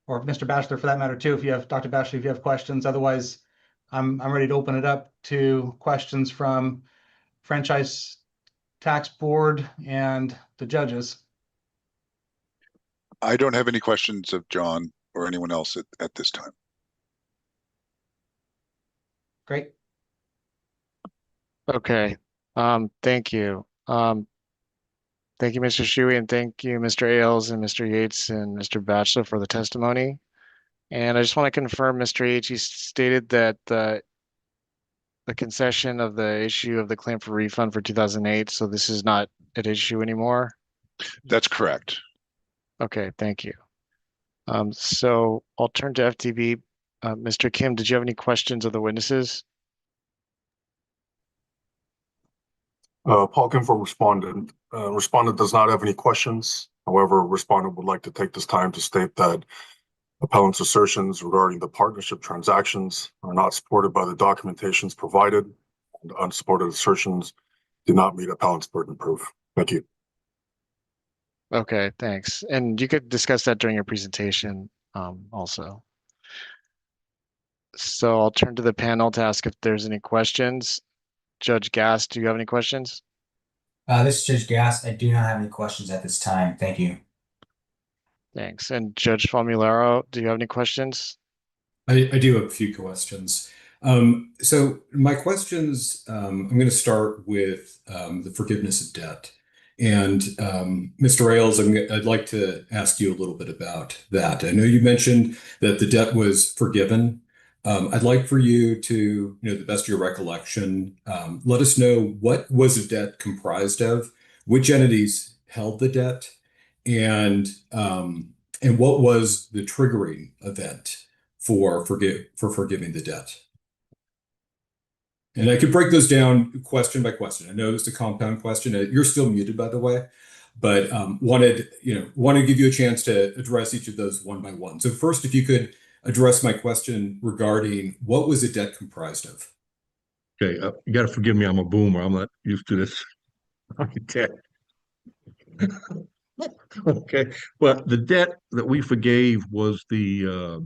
or Mr. Batchelor for that matter too, if you have, Dr. Batchelor, if you have questions. Otherwise, I'm ready to open it up to questions from franchise tax board and the judges. I don't have any questions of John or anyone else at this time. Great. Okay. Thank you. Thank you, Mr. Shuey, and thank you, Mr. Ailes and Mr. Yates and Mr. Batchelor for the testimony. And I just want to confirm, Mr. Yates, you stated that the concession of the issue of the claim for refund for 2008, so this is not at issue anymore? That's correct. Okay, thank you. So I'll turn to FTB. Mr. Kim, did you have any questions of the witnesses? Paul Kim for respondent. Respondent does not have any questions. However, respondent would like to take this time to state that appellant's assertions regarding the partnership transactions are not supported by the documentations provided, and unsupported assertions do not meet appellant's burden of proof. Thank you. Okay, thanks. And you could discuss that during your presentation also. So I'll turn to the panel to ask if there's any questions. Judge Gass, do you have any questions? This is Judge Gass. I do not have any questions at this time. Thank you. Thanks. And Judge Famularo, do you have any questions? I do have a few questions. So my questions, I'm going to start with the forgiveness of debt. And Mr. Ailes, I'd like to ask you a little bit about that. I know you mentioned that the debt was forgiven. I'd like for you to, the best of your recollection, let us know what was the debt comprised of, which entities held the debt, and what was the triggering event for forgiving the debt. And I could break those down question by question. I know it's a compound question. You're still muted, by the way, but wanted to give you a chance to address each of those one by one. So first, if you could address my question regarding what was the debt comprised of? Okay, you got to forgive me. I'm a boomer. I'm not used to this. Okay. Okay, well, the debt that we forgave was the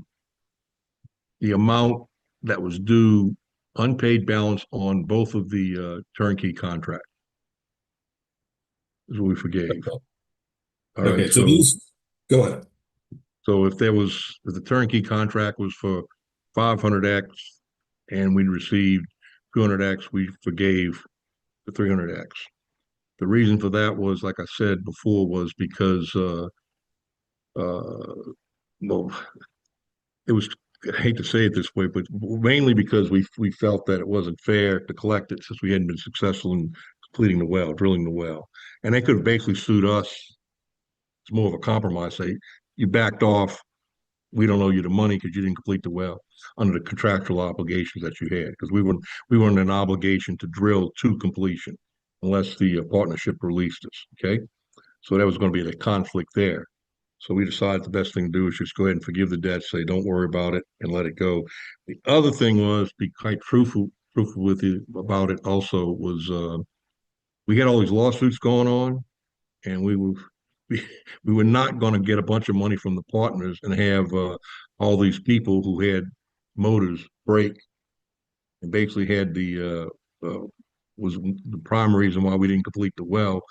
amount that was due, unpaid balance on both of the turnkey contracts. Is what we forgave. All Okay, right, so go ahead. So if the turnkey contract was for 500X and we received 200X, we forgave the 300X. The reason for that was, like I said before, was because, well, it was, I hate to say it this way, but mainly because we felt that it wasn't fair to collect it since we hadn't been successful in completing the well, drilling the well. And they could have basically sued us. It's more of a compromise. Say, you backed off. We don't owe you the money because you didn't complete the well under the contractual obligations that you had. Because we were in an obligation to drill to completion unless the partnership released us. Okay. So that was going to be the conflict there. So we decided the best thing to do is just go ahead and forgive the debt, say don't worry about it, and let it go. The other thing was be quite truthful with you about it. Also, was we had all these lawsuits going on, and we were not going to get a bunch of money from the partners and have all these people who had motors break, and basically had was the prime reason why we didn't complete the well,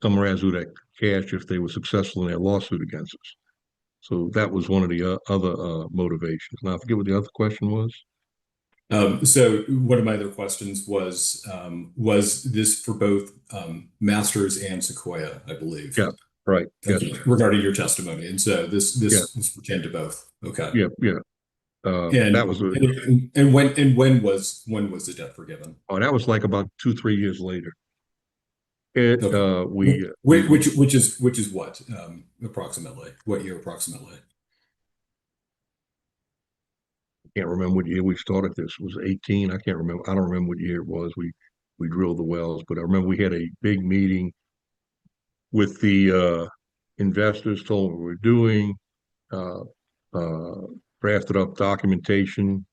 come razu that cash if they were successful in their lawsuit against us. So that was one of the other motivations. Now I forget what the other question was. So one of my other questions was this for both Masters and Sequoia, I believe. Yeah, right. Yes. Regarding your testimony, and so this pertained to both. Okay. Yeah. And that was when was the debt forgiven? Oh, that was like about 2-3 years later. Okay. Which is what approximately? What year approximately? Can't remember what year we started this. It was 18. I can't remember. I don't remember what year it was. We drilled the wells, but I remember we had a big meeting with the investors, told them what we were doing, drafted up documentation.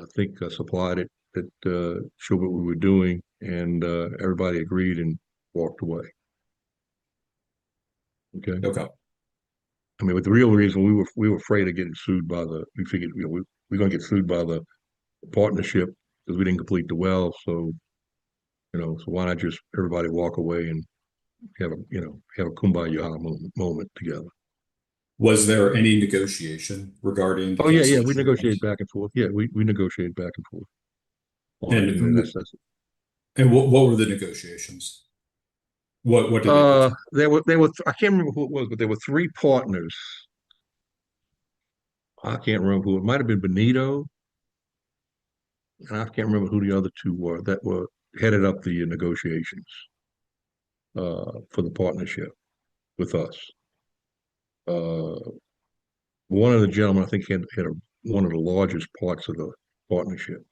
I think I supplied it that showed what we were doing, and everybody agreed and walked away. Okay. Okay. I mean, but the real reason we were afraid of getting sued by we figured we're going to get sued by the partnership because we didn't complete the well. So, so why not just everybody walk away and have a kumbaya moment together. Was there any negotiation regarding? Oh yeah, we negotiated back and forth. Yeah, we negotiated back and forth. And what were the negotiations? What did there were I can't remember who it was, but there were 3 partners. I can't remember who it might have been Benito, and I can't remember who the other 2 were that were headed up the negotiations for the partnership with us. One of the gentlemen, I think, had one of the largest parts of the partnership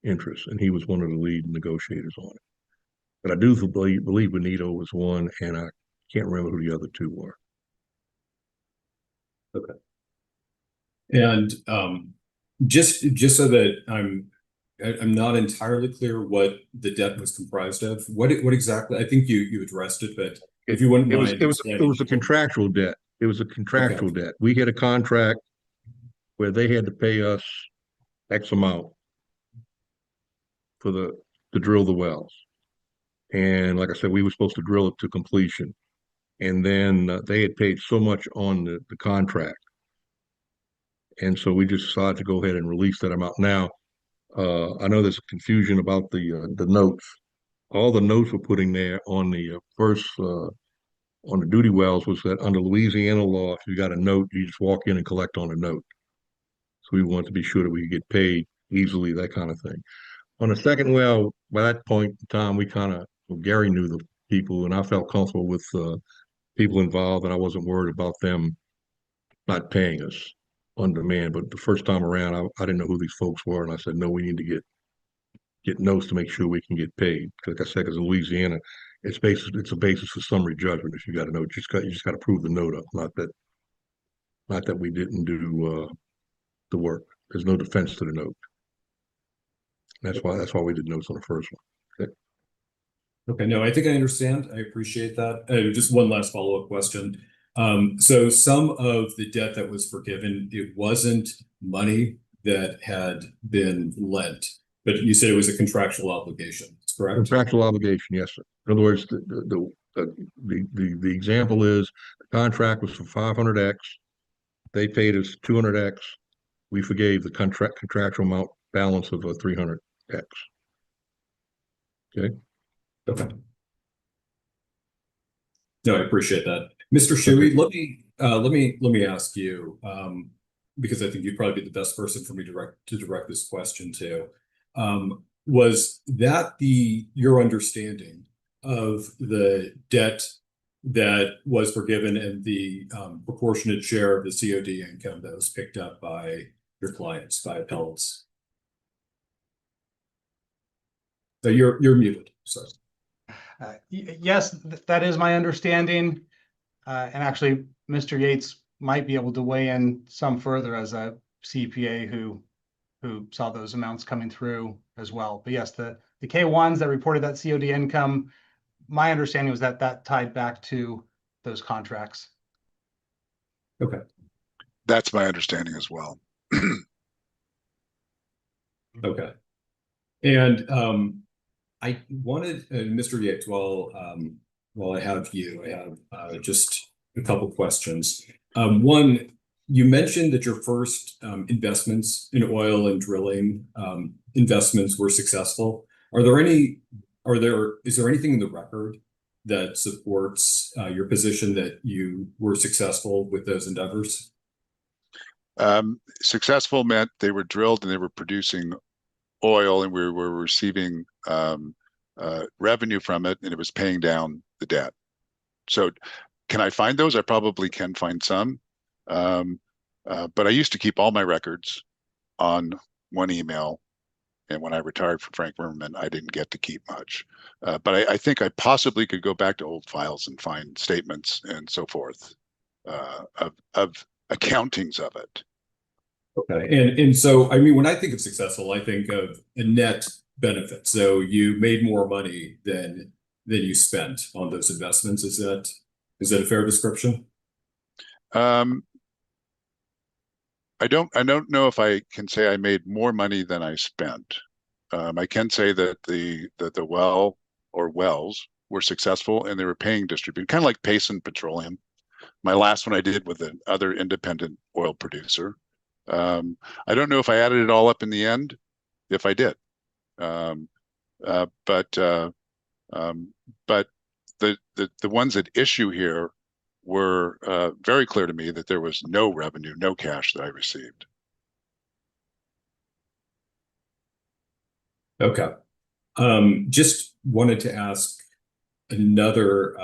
interest, and he was one of the lead negotiators on it. But I do believe Benito was one, and I can't remember who the other 2 were. Okay. And just so that I'm not entirely clear what the debt was comprised of. What exactly? I think you addressed it, but if you wouldn't mind, it was a contractual debt. It was a contractual debt. We had a contract where they had to pay us X amount to drill the wells, and like I said, we were supposed to drill it to completion, and then they had paid so much on the contract, and so we just decided to go ahead and release that amount. Now, I know there's a confusion about the notes. All the notes we're putting there on the first on the duty wells was that under Louisiana law, if you got a note, you just walk in and collect on a note. So we wanted to be sure that we could get paid easily, that kind of thing. On the second well, by that point in time, Gary knew the people, and I felt comfortable with people involved, and I wasn't worried about them not paying us on demand. But the first time around, I didn't know who these folks were, and I said, no, we need to get get notes to make sure we can get paid. Like I said, because in Louisiana, it's a basis for summary judgment. If you got a note, you just got to prove the note up, not that we didn't do the work. There's no defense to the note. That's why we did notes on the first one. Okay. Okay, no, I think I understand. I appreciate that. Just one last follow-up question. So some of the debt that was forgiven, it wasn't money that had been lent, but you said it was a contractual obligation. That's correct? Contractual obligation, yes, sir. In other words, the example is the contract was for 500X. They paid us 200X. We forgave the contractual amount balance of 300X. Okay. Okay. No, I appreciate that. Mr. Shuey, let me ask you, because I think you'd probably be the best person for me to direct this question to. Was that your understanding of the debt that was forgiven and the proportionate share of the COD income that was picked up by your clients, by appellants? So you're muted. Sorry. Yes, that is my understanding. And actually, Mr. Yates might be able to weigh in some further as a CPA who saw those amounts coming through as well. But yes, the K1s that reported that COD income, my understanding was that tied back to those contracts. Okay. That's my understanding as well. Okay. And I wanted, Mr. Yates, while I have you, I have just a couple questions. One, you mentioned that your first investments in oil and drilling investments were successful. Is there anything in the record that supports your position that you were successful with those endeavors? Successful meant they were drilled and they were producing oil, and we were receiving revenue from it, and it was paying down the debt. So can I find those? I probably can find some. But I used to keep all my records on one email. And when I retired from Frank Rimerman, I didn't get to keep much. But I think I possibly could go back to old files and find statements and so forth of accountings of it. Okay. And so, I mean, when I think of successful, I think of a net benefit. So you made more money than you spent on those investments. Is that a fair description? I don't know if I can say I made more money than I spent. I can say that the well or wells were successful and they were paying distribution, kind of like Payson Petroleum. My last one I did with another independent oil producer. I don't know if I added it all up in the end, if I did. But the ones at issue here were very clear to me that there was no revenue, no cash that I received. Okay. Just wanted to ask another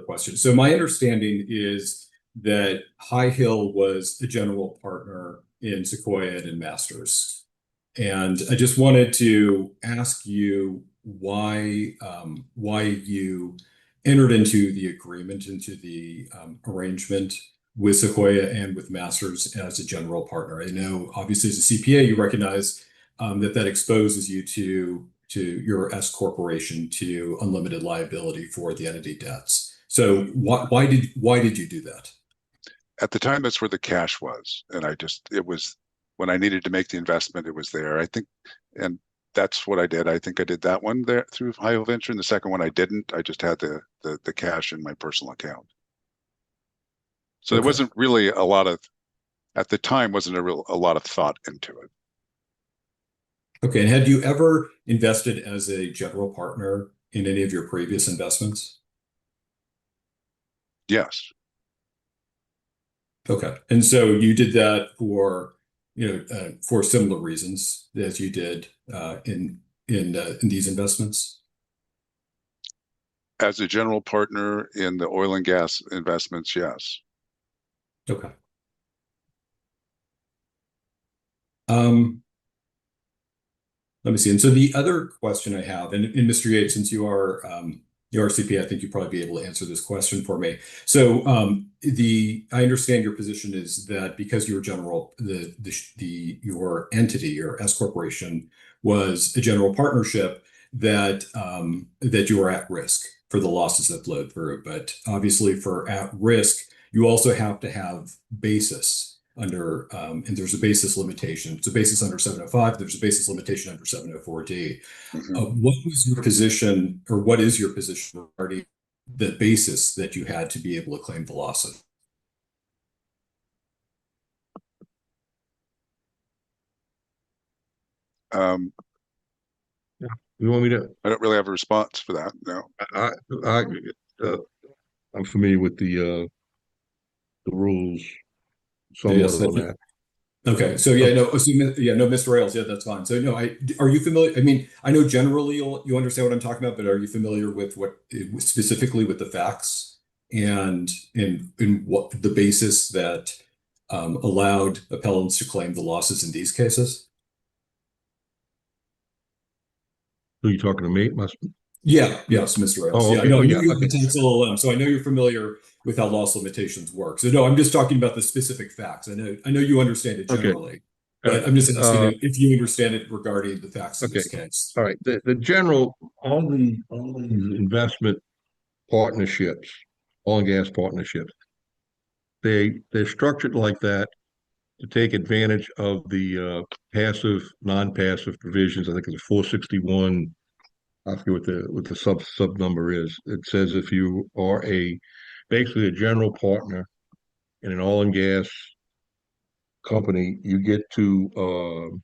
question. So my understanding is that High Hill was a general partner in Sequoia and in Masters. And I just wanted to ask you why you entered into the agreement, into the arrangement with Sequoia and with Masters as a general partner. I know, obviously, as a CPA, you recognize that exposes you to your S corporation to unlimited liability for the entity debts. So why did you do that? At the time, that's where the cash was, and it was when I needed to make the investment, it was there. I think, and that's what I did. I think I did that one there through High Hill Venture, and the second one I didn't. I just had the cash in my personal account. So There wasn't really a lot of, at the time, wasn't a lot of thought into it. Okay, and had you ever invested as a general partner in any of your previous investments? Yes. Okay, and so you did that for for similar reasons as you did in these investments? As a general partner in the oil and gas investments, yes. Okay. Let me see. And so the other question I have, and Mr. Yates, since you are CPA, I think you'd probably be able to answer this question for me. So I understand your position is that because your your entity, your S corporation, was a general partnership, that that you are at risk for the losses that flowed through. But obviously, for at risk, you also have to have basis under, and there's a basis limitation. It's a basis under 705. There's a basis limitation under 704D. What was your position, or what is your position regarding the basis that you had to be able to claim the losses? You want me to? I don't really have a response for that. No. I'm familiar with the rules somewhat Yes, on that. Okay, so Mr. Ailes, yeah, that's fine. So no, are you familiar? I mean, I know generally you understand what I'm talking about, but are you familiar with what specifically with the facts and in what the basis that allowed appellants to claim the losses in these cases? Who are you talking to me? Yes, Mr. Ailes. Oh, Yeah, okay. no, Oh, I know yeah, you're okay. potential, so I know you're familiar with how loss limitations work. So no, I'm just talking about the specific facts. I know you understand it generally, but I'm just asking if you understand it regarding the facts of this case. All right. The general, all these investment partnerships, oil and gas partnerships, they're structured like that to take advantage of the passive, non-passive provisions. I think it's 461. I forget what the sub number is. It says if you are basically a general partner in an oil and gas company, you get to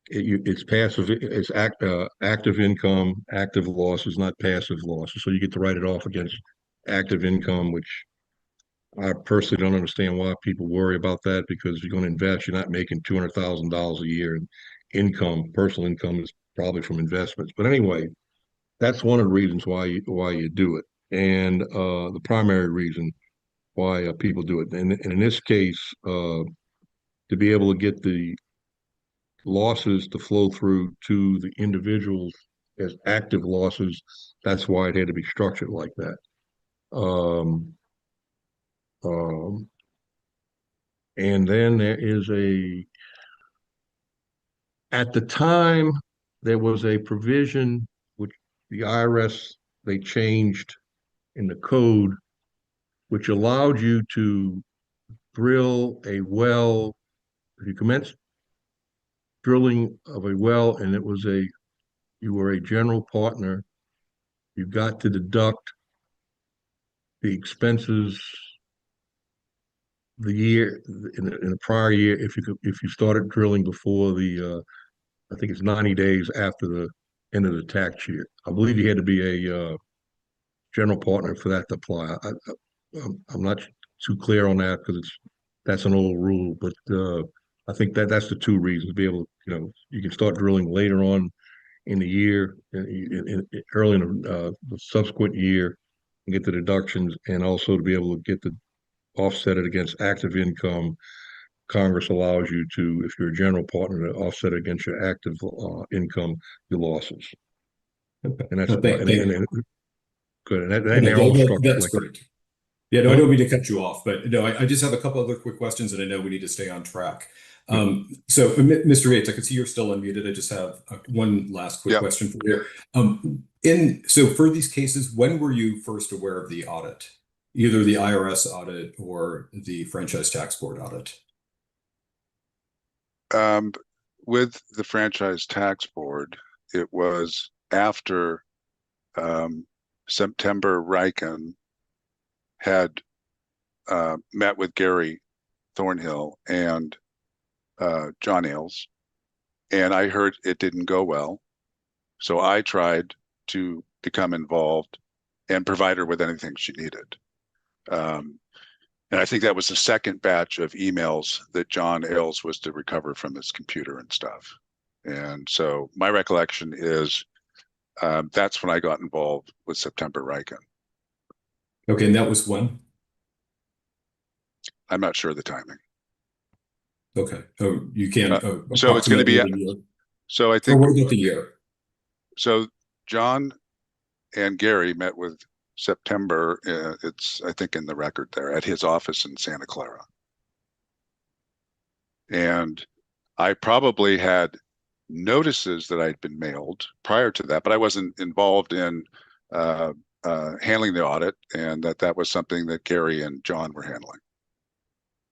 it's passive, it's active income, active losses, not passive losses. So you get to write it off against active income, which I personally don't understand why people worry about that, because you're going to invest, you're not making $200,000 a year in income. Personal income is probably from investments. But anyway, that's one of the reasons why you do it, and the primary reason why people do it. And in this case, to be able to get the losses to flow through to the individuals as active losses, that's why it had to be structured like that. And then there is at the time, there was a provision which the IRS, they changed in the code, which allowed you to drill a well. If you commenced drilling of a well and you were a general partner, you got to deduct the expenses the year in the prior year if you started drilling before I think it's 90 days after the end of the tax year. I believe you had to be a general partner for that to apply. I'm not too clear on that because that's an old rule, but I think that's the two reasons. To be able to, you can start drilling later on in the year, early in the subsequent year, and get the deductions, and also to be able to get the offset it against active income. Congress allows you to, if you're a general partner, to offset against your active income, your losses. And that's good. And they're all structured that's like great. Yeah, no, I don't mean to cut you off, but no, I just have a couple other quick questions, and I know we need to stay on track. So, Mr. Yates, I can see you're still unmuted. I just have one last quick question for you. So, for these cases, when were you first aware of the audit, either the IRS audit or the Franchise Tax Board audit? With the Franchise Tax Board, it was after September Riken had met with Gary Thornhill and John Ailes, and I heard it didn't go well. So I tried to become involved and provide her with anything she needed. And I think that was the second batch of emails that John Ailes was to recover from his computer and stuff. And so my recollection is that's when I got involved with September Riken. Okay, and that was when? I'm not sure of the timing. Okay. Oh, you can't. So it's going to be So I Or think, what about the year? so John and Gary met with September. It's, I think, in the record there at his office in Santa Clara. And I probably had notices that I'd been mailed prior to that, but I wasn't involved in handling the audit, and that was something that Gary and John were handling.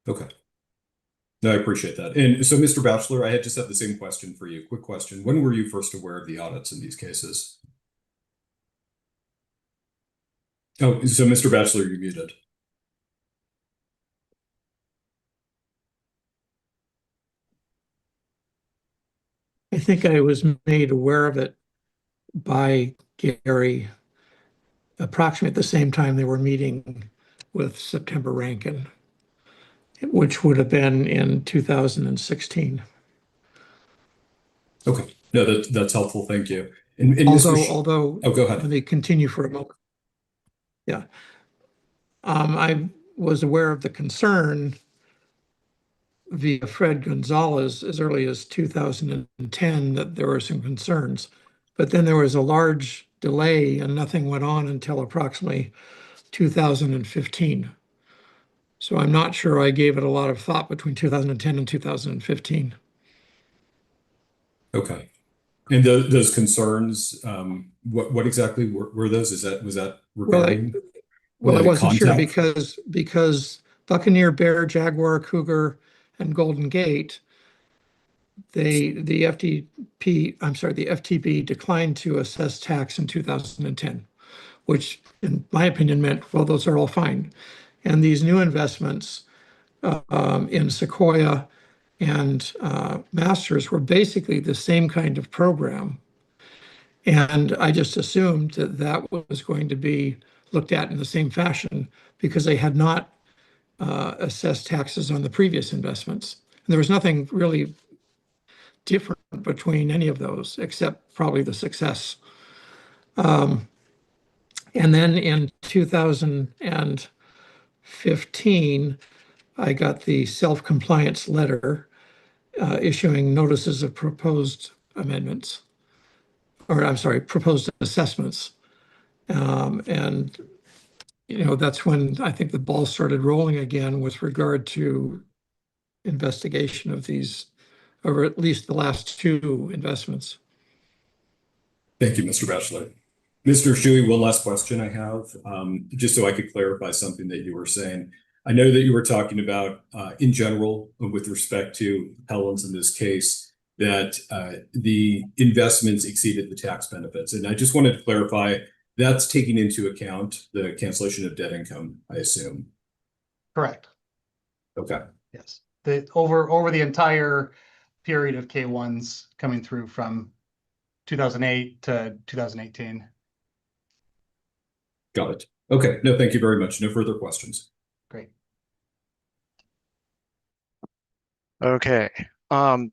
Okay. No, I appreciate that. And so, Mr. Batchelor, I had just had the same question for you. Quick question. When were you first aware of the audits in these cases? Oh, so Mr. Batchelor, you're muted. I think I was made aware of it by Gary approximately at the same time they were meeting with September Rankin, which would have been in 2016. Okay. No, that's helpful. Thank you. And Mr. Although, oh, go ahead. let me continue for a moment. Yeah. I was aware of the concern via Fred Gonzalez as early as 2010 that there were some concerns, but then there was a large delay and nothing went on until approximately 2015. So I'm not sure I gave it a lot of thought between 2010 and 2015. Okay. And those concerns, what exactly were those? Was that regarding? Well, I the wasn't sure contact? because Buccaneer, Bear, Jaguar, Cougar, and Golden Gate, the FTB declined to assess tax in 2010, which in my opinion meant, well, those are all fine. And these new investments in Sequoia and Masters were basically the same kind of program. And I just assumed that that was going to be looked at in the same fashion because they had not assessed taxes on the previous investments. And there was nothing really different between any of those except probably the success. And then in 2015, I got the self-compliance letter issuing notices of proposed amendments, or I'm sorry, proposed assessments. And, you know, that's when I think the ball started rolling again with regard to investigation of these, or at least the last two investments. Thank you, Mr. Batchelor. Mr. Shuey, one last question I have, just so I could clarify something that you were saying. I know that you were talking about, in general, with respect to Helen's in this case, that the investments exceeded the tax benefits. And I just wanted to clarify, that's taking into account the cancellation of debt income, I assume. Correct. Okay. Yes. Over the entire period of K1s coming through from 2008 to 2018. Got it. Okay. No, thank you very much. No further questions. Great. Okay.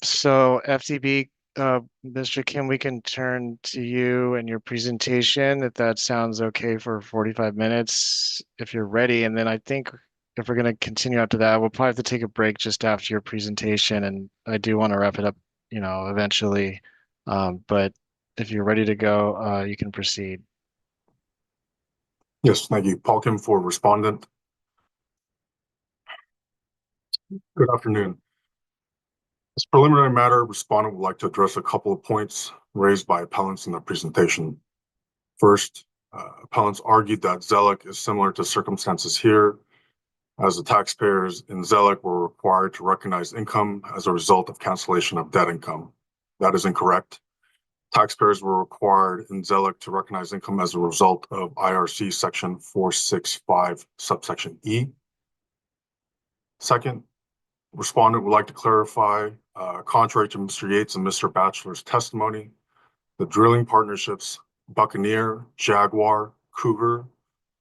So FTB, Mr. Kim, we can turn to you and your presentation if that sounds okay for 45 minutes if you're ready. And then I think if we're going to continue after that, we'll probably have to take a break just after your presentation. And I do want to wrap it up, you know, eventually. But if you're ready to go, you can proceed. Yes, thank you. Paul Kim for respondent. Good afternoon. As preliminary matter, respondent would like to address a couple of points raised by appellants in their presentation. First, appellants argued that Zelek is similar to circumstances here, as the taxpayers in Zelek were required to recognize income as a result of cancellation of debt income. That is incorrect. Taxpayers were required in Zelek to recognize income as a result of IRC section 465 subsection E. Second, respondent would like to clarify, contrary to Mr. Yates and Mr. Batchelor's testimony, the drilling partnerships Buccaneer, Jaguar, Cougar,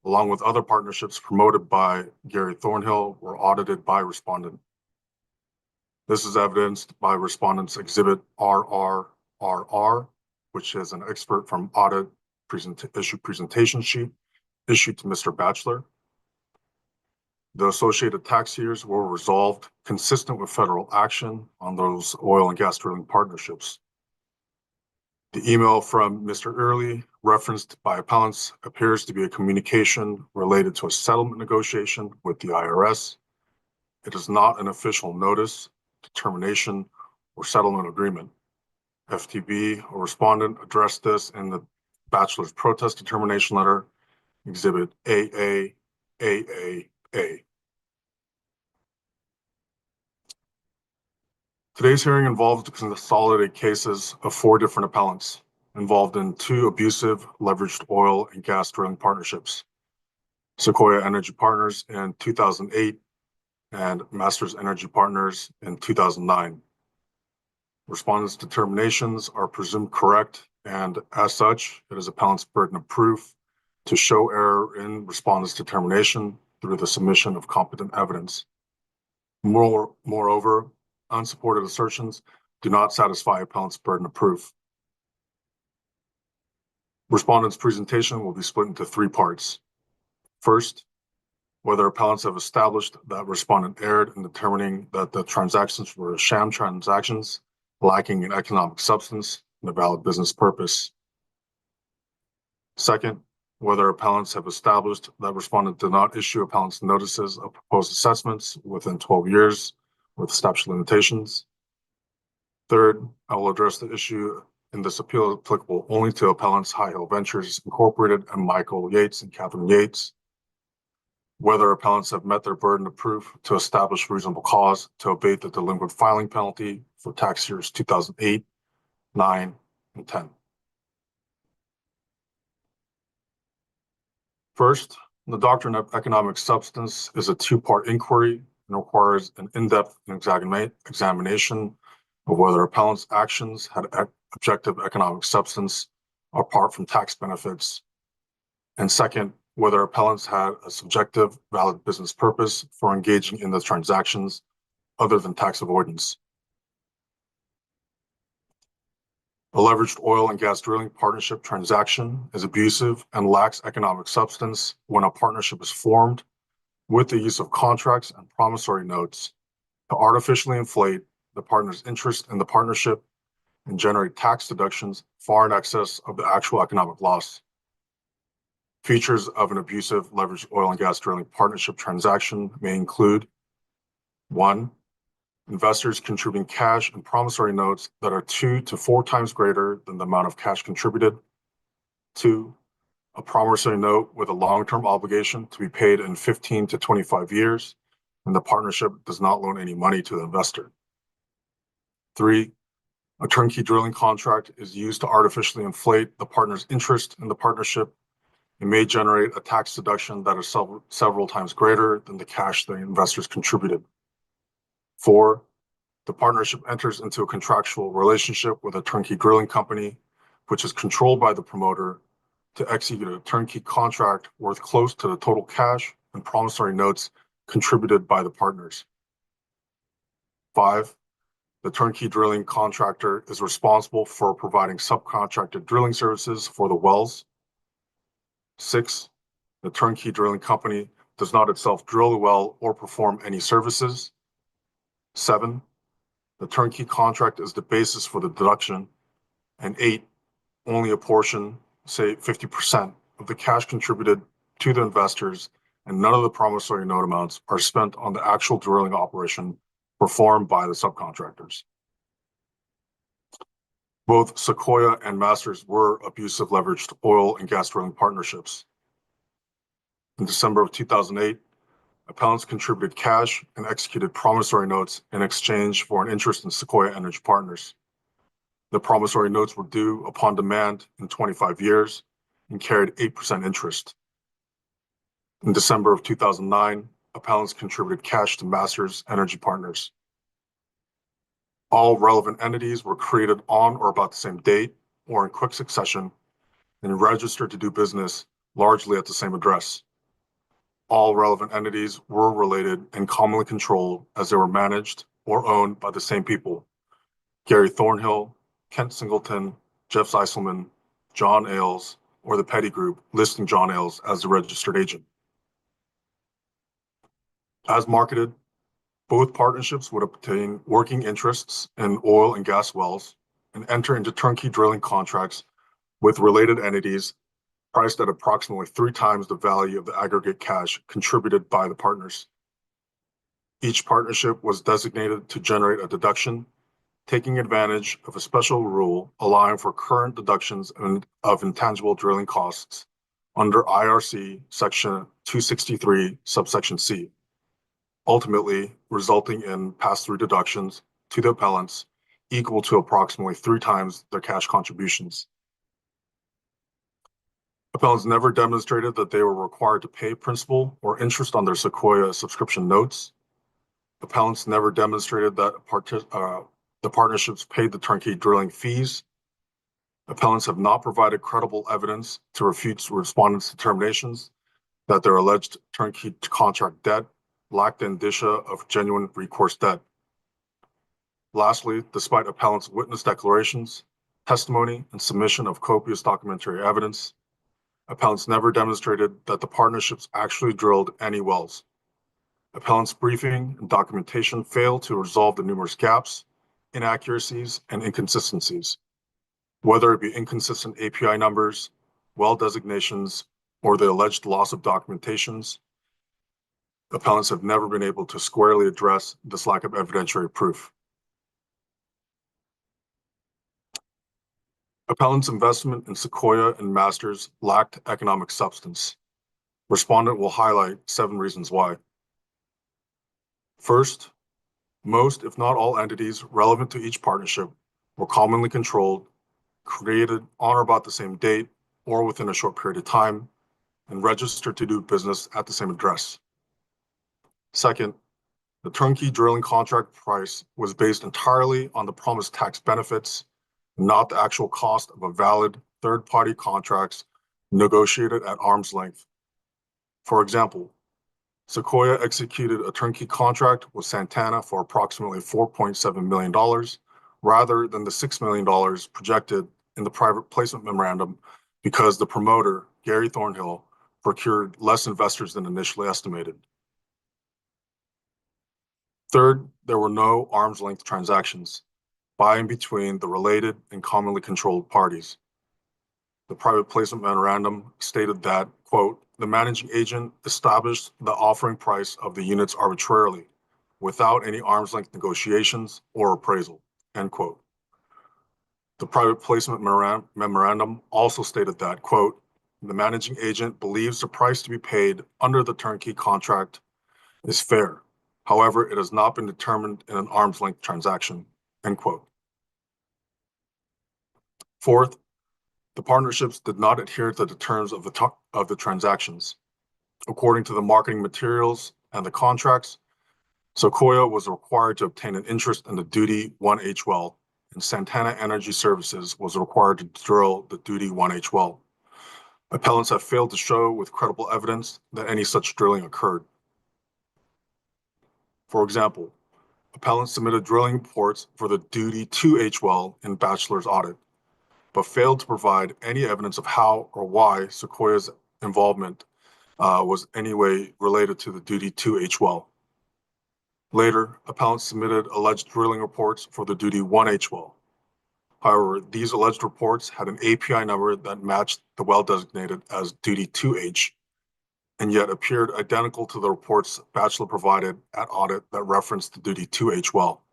along with other partnerships promoted by Gary Thornhill, were audited by respondent. This is evidenced by respondent's exhibit RRRR, which is an expert from audit issue presentation sheet issued to Mr. Batchelor. The associated tax years were resolved consistent with federal action on those oil and gas drilling partnerships. The email from Mr. Early referenced by appellants appears to be a communication related to a settlement negotiation with the IRS. It is not an official notice, determination, or settlement agreement. FTB or respondent addressed this in the bachelor's protest determination letter, Exhibit AAAA. Today's hearing involves the consolidated cases of 4 different appellants involved in 2 abusive leveraged oil and gas drilling partnerships, Sequoia Energy Partners in 2008 and Masters Energy Partners in 2009. Respondents' determinations are presumed correct, and as such, it is appellant's burden of proof to show error in respondents' determination through the submission of competent evidence. Moreover, unsupported assertions do not satisfy appellant's burden of proof. Respondent's presentation will be split into 3 parts. First, whether appellants have established that respondent erred in determining that the transactions were sham transactions lacking in economic substance and a valid business purpose. Second, whether appellants have established that respondent did not issue appellants notices of proposed assessments within 12 years with statute of limitations. Third, I will address the issue in this appeal applicable only to appellants High Hill Ventures Incorporated and Michael Yates and Catherine Yates. Whether appellants have met their burden of proof to establish reasonable cause to abate the delinquent filing penalty for tax years 2008, 9, and 10. First, the doctrine of economic substance is a 2-part inquiry and requires an in-depth examination of whether appellants' actions had objective economic substance apart from tax benefits. And second, whether appellants had a subjective, valid business purpose for engaging in the transactions other than tax avoidance. A leveraged oil and gas drilling partnership transaction is abusive and lacks economic substance when a partnership is formed with the use of contracts and promissory notes to artificially inflate the partner's interest in the partnership and generate tax deductions far in excess of the actual economic loss. Features of an abusive leveraged oil and gas drilling partnership transaction may include: 1, investors contributing cash and promissory notes that are 2 to 4 times greater than the amount of cash contributed. 2, a promissory note with a long-term obligation to be paid in 15 to 25 years, and the partnership does not loan any money to the investor. 3, a turnkey drilling contract is used to artificially inflate the partner's interest in the partnership. It may generate a tax deduction that is several times greater than the cash the investors contributed. 4, the partnership enters into a contractual relationship with a turnkey drilling company, which is controlled by the promoter, to execute a turnkey contract worth close to the total cash and promissory notes contributed by the partners. 5, the turnkey drilling contractor is responsible for providing subcontracted drilling services for the wells. 6, the turnkey drilling company does not itself drill the well or perform any services. 7, the turnkey contract is the basis for the deduction. And 8, only a portion, say 50%, of the cash contributed to the investors and none of the promissory note amounts are spent on the actual drilling operation performed by the subcontractors. Both Sequoia and Masters were abusive leveraged oil and gas drilling partnerships. In December of 2008, appellants contributed cash and executed promissory notes in exchange for an interest in Sequoia Energy Partners. The promissory notes were due upon demand in 25 years and carried 8% interest. In December of 2009, appellants contributed cash to Masters Energy Partners. All relevant entities were created on or about the same date or in quick succession and registered to do business largely at the same address. All relevant entities were related and commonly controlled as they were managed or owned by the same people: Gary Thornhill, Kent Singleton, Jeff Zeiselman, John Ailes, or the Petty Group, listing John Ailes as the registered agent. As marketed, both partnerships would obtain working interests in oil and gas wells and enter into turnkey drilling contracts with related entities priced at approximately 3 times the value of the aggregate cash contributed by the partners. Each partnership was designated to generate a deduction, taking advantage of a special rule allowing for current deductions of intangible drilling costs under IRC Section 263, subsection C, ultimately resulting in pass-through deductions to the appellants equal to approximately 3 times their cash contributions. Appellants never demonstrated that they were required to pay principal or interest on their Sequoia subscription notes. Appellants never demonstrated that the partnerships paid the turnkey drilling fees. Appellants have not provided credible evidence to refute respondents' determinations that their alleged turnkey contract debt lacked indicia of genuine recourse debt. Lastly, despite appellants' witness declarations, testimony, and submission of copious documentary evidence, appellants never demonstrated that the partnerships actually drilled any wells. Appellants' briefing and documentation failed to resolve the numerous gaps, inaccuracies, and inconsistencies, whether it be inconsistent API numbers, well designations, or the alleged loss of documentations. Appellants have never been able to squarely address this lack of evidentiary proof. Appellant's investment in Sequoia and Masters lacked economic substance. Respondent will highlight 7 reasons why. First, most, if not all, entities relevant to each partnership were commonly controlled, created on or about the same date or within a short period of time, and registered to do business at the same address. Second, the turnkey drilling contract price was based entirely on the promised tax benefits, not the actual cost of a valid third-party contracts negotiated at arm's length. For example, Sequoia executed a turnkey contract with Santana for approximately $4.7 million, rather than the $6 million projected in the private placement memorandum because the promoter, Gary Thornhill, procured less investors than initially estimated. Third, there were no arm's length transactions by and between the related and commonly controlled parties. The private placement memorandum stated that, quote, the managing agent established the offering price of the units arbitrarily, without any arm's length negotiations or appraisal, end quote. The private placement memorandum also stated that, quote, the managing agent believes the price to be paid under the turnkey contract is fair. However, it has not been determined in an arm's length transaction, end quote. Fourth, the partnerships did not adhere to the terms of the transactions. According to the marketing materials and the contracts, Sequoia was required to obtain an interest in the Duty 1H well, and Santana Energy Services was required to drill the Duty 1H well. Appellants have failed to show with credible evidence that any such drilling occurred. For example, appellants submitted drilling reports for the Duty 2H well in bachelor's audit, but failed to provide any evidence of how or why Sequoia's involvement was anyway related to the Duty 2H well. Later, appellants submitted alleged drilling reports for the Duty 1H well. However, these alleged reports had an API number that matched the well designated as Duty 2H, and yet appeared identical to the reports Bachelor provided at audit that referenced the Duty 2H well.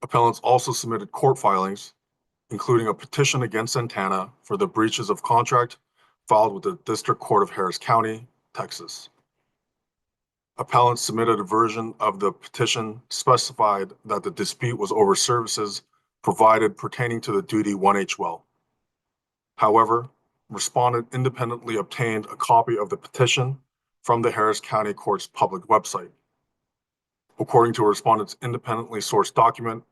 Appellants also submitted court filings, including a petition against Santana for the breaches of contract filed with the District Court of Harris County, Texas. Appellants submitted a version of the petition specified that the dispute was over services provided pertaining to the Duty 1H well. However, respondent independently obtained a copy of the petition from the Harris County Court's public website. According to a respondent's independently sourced document,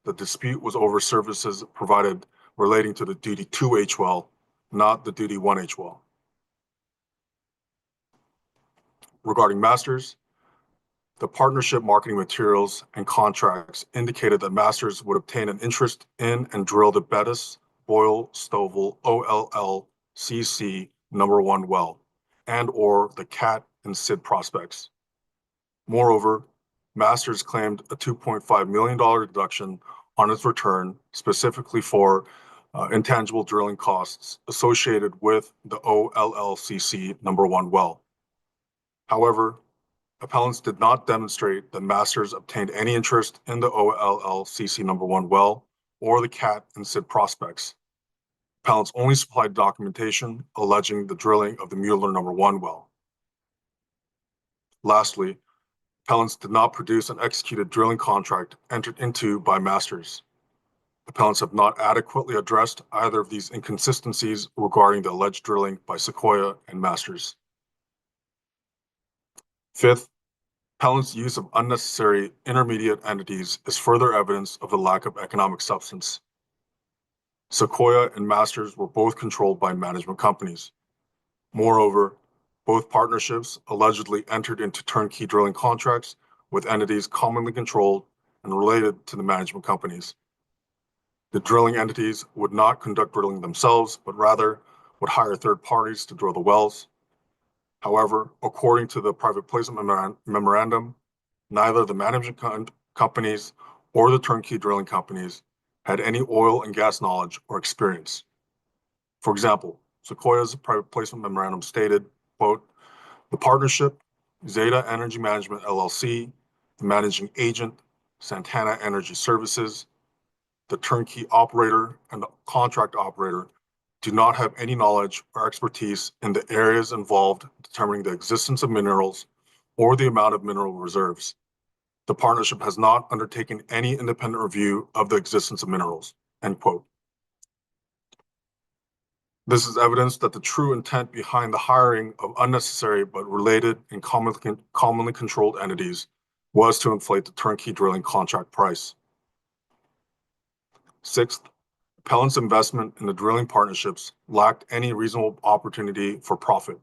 the dispute was over services provided relating to the Duty 2H well, not the Duty 1H well. Regarding Masters, the partnership marketing materials and contracts indicated that Masters would obtain an interest in and drill the Bettis, Boyle, Stovall, OLLCC #1 well, and or the Cat and Sid prospects. Moreover, Masters claimed a $2.5 million deduction on its return, specifically for intangible drilling costs associated with the OLLCC number 1 well. However, appellants did not demonstrate that Masters obtained any interest in the OLLCC number 1 well or the CAT and SID prospects. Appellants only supplied documentation alleging the drilling of the Mueller number 1 well. Lastly, appellants did not produce an executed drilling contract entered into by Masters. Appellants have not adequately addressed either of these inconsistencies regarding the alleged drilling by Sequoia and Masters. Fifth, appellants' use of unnecessary intermediate entities is further evidence of the lack of economic substance. Sequoia and Masters were both controlled by management companies. Moreover, both partnerships allegedly entered into turnkey drilling contracts with entities commonly controlled and related to the management companies. The drilling entities would not conduct drilling themselves, but rather would hire third parties to drill the wells. However, according to the private placement memorandum, neither the management companies or the turnkey drilling companies had any oil and gas knowledge or experience. For example, Sequoia's private placement memorandum stated, quote, "The partnership, Zeta Energy Management LLC, the managing agent, Santana Energy Services, the turnkey operator, and the contract operator do not have any knowledge or expertise in the areas involved determining the existence of minerals or the amount of mineral reserves. The partnership has not undertaken any independent review of the existence of minerals," end quote. This is evidence that the true intent behind the hiring of unnecessary but related and commonly controlled entities was to inflate the turnkey drilling contract price. Sixth, appellants' investment in the drilling partnerships lacked any reasonable opportunity for profit.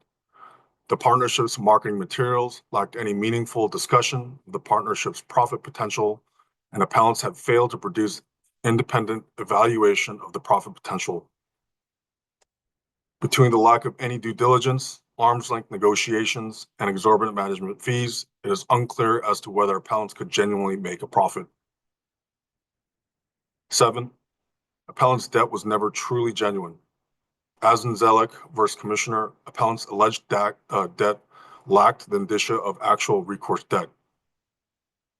The partnership's marketing materials lacked any meaningful discussion of the partnership's profit potential, and appellants have failed to produce independent evaluation of the profit potential. Between the lack of any due diligence, arm's length negotiations, and exorbitant management fees, it is unclear as to whether appellants could genuinely make a profit. 7, appellant's debt was never truly genuine. As in Zellick versus Commissioner, appellant's alleged debt lacked the indicia of actual recourse debt.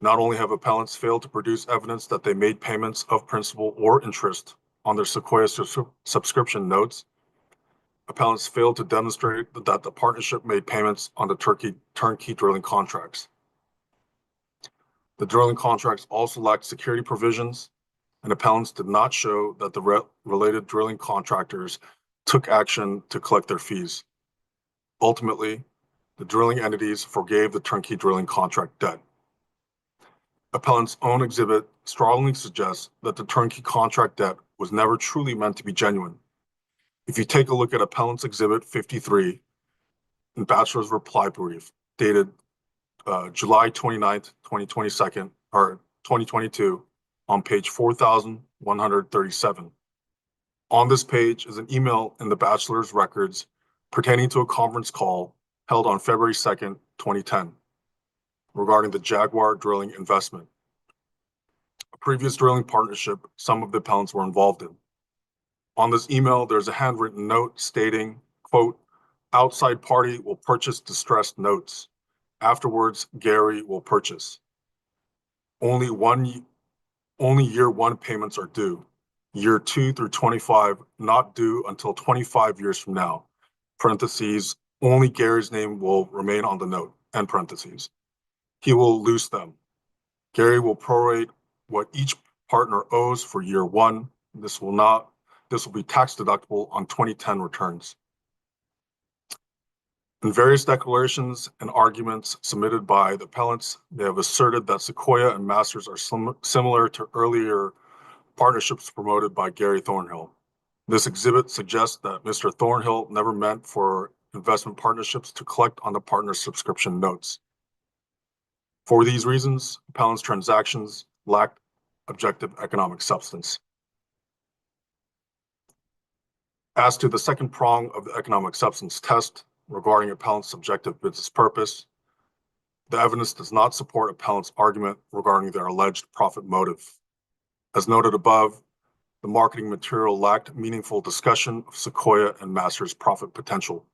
Not only have appellants failed to produce evidence that they made payments of principal or interest on their Sequoia subscription notes, appellants failed to demonstrate that the partnership made payments on the turnkey drilling contracts. The drilling contracts also lacked security provisions, and appellants did not show that the related drilling contractors took action to collect their fees. Ultimately, the drilling entities forgave the turnkey drilling contract debt. Appellant's own exhibit strongly suggests that the turnkey contract debt was never truly meant to be genuine. If you take a look at Appellant's Exhibit 53 in Bachelor's reply brief dated July 29th, 2022 on page 4137. On this page is an email in the Bachelor's records pertaining to a conference call held on February 2nd, 2010 regarding the Jaguar drilling investment, a previous drilling partnership some of the appellants were involved in. On this email, there's a handwritten note stating, quote, "Outside party will purchase distressed notes. Afterwards, Gary will purchase. Only year 1 payments are due. Year 2 through 25 not due until 25 years from now. Parentheses, only Gary's name will remain on the note, end parentheses. He will loose them. Gary will prorate what each partner owes for year 1. This will be tax deductible on 2010 returns." In various declarations and arguments submitted by the appellants, they have asserted that Sequoia and Masters are similar to earlier partnerships promoted by Gary Thornhill. This exhibit suggests that Mr. Thornhill never meant for investment partnerships to collect on the partner subscription notes. For these reasons, appellants' transactions lacked objective economic substance. As to the second prong of the economic substance test regarding appellant's subjective business purpose, The evidence does not support appellant's argument regarding their alleged profit motive. As noted above, the marketing material lacked meaningful discussion of Sequoia and Masters' profit potential.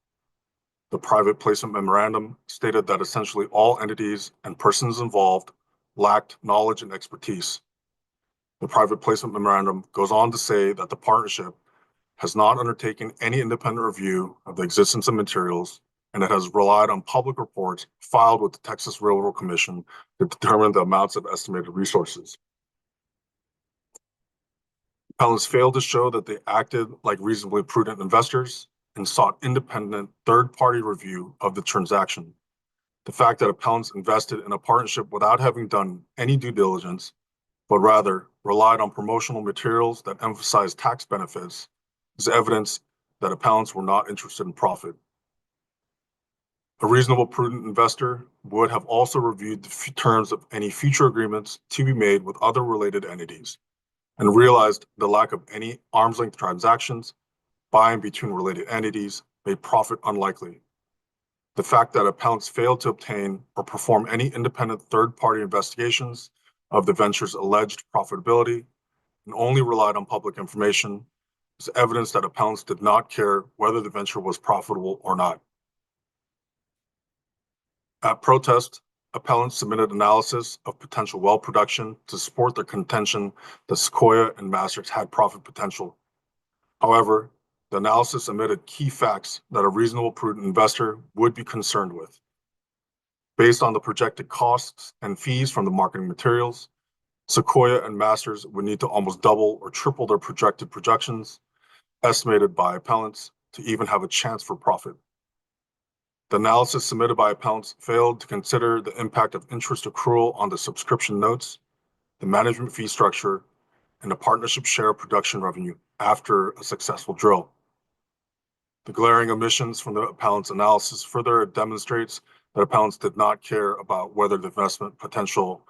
The private placement memorandum stated that essentially all entities and persons involved lacked knowledge and expertise. The private placement memorandum goes on to say that the partnership has not undertaken any independent review of the existence of materials, and it has relied on public reports filed with the Texas Railroad Commission to determine the amounts of estimated resources. Appellants failed to show that they acted like reasonably prudent investors and sought independent third-party review of the transaction. The fact that appellants invested in a partnership without having done any due diligence, but rather relied on promotional materials that emphasized tax benefits, is evidence that appellants were not interested in profit. A reasonable, prudent investor would have also reviewed the terms of any future agreements to be made with other related entities and realized the lack of any arm's-length transactions by and between related entities made profit unlikely. The fact that appellants failed to obtain or perform any independent third-party investigations of the venture's alleged profitability and only relied on public information is evidence that appellants did not care whether the venture was profitable or not. At protest, appellants submitted analysis of potential well production to support their contention that Sequoia and Masters had profit potential. However, the analysis omitted key facts that a reasonable, prudent investor would be concerned with. Based on the projected costs and fees from the marketing materials, Sequoia and Masters would need to almost double or triple their projected projections, estimated by appellants, to even have a chance for profit. The analysis submitted by appellants failed to consider the impact of interest accrual on the subscription notes, the management fee structure, and the partnership share production revenue after a successful drill. The glaring omissions from the appellant's analysis further demonstrates that appellants did not care about whether the investment potential,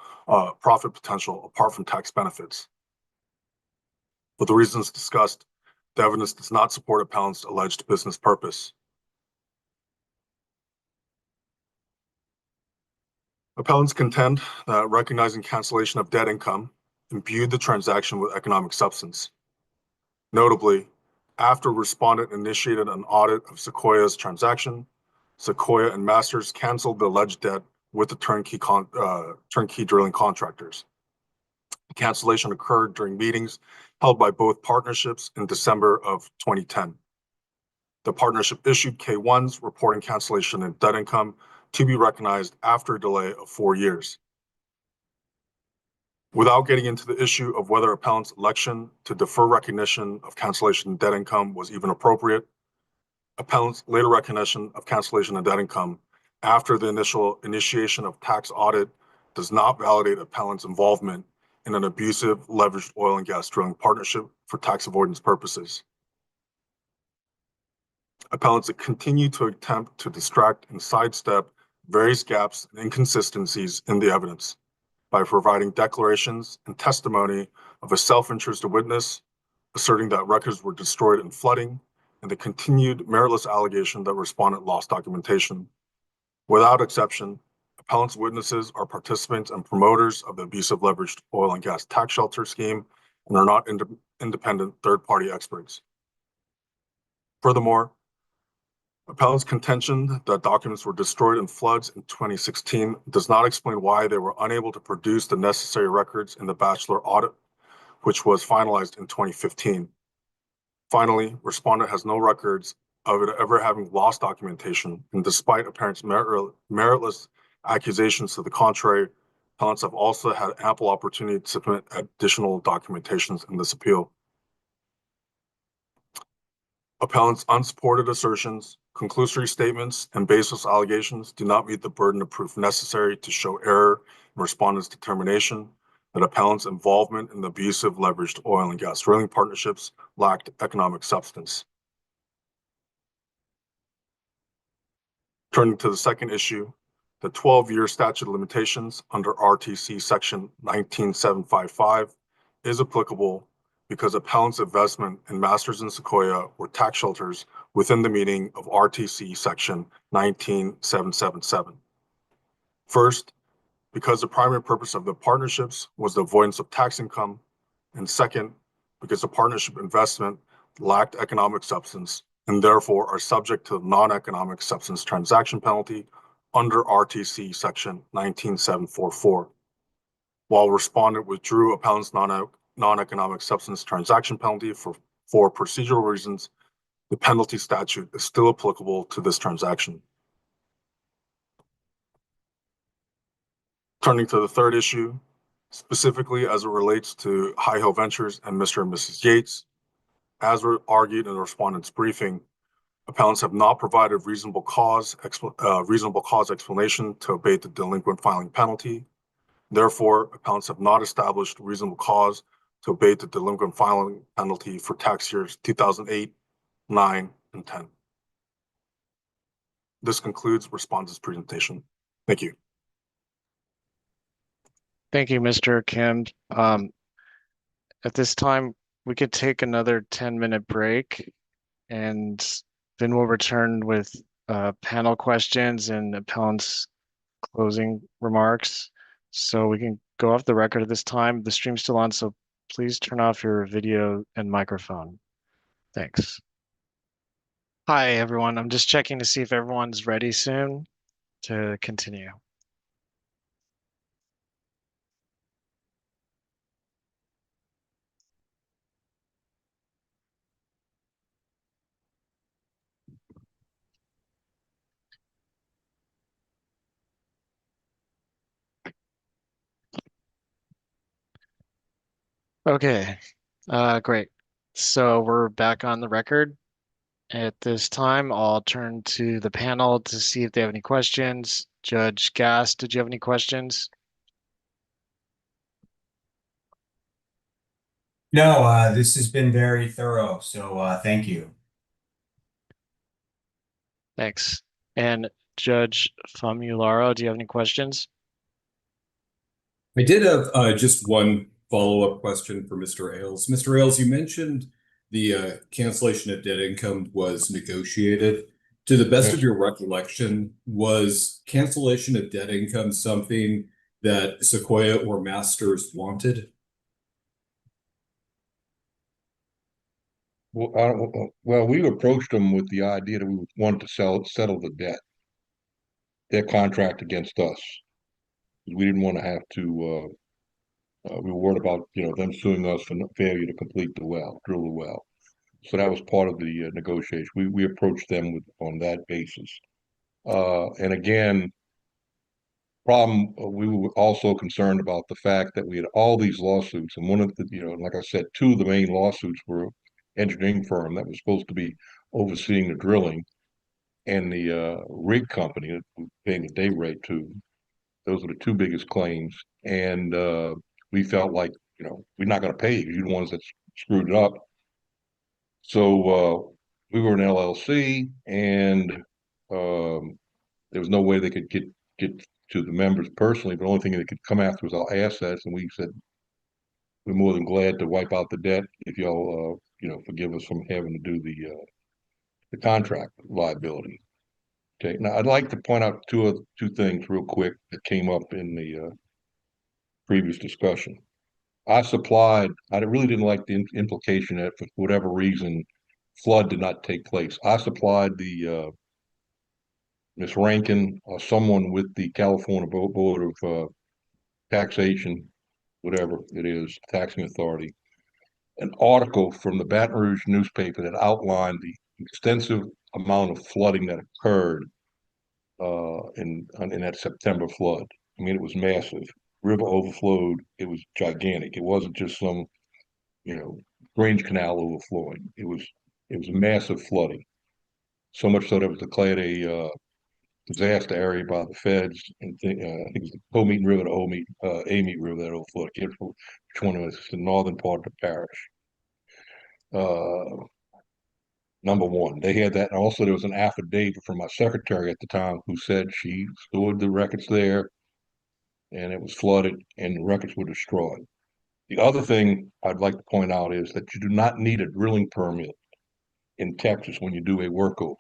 profit potential apart from tax benefits. For the reasons discussed, the evidence does not support appellant's alleged business purpose. Appellants contend that recognizing cancellation of debt income imbued the transaction with economic substance. Notably, after respondent initiated an audit of Sequoia's transaction, Sequoia and Masters canceled the alleged debt with the turnkey drilling contractors. The cancellation occurred during meetings held by both partnerships in December of 2010. The partnership issued K-1s reporting cancellation and debt income to be recognized after a delay of 4 years. Without getting into the issue of whether appellant's election to defer recognition of cancellation and debt income was even appropriate, appellant's later recognition of cancellation and debt income after the initial initiation of tax audit does not validate appellant's involvement in an abusive leveraged oil and gas drilling partnership for tax avoidance purposes. Appellants continue to attempt to distract and sidestep various gaps and inconsistencies in the evidence by providing declarations and testimony of a self-interested witness, asserting that records were destroyed in flooding, and the continued meritless allegation that respondent lost documentation. Without exception, appellant's witnesses are participants and promoters of the abusive leveraged oil and gas tax shelter scheme and are not independent third-party experts. Furthermore, appellant's contention that documents were destroyed in floods in 2016 does not explain why they were unable to produce the necessary records in the bachelor audit, which was finalized in 2015. Finally, respondent has no records of it ever having lost documentation, and despite apparent meritless accusations to the contrary, appellants have also had ample opportunity to submit additional documentations in this appeal. Appellants' unsupported assertions, conclusory statements, and baseless allegations do not meet the burden of proof necessary to show error in respondent's determination that appellant's involvement in the abusive leveraged oil and gas drilling partnerships lacked economic substance. Turning to the second issue, the 12-year statute of limitations under RTC section 19755 is applicable because appellant's investment in Masters and Sequoia were tax shelters within the meaning of RTC section 19777. First, because the primary purpose of the partnerships was the avoidance of tax income, and second, because the partnership investment lacked economic substance and therefore are subject to non-economic substance transaction penalty under RTC section 19744. While respondent withdrew appellant's non-economic substance transaction penalty for procedural reasons, the penalty statute is still applicable to this transaction. Turning to the third issue, specifically as it relates to High Hill Ventures and Mr. and Mrs. Yates, as argued in the respondent's briefing, appellants have not provided reasonable cause explanation to abate the delinquent filing penalty. Therefore, appellants have not established reasonable cause to abate the delinquent filing penalty for tax years 2008, 9, and 10. This concludes respondent's presentation. Thank you. Thank you, Mr. Kim. At this time, we could take another 10-minute break, and then we'll return with panel questions and appellant's closing remarks. So we can go off the record at this time. The stream's still on, so please turn off your video and microphone. Thanks. Hi, everyone. I'm just checking to see if everyone's ready soon to continue. Okay, great. So we're back on the record. At this time, I'll turn to the panel to see if they have any questions. Judge Gass, did you have any questions? No, this has been very thorough, so thank you. Thanks. And Judge Famularo, do you have any questions? I did have just one follow-up question for Mr. Ailes. Mr. Ailes, you mentioned the cancellation of debt income was negotiated. To the best of your recollection, was cancellation of debt income something that Sequoia or Masters wanted? Well, we approached them with the idea that we wanted to settle the debt, their contract against us. We didn't want to have to. We were worried about them suing us for failure to complete the well, drill the well. So that was part of the negotiation. We approached them on that basis. And again, we were also concerned about the fact that we had all these lawsuits, and one of the, like I said, two of the main lawsuits were engineering firm that was supposed to be overseeing the drilling, and the rig company that was paying the day rate to. Those are the two biggest claims, and we felt like we're not going to pay you. You're the ones that screwed it up. So we were an LLC, and there was no way they could get to the members personally. The only thing they could come after was our assets, and we said we're more than glad to wipe out the debt if y'all forgive us from having to do the contract liability. Okay. Now I'd like to point out two things real quick that came up in the previous discussion. I really didn't like the implication that for whatever reason, flood did not take place. I supplied the Ms. Rankin or someone with the California Board of Taxation, whatever it is, taxing authority, an article from the Baton Rouge newspaper that outlined the extensive amount of flooding that occurred in that September flood. I mean, it was massive. River overflowed. It was gigantic. It wasn't just some, Grange Canal overflowing. It was massive flooding. So much so that it was declared a disaster area by the feds. And I think it was the Comeat River, the Amite River that overflowed. I can't remember which one it was. It's the northern part of the parish. Number one, they had that. And also, there was an affidavit from my secretary at the time who said she stored the records there, and it was flooded, and the records were destroyed. The other thing I'd like to point out is that you do not need a drilling permit in Texas when you do a workover.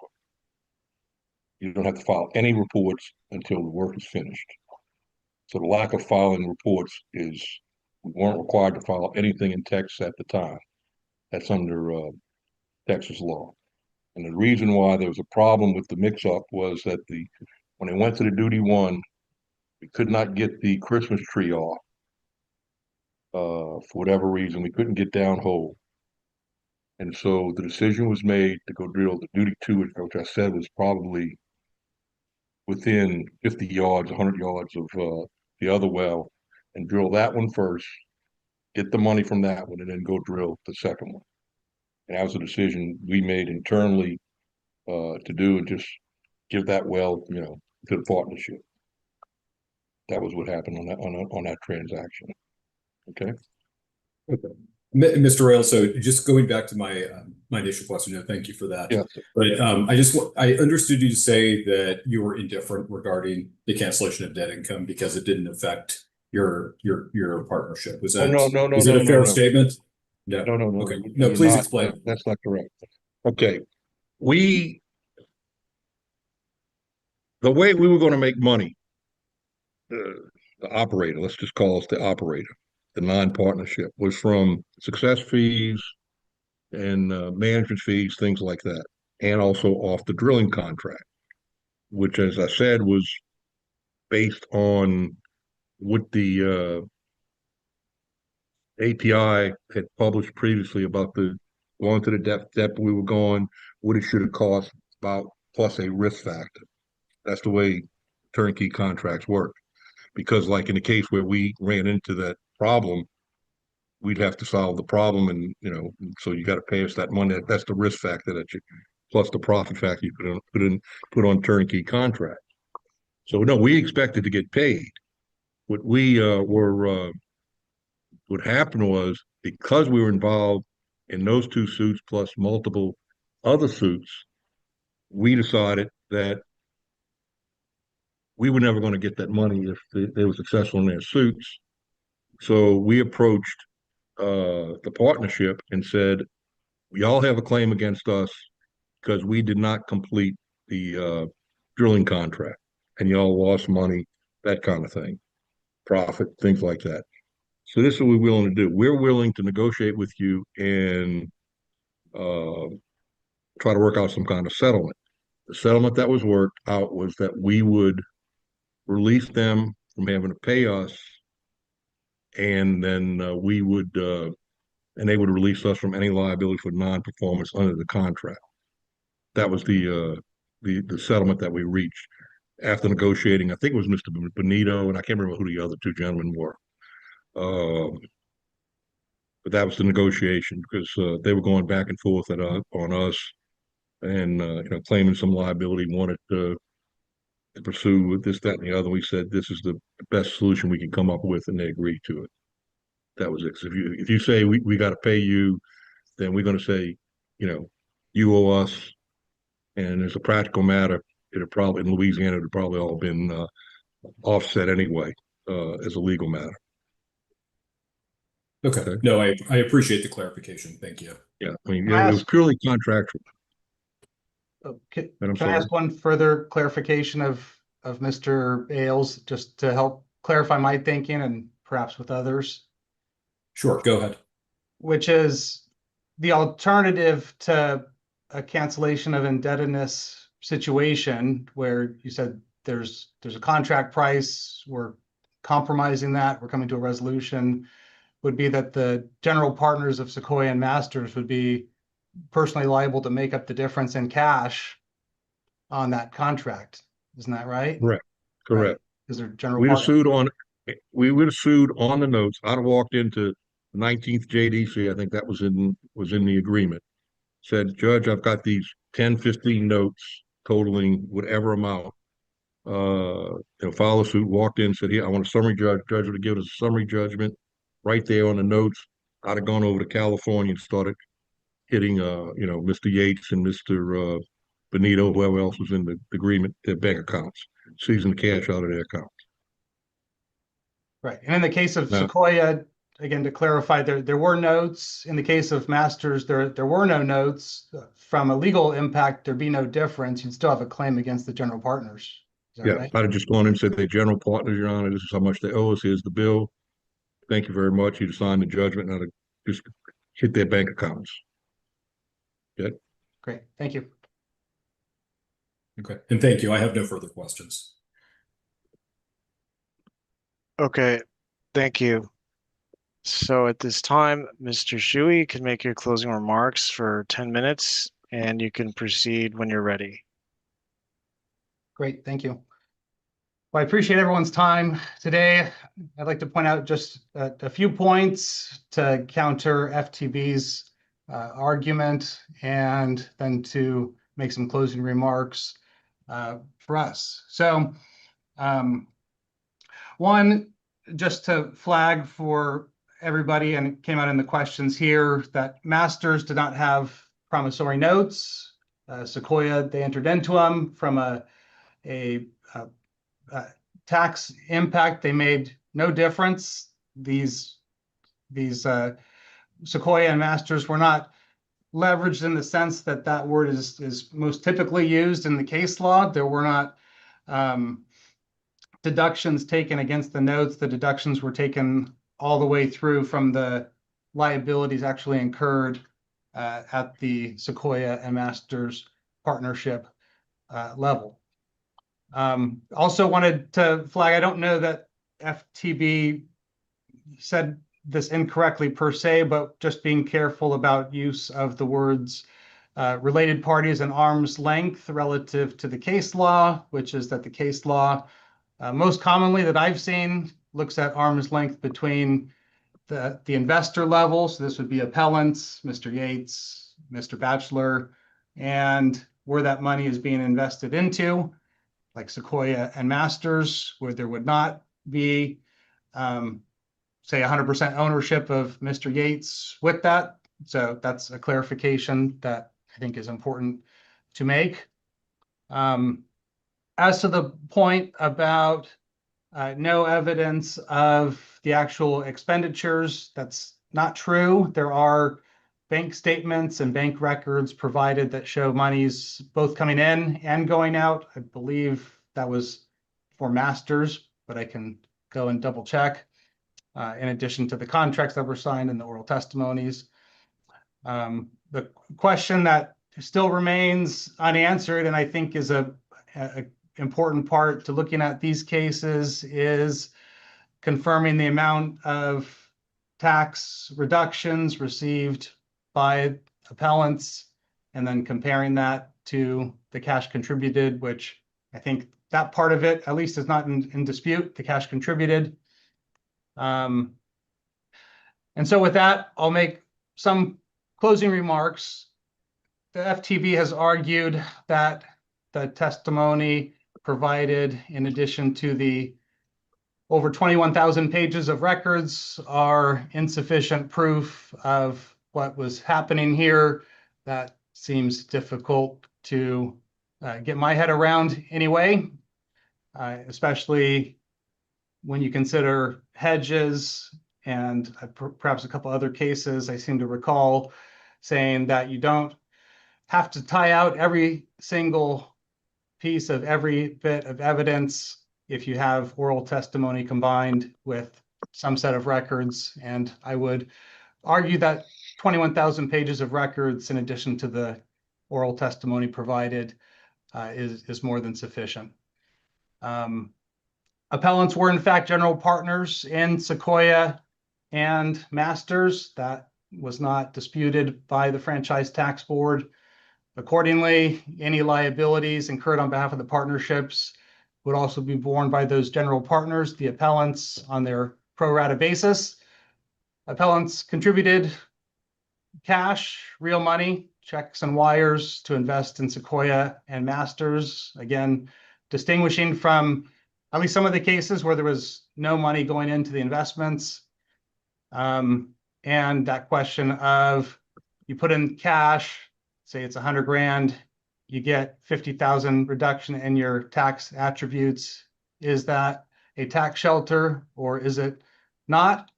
You don't have to file any reports until the work is finished. So the lack of filing reports is, we weren't required to file anything in Texas at the time. That's under Texas law. And the reason why there was a problem with the mix-up was that when they went to the duty one, we could not get the Christmas tree off. For whatever reason, we couldn't get down hole. And so the decision was made to go drill the duty two, which I said was probably within 50 yards, 100 yards of the other well, and drill that one first, get the money from that one, and then go drill the second one. And that was a decision we made internally to do, and just give that well, to the partnership. That was what happened on that transaction. Okay. Mr. Rail, so just going back to my my initial question, thank you for that. Yeah. But I understood you to say that you were indifferent regarding the cancellation of debt income because it didn't affect your partnership. Was that no, is it a fair no. statement? No. Okay. No, please explain. That's not correct. Okay. The way we were going to make money, the operator, let's just call us the operator, the non-partnership, was from success fees and management fees, things like that, and also off the drilling contract, which, as I said, was based on what the API had published previously about the going to the depth we were going, what it should have cost, about plus a risk factor. That's the way turnkey contracts work. Because, like in the case where we ran into that problem, we'd have to solve the problem, and so you got to pay us that money. That's the risk factor that you, plus the profit factor you put on turnkey contract. So no, we expected to get paid. What happened was, because we were involved in those two suits plus multiple other suits, we decided that we were never going to get that money if they were successful in their suits. So we approached the partnership and said, y'all have a claim against us because we did not complete the drilling contract, and y'all lost money, that kind of thing, profit, things like that. So this is what we're willing to do. We're willing to negotiate with you and try to work out some kind of settlement. The settlement that was worked out was that we would release them from having to pay us, and then and they would release us from any liability for non-performance under the contract. That was the settlement that we reached after negotiating. I think it was Mr. Benito, and I can't remember who the other two gentlemen were. But that was the negotiation, because they were going back and forth on us, and claiming some liability, wanted to pursue this, that, and the other. We said this is the best solution we can come up with, and they agreed to it. That was it. So if you say we got to pay you, then we're going to say, you owe us. And as a practical matter, it'd probably, in Louisiana, it'd probably all been offset anyway, as a legal matter. Okay. No, I appreciate the clarification. Thank you. Yeah, I mean, it was purely contractual. Can I ask one further clarification of Mr. Ailes, just to help clarify my thinking and perhaps with others? Sure, go ahead. Which is the alternative to a cancellation of indebtedness situation, where you said there's a contract price, we're compromising that, we're coming to a resolution, would be that the general partners of Sequoia and Masters would be personally liable to make up the difference in cash on that contract. Isn't that right? Correct. Is there general? We would have sued on the notes. I'd have walked into the 19th JDC. I think that was in the agreement. Said, Judge, I've got these 10, 15 notes totaling whatever amount. Filed a suit, walked in, said, here, I want a summary judge. Judge would have given us a summary judgment right there on the notes. I'd have gone over to California and started hitting, Mr. Yates and Mr. Benito, whoever else was in the agreement, their bank accounts, seizing the cash out of their accounts. Right. And in the case of Sequoia, again, to clarify, there were notes. In the case of Masters, there were no notes. From a legal impact, there'd be no difference. You'd still have a claim against the general partners. Is that Yeah, right? I'd have just gone in and said, "They general partners, Your Honor, this is how much they owe us. Here's the bill. Thank you very much." You'd sign the judgment and I'd just hit their bank accounts. Okay. Great, thank you. Okay, and thank you. I have no further questions. Okay, thank you. So at this time, Mr. Shuey can make your closing remarks for 10 minutes and you can proceed when you're ready. Great, thank you. Well, I appreciate everyone's time today. I'd like to point out just a few points to counter FTB's argument and then to make some closing remarks for us. So one, just to flag for everybody, and it came out in the questions here, that Masters did not have promissory notes. Sequoia, they entered into them from a tax impact. They made no difference. These Sequoia and Masters were not leveraged in the sense that that word is most typically used in the case law. There were not deductions taken against the notes. The deductions were taken all the way through from the liabilities actually incurred at the Sequoia and Masters partnership level. Also wanted to flag, I don't know that FTB said this incorrectly per se, but just being careful about use of the words related parties and arm's length relative to the case law, which is that the case law most commonly that I've seen looks at arm's length between the investor level. So this would be appellants, Mr. Yates, Mr. Batchelor, and where that money is being invested into, like Sequoia and Masters, where there would not be, say, 100% ownership of Mr. Yates with that. So that's a clarification that I think is important to make. As to the point about no evidence of the actual expenditures, that's not true. There are bank statements and bank records provided that show monies both coming in and going out. I believe that was for Masters, but I can go and double check. In addition to the contracts that were signed and the oral testimonies. The question that still remains unanswered, and I think is a important part to looking at these cases, is confirming the amount of tax reductions received by appellants and then comparing that to the cash contributed, which I think that part of it at least is not in dispute, the cash contributed. And so with that, I'll make some closing remarks. The FTB has argued that the testimony provided, in addition to the over 21,000 pages of records, are insufficient proof of what was happening here. That seems difficult to get my head around anyway, especially when you consider hedges and perhaps a couple other cases. I seem to recall saying that you don't have to tie out every single piece of every bit of evidence if you have oral testimony combined with some set of records. And I would argue that 21,000 pages of records, in addition to the oral testimony provided, is more than sufficient. Appellants were in fact general partners in Sequoia and Masters. That was not disputed by the Franchise Tax Board. Accordingly, any liabilities incurred on behalf of the partnerships would also be borne by those general partners, the appellants, on their pro rata basis. Appellants contributed cash, real money, checks and wires to invest in Sequoia and Masters. Again, distinguishing from at least some of the cases where there was no money going into the investments. And that question of, you put in cash, say it's 100 grand, you get 50,000 reduction in your tax attributes. Is that a tax shelter or is it not?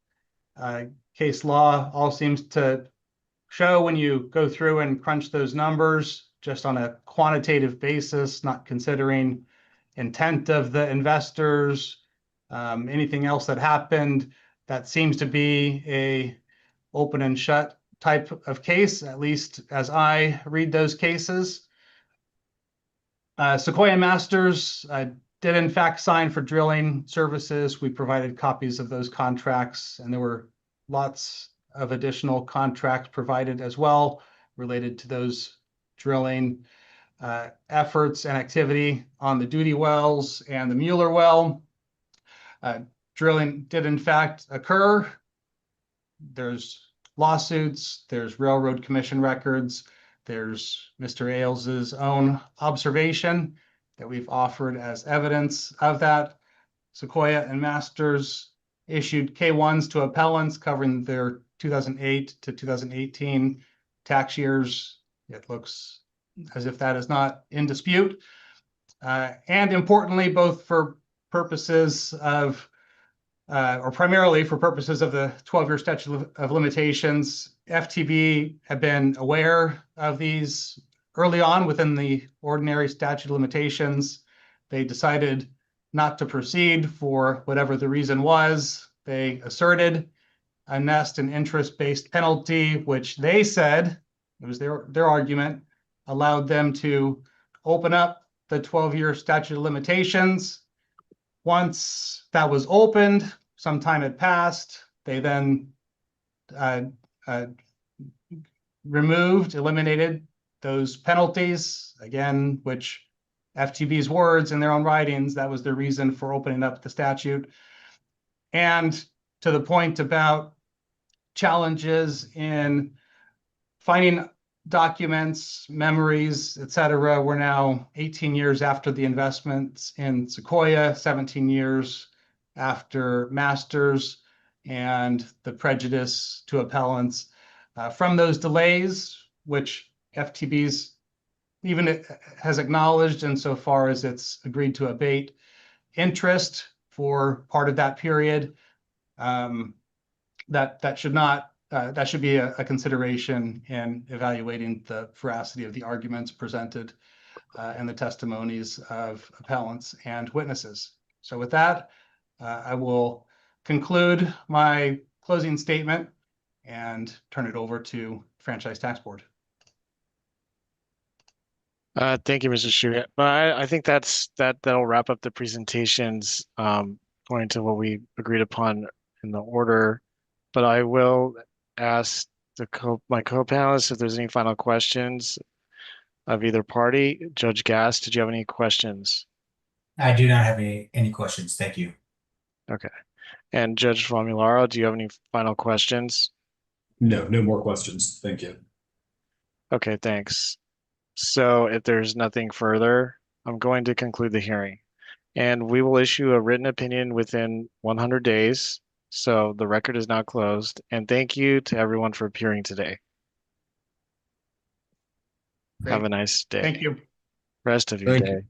Case law all seems to show, when you go through and crunch those numbers just on a quantitative basis, not considering intent of the investors, anything else that happened. That seems to be a open and shut type of case, at least as I read those cases. Sequoia Masters did in fact sign for drilling services. We provided copies of those contracts, and there were lots of additional contracts provided as well related to those drilling efforts and activity on the Duty wells and the Mueller well. Drilling did in fact occur. There's lawsuits, there's Railroad Commission records, there's Mr. Ailes' own observation that we've offered as evidence of that. Sequoia and Masters issued K-1s to appellants covering their 2008 to 2018 tax years. It looks as if that is not in dispute. And importantly, both for purposes of or primarily for purposes of the 12-year statute of limitations, FTB have been aware of these early on within the ordinary statute of limitations. They decided not to proceed for whatever the reason was. They asserted a nest and interest-based penalty, which they said, it was their argument, allowed them to open up the 12-year statute of limitations. Once that was opened, some time had passed. They then eliminated those penalties, again, which FTB's words in their own writings, that was their reason for opening up the statute. And to the point about challenges in finding documents, memories, etc. We're now 18 years after the investments in Sequoia, 17 years after Masters, and the prejudice to appellants from those delays, which FTB's even has acknowledged insofar as it's agreed to abate interest for part of that period. That should not that should be a consideration in evaluating the veracity of the arguments presented and the testimonies of appellants and witnesses. So with that, I will conclude my closing statement and turn it over to Franchise Tax Board. Thank you, Mr. Shu. But I think that'll wrap up the presentations according to what we agreed upon in the order. But I will ask my co-panelists if there's any final questions of either party. Judge Gass, did you have any questions? I do not have any questions. Thank you. Okay. And Judge Famularo, do you have any final questions? No more questions. Thank you. Okay, thanks. So if there's nothing further, I'm going to conclude the hearing. And we will issue a written opinion within 100 days. So the record is now closed. And thank you to everyone for appearing today. Great. Have a nice day. Thank you. Rest of your Thank day. you.